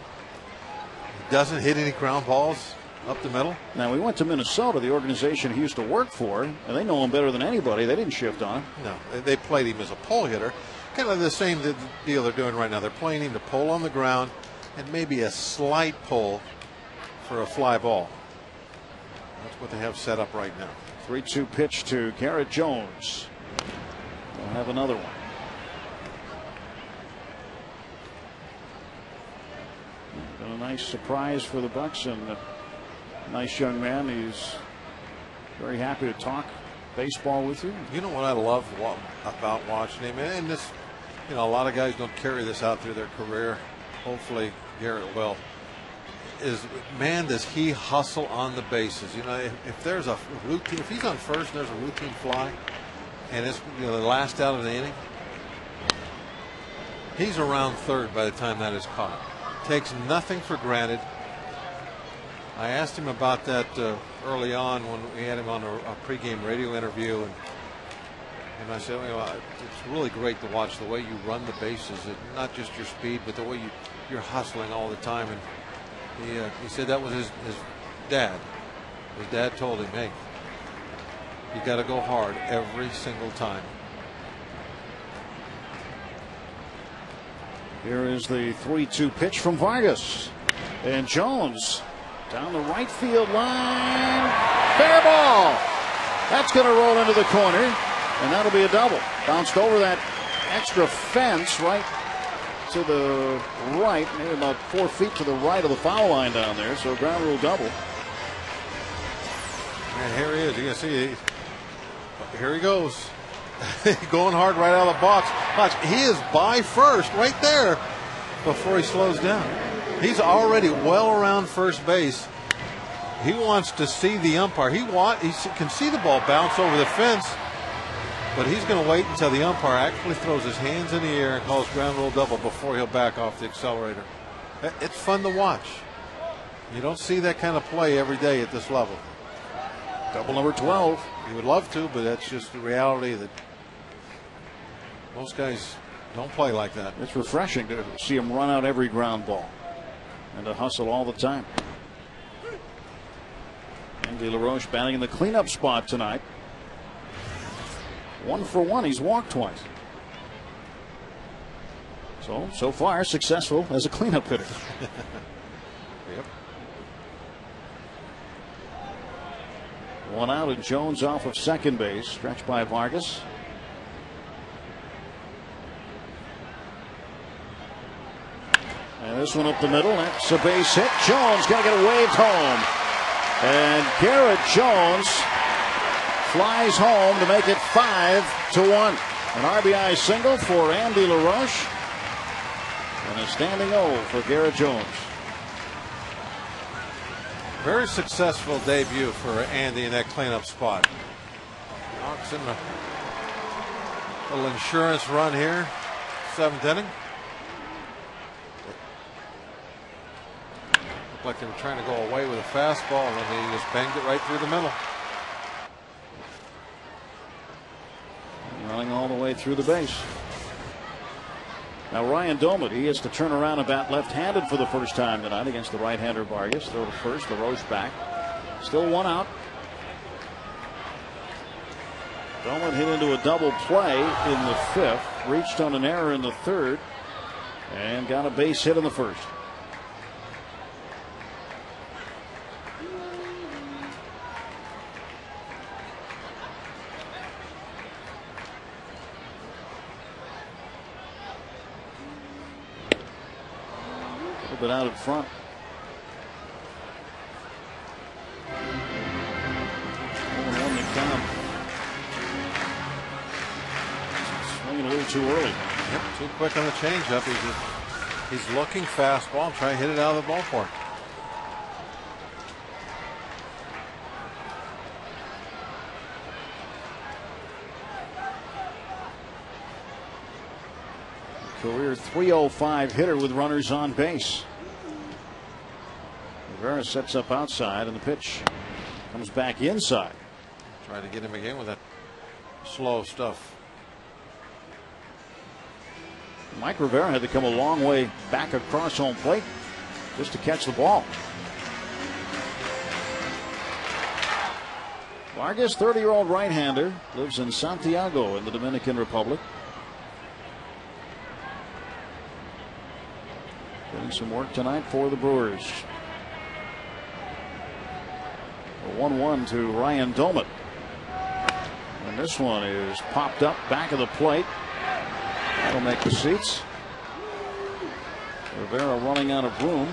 doesn't hit any ground balls up the middle? Now, we went to Minnesota, the organization he used to work for, and they know him better than anybody. They didn't shift on him. No, they played him as a pull hitter. Kind of the same deal they're doing right now. They're playing him to pull on the ground and maybe a slight pull for a fly ball. That's what they have set up right now. 3-2 pitch to Garrett Jones. We'll have another one. Been a nice surprise for the Bucks, and a nice young man. He's very happy to talk baseball with you. You know what I love about watching him, and this, you know, a lot of guys don't carry this out through their career. Hopefully Garrett will. Is, man, does he hustle on the bases. You know, if there's a routine, if he's on first and there's a routine fly and it's, you know, the last out of the inning, he's around third by the time that is caught. Takes nothing for granted. I asked him about that early on when we had him on a pregame radio interview, and I said, you know, it's really great to watch the way you run the bases, not just your speed, but the way you're hustling all the time. And he said that was his dad. His dad told him, hey, you got to go hard every single time. Here is the 3-2 pitch from Vargas. And Jones down the right field line. Fair ball. That's going to roll into the corner, and that'll be a double. Bounced over that extra fence right to the right, maybe about 4 feet to the right of the foul line down there. So ground rule double. And here he is. You can see, here he goes. Going hard right out of the box. Watch, he is by first right there before he slows down. He's already well around first base. He wants to see the umpire. He can see the ball bounce over the fence, but he's going to wait until the umpire actually throws his hands in the air and calls ground rule double before he'll back off the accelerator. It's fun to watch. You don't see that kind of play every day at this level. Double number 12. You would love to, but that's just the reality that most guys don't play like that. It's refreshing to see him run out every ground ball and to hustle all the time. Andy LaRoche batting in the cleanup spot tonight. 1 for 1. He's walked twice. So far successful as a cleanup hitter. Yep. 1 out and Jones off of second base. Stretched by Vargas. And this one up the middle. That's a base hit. Jones got to get it waved home. And Garrett Jones flies home to make it 5-1. An RBI single for Andy LaRoche. And a standing O for Garrett Jones. Very successful debut for Andy in that cleanup spot. Knocks in a little insurance run here. 7th inning. Looked like they were trying to go away with a fastball, and then he just banged it right through the middle. Running all the way through the base. Now Ryan Doumit, he has to turn around and bat left-handed for the first time tonight against the right-hander Vargas. Throw to first, LaRoche back. Still 1 out. Doumit hit into a double play in the 5th. Reached on an error in the 3rd. And got a base hit in the 1st. But out in front. One to count. Swinging a little too early. Yep, too quick on the changeup. He's looking fastball, trying to hit it out of the ballpark. Career .305 hitter with runners on base. Rivera sets up outside, and the pitch comes back inside. Try to get him again with that slow stuff. Mike Rivera had to come a long way back across home plate just to catch the ball. Vargas, 30-year-old right-hander, lives in Santiago in the Dominican Republic. Getting some work tonight for the Brewers. A 1-1 to Ryan Doumit. And this one is popped up back of the plate. That'll make the seats. Rivera running out of room.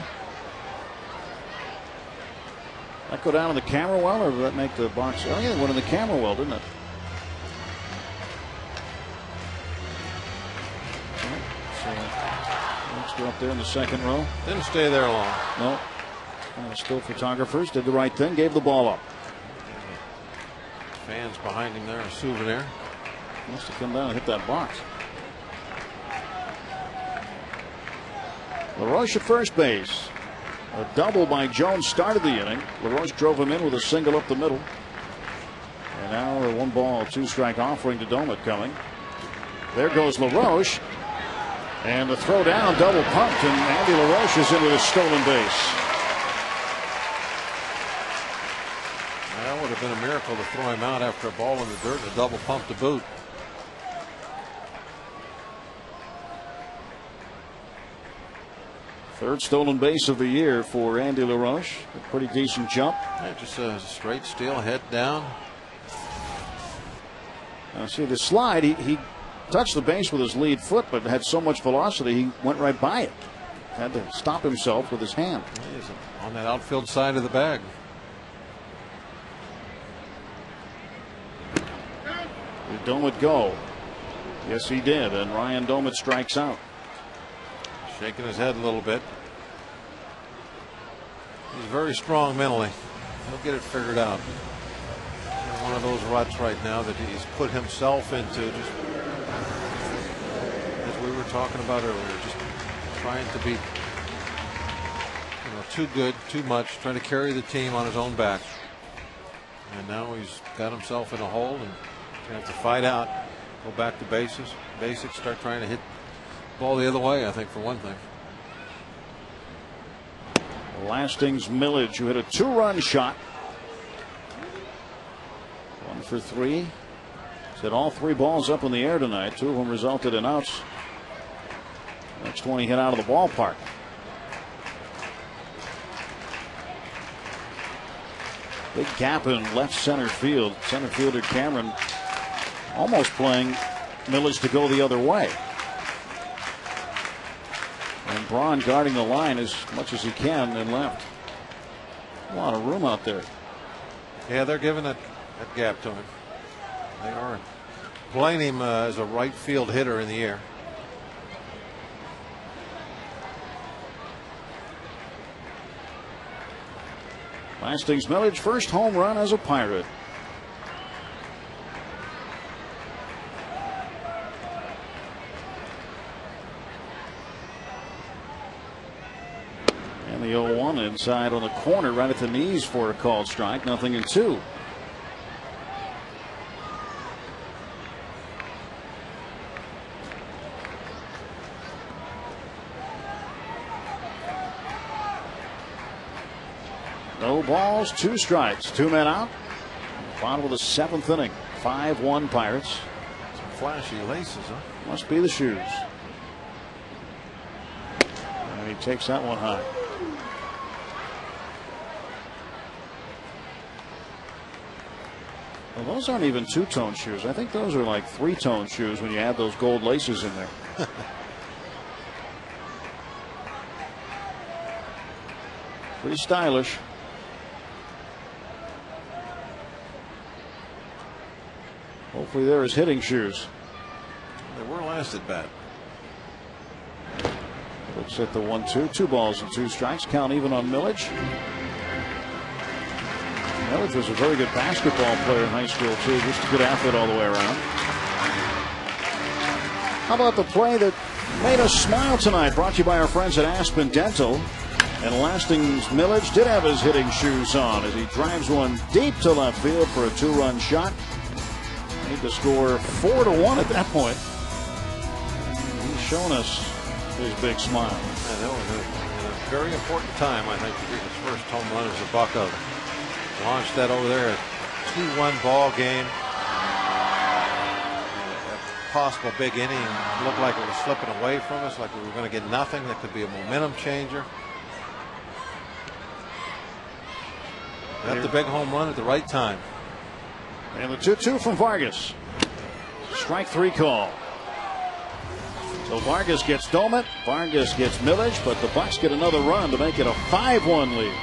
That go down in the camera well, or did that make the box? Oh yeah, it went in the camera well, didn't it? Let's go up there in the second row. Didn't stay there long. No. Still photographers did the right thing, gave the ball up. Fans behind him there, a souvenir. Must have come down and hit that box. LaRoche at first base. A double by Jones started the inning. LaRoche drove him in with a single up the middle. And now a 1-ball, 2-strike offering to Doumit coming. There goes LaRoche. And the throw down, double pumped, and Andy LaRoche is in with a stolen base. That would have been a miracle to throw him out after a ball in the dirt and a double pump to boot. Third stolen base of the year for Andy LaRoche. A pretty decent jump. Yeah, just a straight steal, head down. Now see the slide, he touched the base with his lead foot, but had so much velocity he went right by it. Had to stop himself with his hand. He's on that outfield side of the bag. Did Domit go? Yes, he did, and Ryan Domit strikes out. Shaking his head a little bit. He's very strong mentally. He'll get it figured out. One of those ruts right now that he's put himself into, just as we were talking about earlier, just trying to be too good, too much, trying to carry the team on his own back. And now he's got himself in a hole and he's going to have to fight out, go back to basics, start trying to hit the ball the other way, I think, for one thing. Lastings Millage, who hit a 2-run shot. 1 for 3. He's hit all 3 balls up in the air tonight. 2 of them resulted in outs. Next one he hit out of the ballpark. Big gap in left center field. Center fielder Cameron almost playing Millage to go the other way. And Braun guarding the line as much as he can in left. A lot of room out there. Yeah, they're giving that gap to him. They are playing him as a right field hitter in the air. Lastings Millage, first home run as a Pirate. And the 0-1 inside on the corner, right at the knees for a called strike. 0-2. No balls, 2 strikes, 2 men out. Bottom of the 7th inning. 5-1 Pirates. Some flashy laces, huh? Must be the shoes. And he takes that one high. Well, those aren't even 2-tone shoes. I think those are like 3-tone shoes when you add those gold laces in there. Pretty stylish. Hopefully they're his hitting shoes. They were last at bat. Looks at the 1-2. 2 balls and 2 strikes. Count even on Millage. Millage was a very good basketball player in high school too. Just a good athlete all the way around. How about the play that made us smile tonight? Brought to you by our friends at Aspen Dental. And Lastings Millage did have his hitting shoes on as he drives one deep to left field for a 2-run shot. Need to score 4-1 at that point. He's shown us his big smile. Yeah, that was a very important time, I think, to get his first home run as a Bucko. Launched that over there, a 2-1 ball game. A possible big inning. Looked like it was slipping away from us, like we were going to get nothing. That could be a momentum changer. Got the big home run at the right time. And the 2-2 from Vargas. Strike 3 call. So Vargas gets Domit. Vargas gets Millage, but the Bucks get another run to make it a 5-1 lead.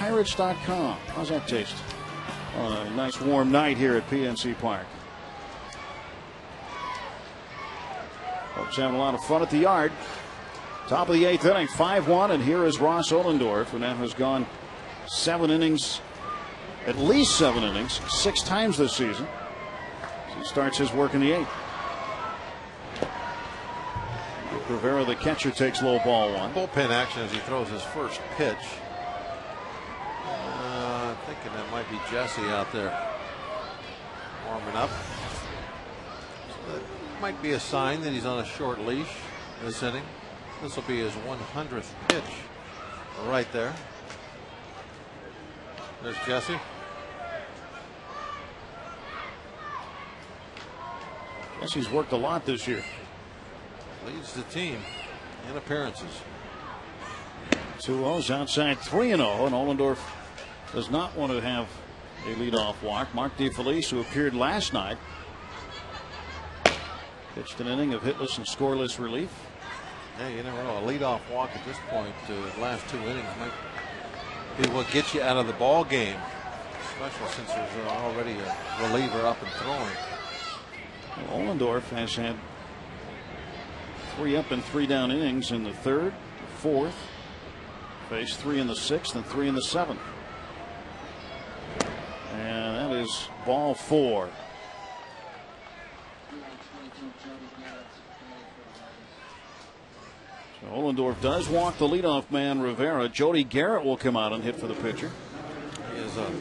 pirates.com. How's that taste? On a nice warm night here at PNC Park. Folks having a lot of fun at the yard. Top of the 8th inning, 5-1, and here is Ross Ohlendorf, who now has gone 7 innings, at least 7 innings, 6 times this season. He starts his work in the 8th. Rivera, the catcher, takes low ball 1. Bullpen action as he throws his first pitch. Thinking that might be Jesse out there warming up. So that might be a sign that he's on a short leash this inning. This will be his 100th pitch right there. There's Jesse. Jesse's worked a lot this year. Leads the team in appearances. 2-0's outside 3-0, and Ohlendorf does not want to have a leadoff walk. Mark DeFelice, who appeared last night, pitched an inning of hitless and scoreless relief. Yeah, you never know. A leadoff walk at this point, the last 2 innings, might be what gets you out of the ball game, especially since there's already a reliever up and throwing. Well, Ohlendorf has had 3 up and 3 down innings in the 3rd, 4th, faced 3 in the 6th and 3 in the 7th. And that is ball 4. So Ohlendorf does walk the leadoff man, Rivera. Jody Garrett will come out and hit for the pitcher. He is a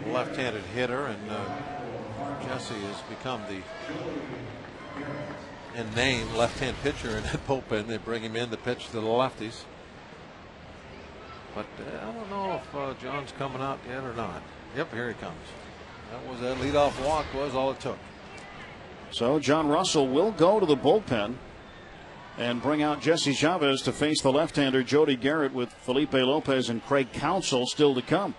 left-handed hitter, and Jesse has become the in name left-hand pitcher in that bullpen. They bring him in to pitch to the lefties. But I don't know if John's coming out yet or not. Yep, here he comes. That leadoff walk was all it took. So John Russell will go to the bullpen and bring out Jesse Chavez to face the left-hander Jody Garrett, with Felipe Lopez and Craig Counsell still to come.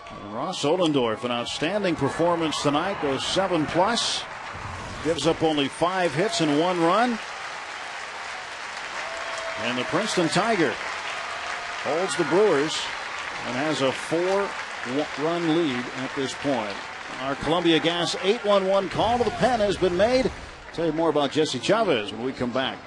And Ross Ohlendorf, an outstanding performance tonight, goes 7+, gives up only 5 hits and 1 run. And the Princeton Tiger holds the Brewers and has a 4-run lead at this point. Our Columbia Gas 811 call to the pen has been made. Tell you more about Jesse Chavez when we come back.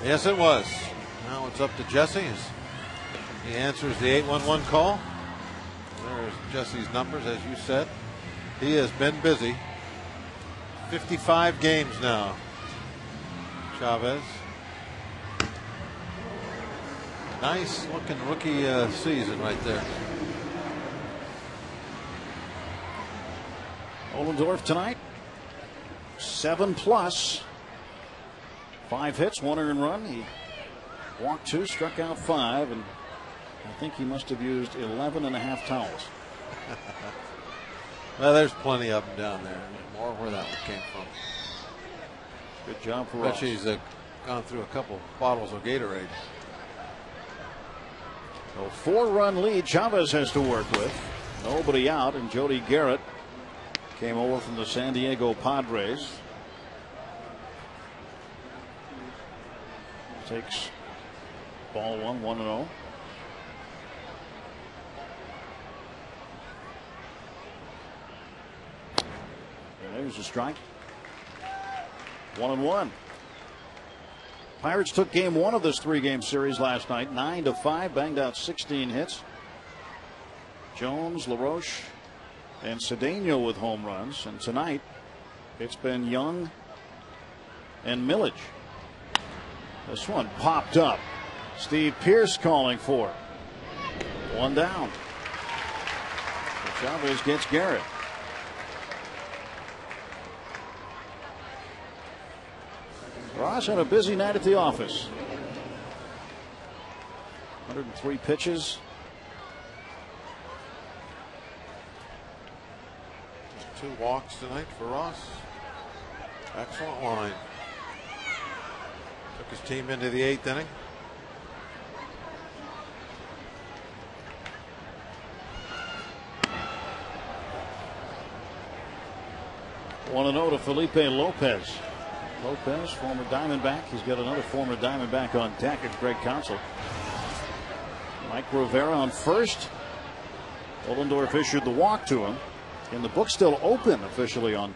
Yes, it was. Now it's up to Jesse as he answers the 811 call. There's Jesse's numbers, as you said. He has been busy. 55 games now. Chavez. Nice looking rookie season right there. Ohlendorf tonight, 7+. 5 hits, 1 earned run. He walked 2, struck out 5, and I think he must have used 11.5 towels. Well, there's plenty of them down there. More where that one came from. Good job for Bet Ross. he's gone through a couple bottles of Gatorade. So 4-run lead Chavez has to work with. Nobody out, and Jody Garrett came over from the San Diego Padres. Takes Ball 1, 1-0. And there's a strike. 1-1. Pirates took game 1 of this 3-game series last night, 9-5, banged out 16 hits. Jones, LaRoche, and Cedeno with home runs. And tonight, it's been Young and Millage. This one popped up. Steve Pearce calling for it. 1 down. Chavez gets Garrett. Ross had a busy night at the office. 103 pitches. Just 2 walks tonight for Ross. Excellent line. Took his team into the 8th inning. Want to know to Felipe Lopez. Lopez, former Diamondback. He's got another former Diamondback on deck. It's Greg Counsell. Mike Rivera on first. Ollendorf issued the walk to him. And the book's still open officially on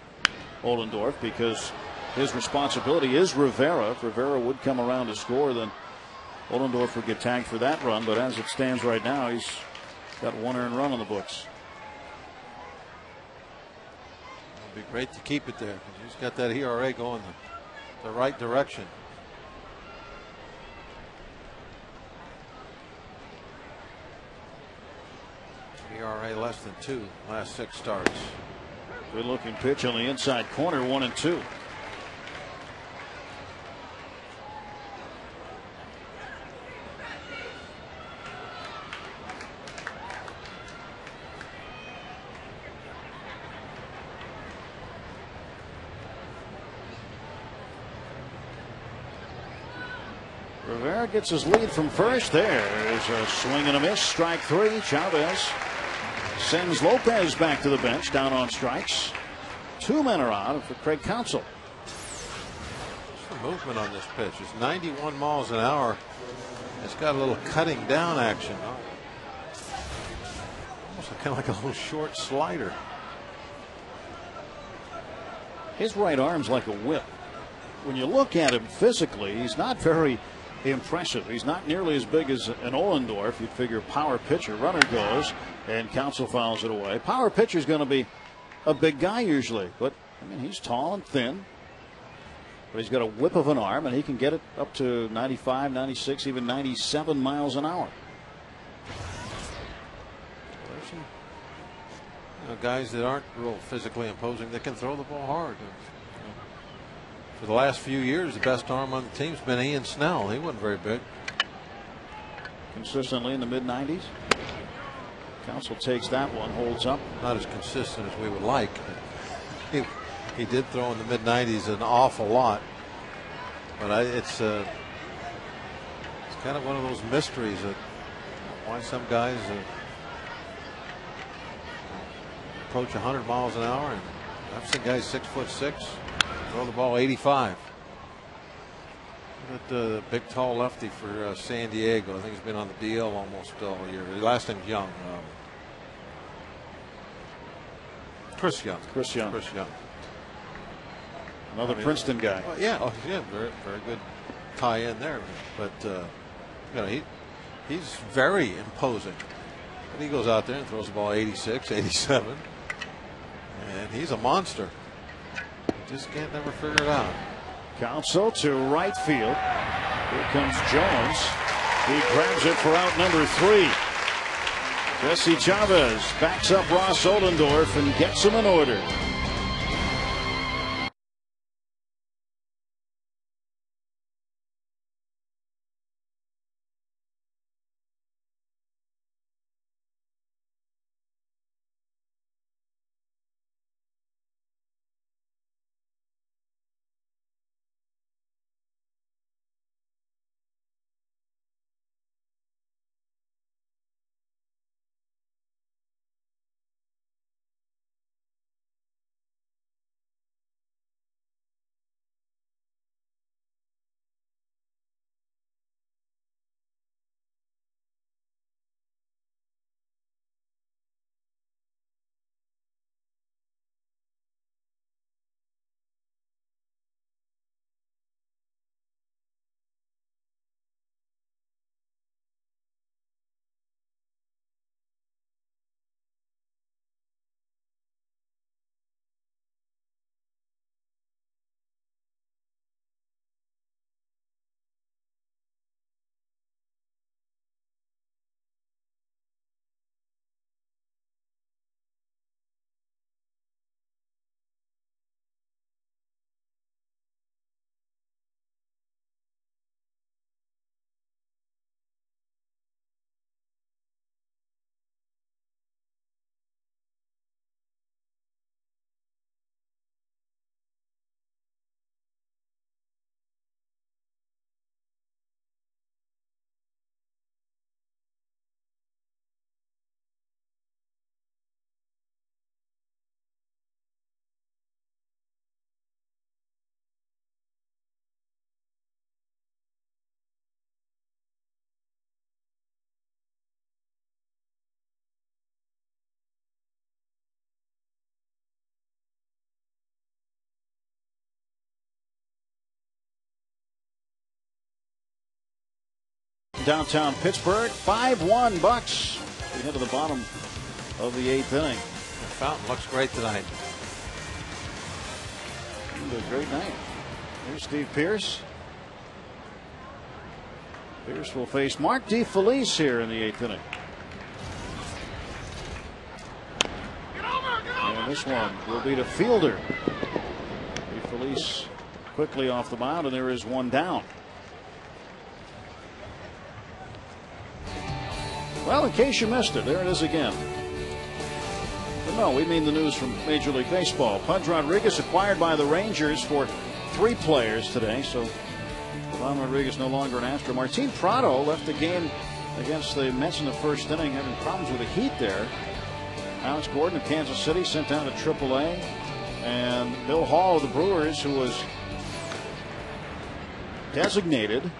Ollendorf because his responsibility is Rivera. If Rivera would come around to score, then Ollendorf would get tagged for that run. But as it stands right now, he's got 1 earned run on the books. It'd be great to keep it there. He's got that ERA going the right direction. ERA less than 2 last 6 starts. Good looking pitch on the inside corner, 1-2. Rivera gets his lead from first. There's a swing and a miss. Strike 3. Chavez sends Lopez back to the bench, down on strikes. 2 men are out for Craig Counsell. What's the movement on this pitch? It's 91 miles an hour. It's got a little cutting down action. Almost kind of like a little short slider. His right arm's like a whip. When you look at him physically, he's not very impressive. He's not nearly as big as an Ollendorf. You'd figure power pitcher. Runner goes, and Counsell fouls it away. Power pitcher's going to be a big guy usually, but I mean he's tall and thin. But he's got a whip of an arm, and he can get it up to 95, 96, even 97 miles an hour. There's some guys that aren't real physically imposing that can throw the ball hard. For the last few years, the best arm on the team's been Ian Snell. He wasn't very big. Consistently in the mid-90s. Counsell takes that one, holds up. Not as consistent as we would like. He did throw in the mid-90s an awful lot. But it's kind of one of those mysteries that why some guys approach 100 miles an hour. And I've seen guys 6'6" throw the ball 85. The big tall lefty for San Diego. I think he's been on the DL almost all year. His last name's Young. Chris Young. Chris Young. Another Princeton guy. Well, yeah, very, very good tie in there. But he's very imposing. But he goes out there and throws the ball 86, 87, and he's a monster. Just can't never figure it out. Counsell to right field. Here comes Jones. He grabs it for out number 3. Jesse Chavez backs up Ross Ollendorf and gets him in order. downtown Pittsburgh. 5-1 Bucks. We head to the bottom of the 8th inning. The fountain looks great tonight. A great night. Here's Steve Pearce. Pearce will face Mark DeFelice here in the 8th inning. And this one will be to Fielder. DeFelice quickly off the mound, and there is one down. Well, in case you missed it, there it is again. But no, we mean the news from Major League Baseball. Pudge Rodriguez acquired by the Rangers for 3 players today, so Juan Rodriguez no longer an Astro. Martin Prado left the game against the Mets in the first inning, having problems with the heat there. Alex Gordon of Kansas City sent down to AAA. And Bill Hall of the Brewers, who was designated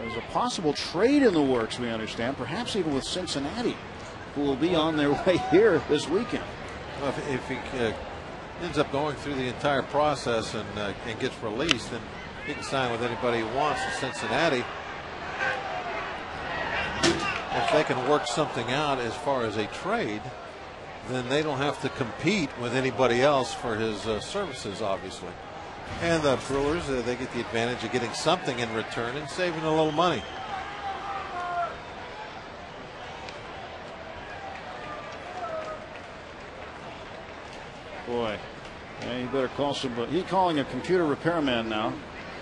as a possible trade in the works, we understand, perhaps even with Cincinnati, who will be on their way here this weekend. Well, if he ends up going through the entire process and gets released, then he can sign with anybody he wants in Cincinnati. If they can work something out as far as a trade, then they don't have to compete with anybody else for his services, obviously. And the Brewers, they get the advantage of getting something in return and saving a little money. Boy, yeah, you better call somebody. He's calling a computer repairman now.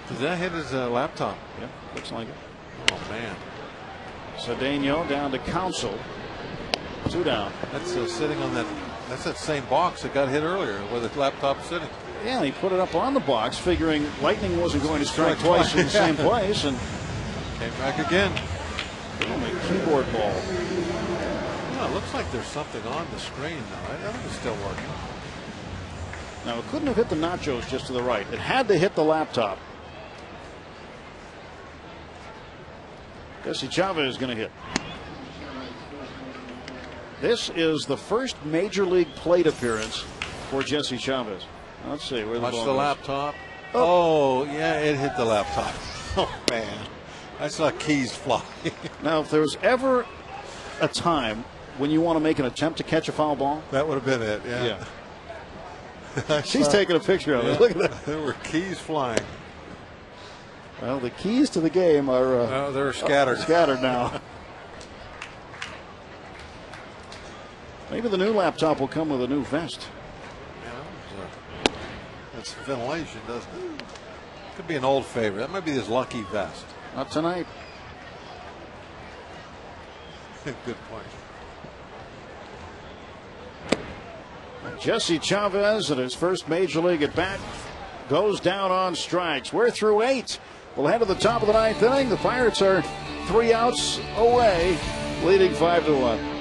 Did that hit his laptop? Yeah, looks like it. Oh, man. Cedeno down to Counsell. 2 down. That's sitting on that. That's that same box that got hit earlier where the laptop's sitting. Yeah, he put it up on the box, figuring lightning wasn't going to strike twice in the same place, and came back again. A keyboard ball. Yeah, it looks like there's something on the screen now. I think it's still working. Now, it couldn't have hit the nachos just to the right. It had to hit the laptop. Jesse Chavez is going to hit. This is the first major league plate appearance for Jesse Chavez. Let's see. Where Watch the the laptop. Oh, yeah, it hit the laptop. Oh, man. I saw keys fly. Now, if there was ever a time when you want to make an attempt to catch a foul ball, that would have been it, yeah. She's taking a picture of it. Look at that. There were keys flying. Well, the keys to the game are they're scattered. Scattered now. Maybe the new laptop will come with a new vest. Yeah, that's ventilation, doesn't it? Could be an old favorite. That might be his lucky vest. Not tonight. Good point. Jesse Chavez at his first major league at bat goes down on strikes. We're through 8. We'll head to the top of the 9th inning. The Pirates are 3 outs away, leading 5-1.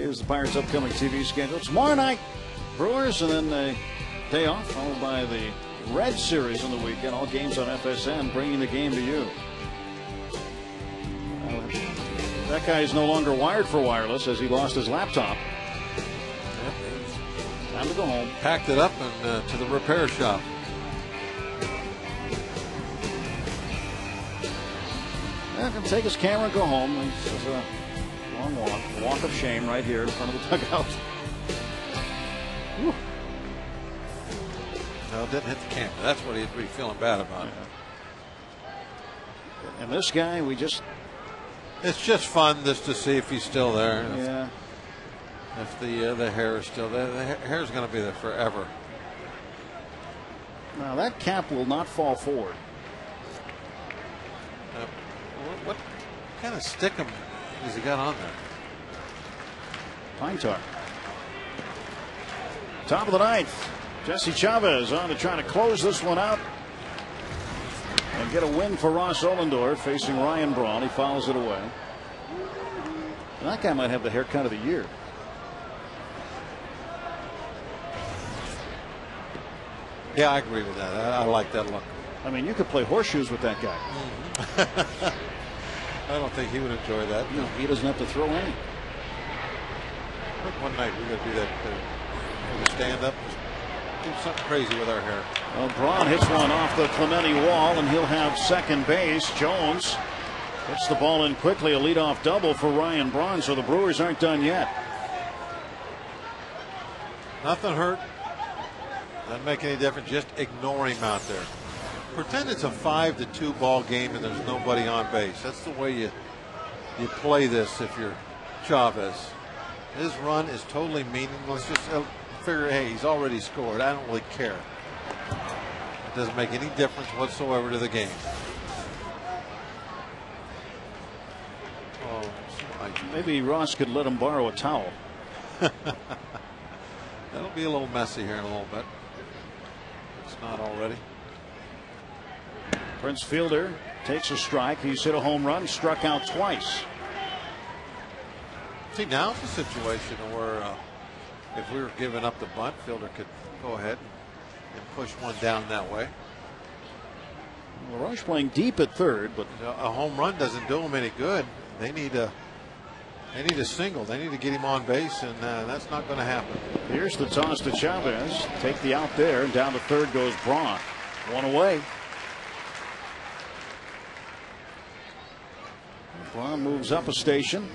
Here's the Pirates' upcoming TV schedule. Tomorrow night, Brewers, and then a day off, followed by the Red Series on the weekend. All games on FSN, bringing the game to you. That guy is no longer wired for wireless as he lost his laptop. Time to go home. Packed it up and to the repair shop. Yeah, going to take his camera and go home. This is a long walk. A walk of shame right here in front of the dugout. Whew. No, it didn't hit the camera. That's what he'd be feeling bad about. Yeah. And this guy, it's just fun just to see if he's still there. Yeah. If the hair is still there. The hair is going to be there forever. Now that cap will not fall forward. What kind of stickum has he got on there? Pine tar. Top of the ninth. Jesse Chavez on to try to close this one out and get a win for Ross Ollendorf facing Ryan Braun. He fouls it away. And that guy might have the haircut of the year. Yeah, I agree with that. I like that look. I mean, you could play horseshoes with that guy. I don't think he would enjoy that. No, he doesn't have to throw any. One night we're going to do that. We're stand up, do something crazy with our hair. Well, Braun hits one off the Clemente wall, and he'll have second base. Jones hits the ball in quickly. A leadoff double for Ryan Braun, so the Brewers aren't done yet. Nothing hurt. Doesn't make any difference. Just ignore him out there. Pretend it's a 5-2 ball game and there's nobody on base. That's the way you play this if you're Chavez. His run is totally meaningless. Just figure, hey, he's already scored. I don't really care. It doesn't make any difference whatsoever to the game. Oh, maybe Ross could let him borrow a towel. That'll be a little messy here in a little bit. It's not already. Prince Fielder takes a strike. He's hit a home run, struck out twice. See, now it's a situation where if we were giving up the bunt, Fielder could go ahead and push one down that way. Well, Rush playing deep at third, but a home run doesn't do them any good. They need a single. They need to get him on base, and that's not going to happen. Here's the toss to Chavez. Take the out there, and down to third goes Braun. One away. Braun moves up a station.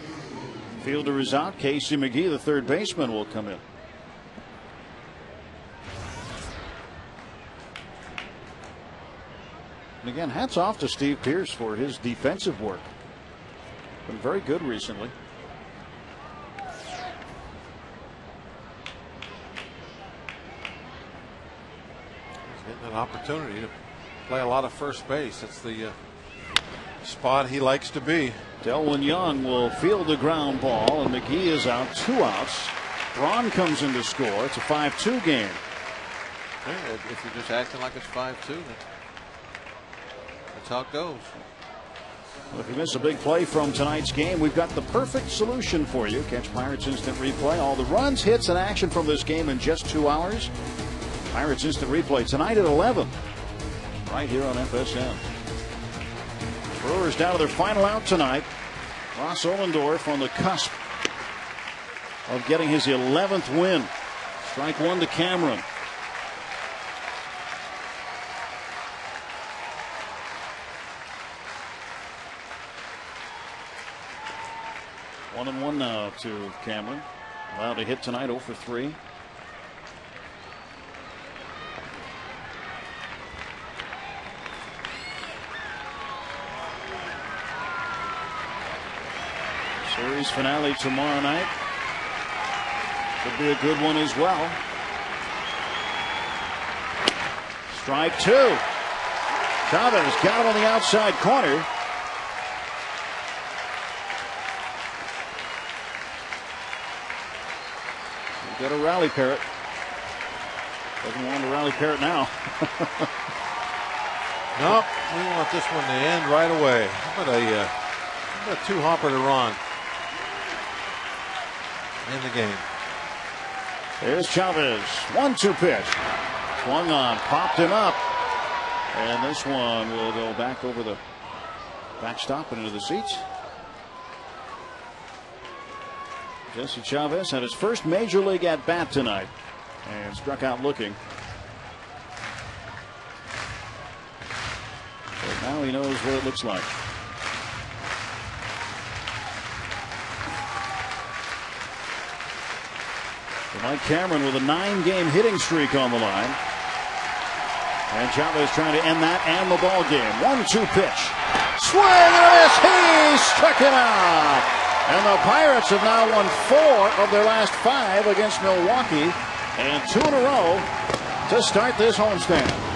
Fielder is out. Casey McGee, the third baseman, will come in. And again, hats off to Steve Pearce for his defensive work. Been very good recently. He's getting an opportunity to play a lot of first base. It's the spot he likes to be. Delwyn Young will field the ground ball, and McGee is out. 2 outs. Braun comes in to score. It's a 5-2 game. Okay, if you're just acting like it's 5-2, then that's how it goes. Well, if you miss a big play from tonight's game, we've got the perfect solution for you. Catch Pirates Instant Replay. All the runs, hits, and action from this game in just 2 hours. Pirates Instant Replay tonight at 11. Right here on FSN. Brewers down to their final out tonight. Ross Ollendorf on the cusp of getting his 11th win. Strike one to Cameron. One and one now to Cameron. Allowed to hit tonight, 0 for 3. Series finale tomorrow night. Could be a good one as well. Strike 2. Chavez got him on the outside corner. Got a rally parrot. Doesn't want to rally parrot now. Nope, we want this one to end right away. How about a two-hopper to Ron? in the game. Here's Chavez. 1-2 pitch. Swung on, popped him up. And this one will go back over the backstop and into the seats. Jesse Chavez had his first major league at bat tonight and struck out looking. But now he knows what it looks like. Mike Cameron with a 9-game hitting streak on the line. And Chavez trying to end that and the ball game. 1-2 pitch. Swing and a miss. He struck him out. And the Pirates have now won 4 of their last 5 against Milwaukee. And 2 in a row to start this homestand.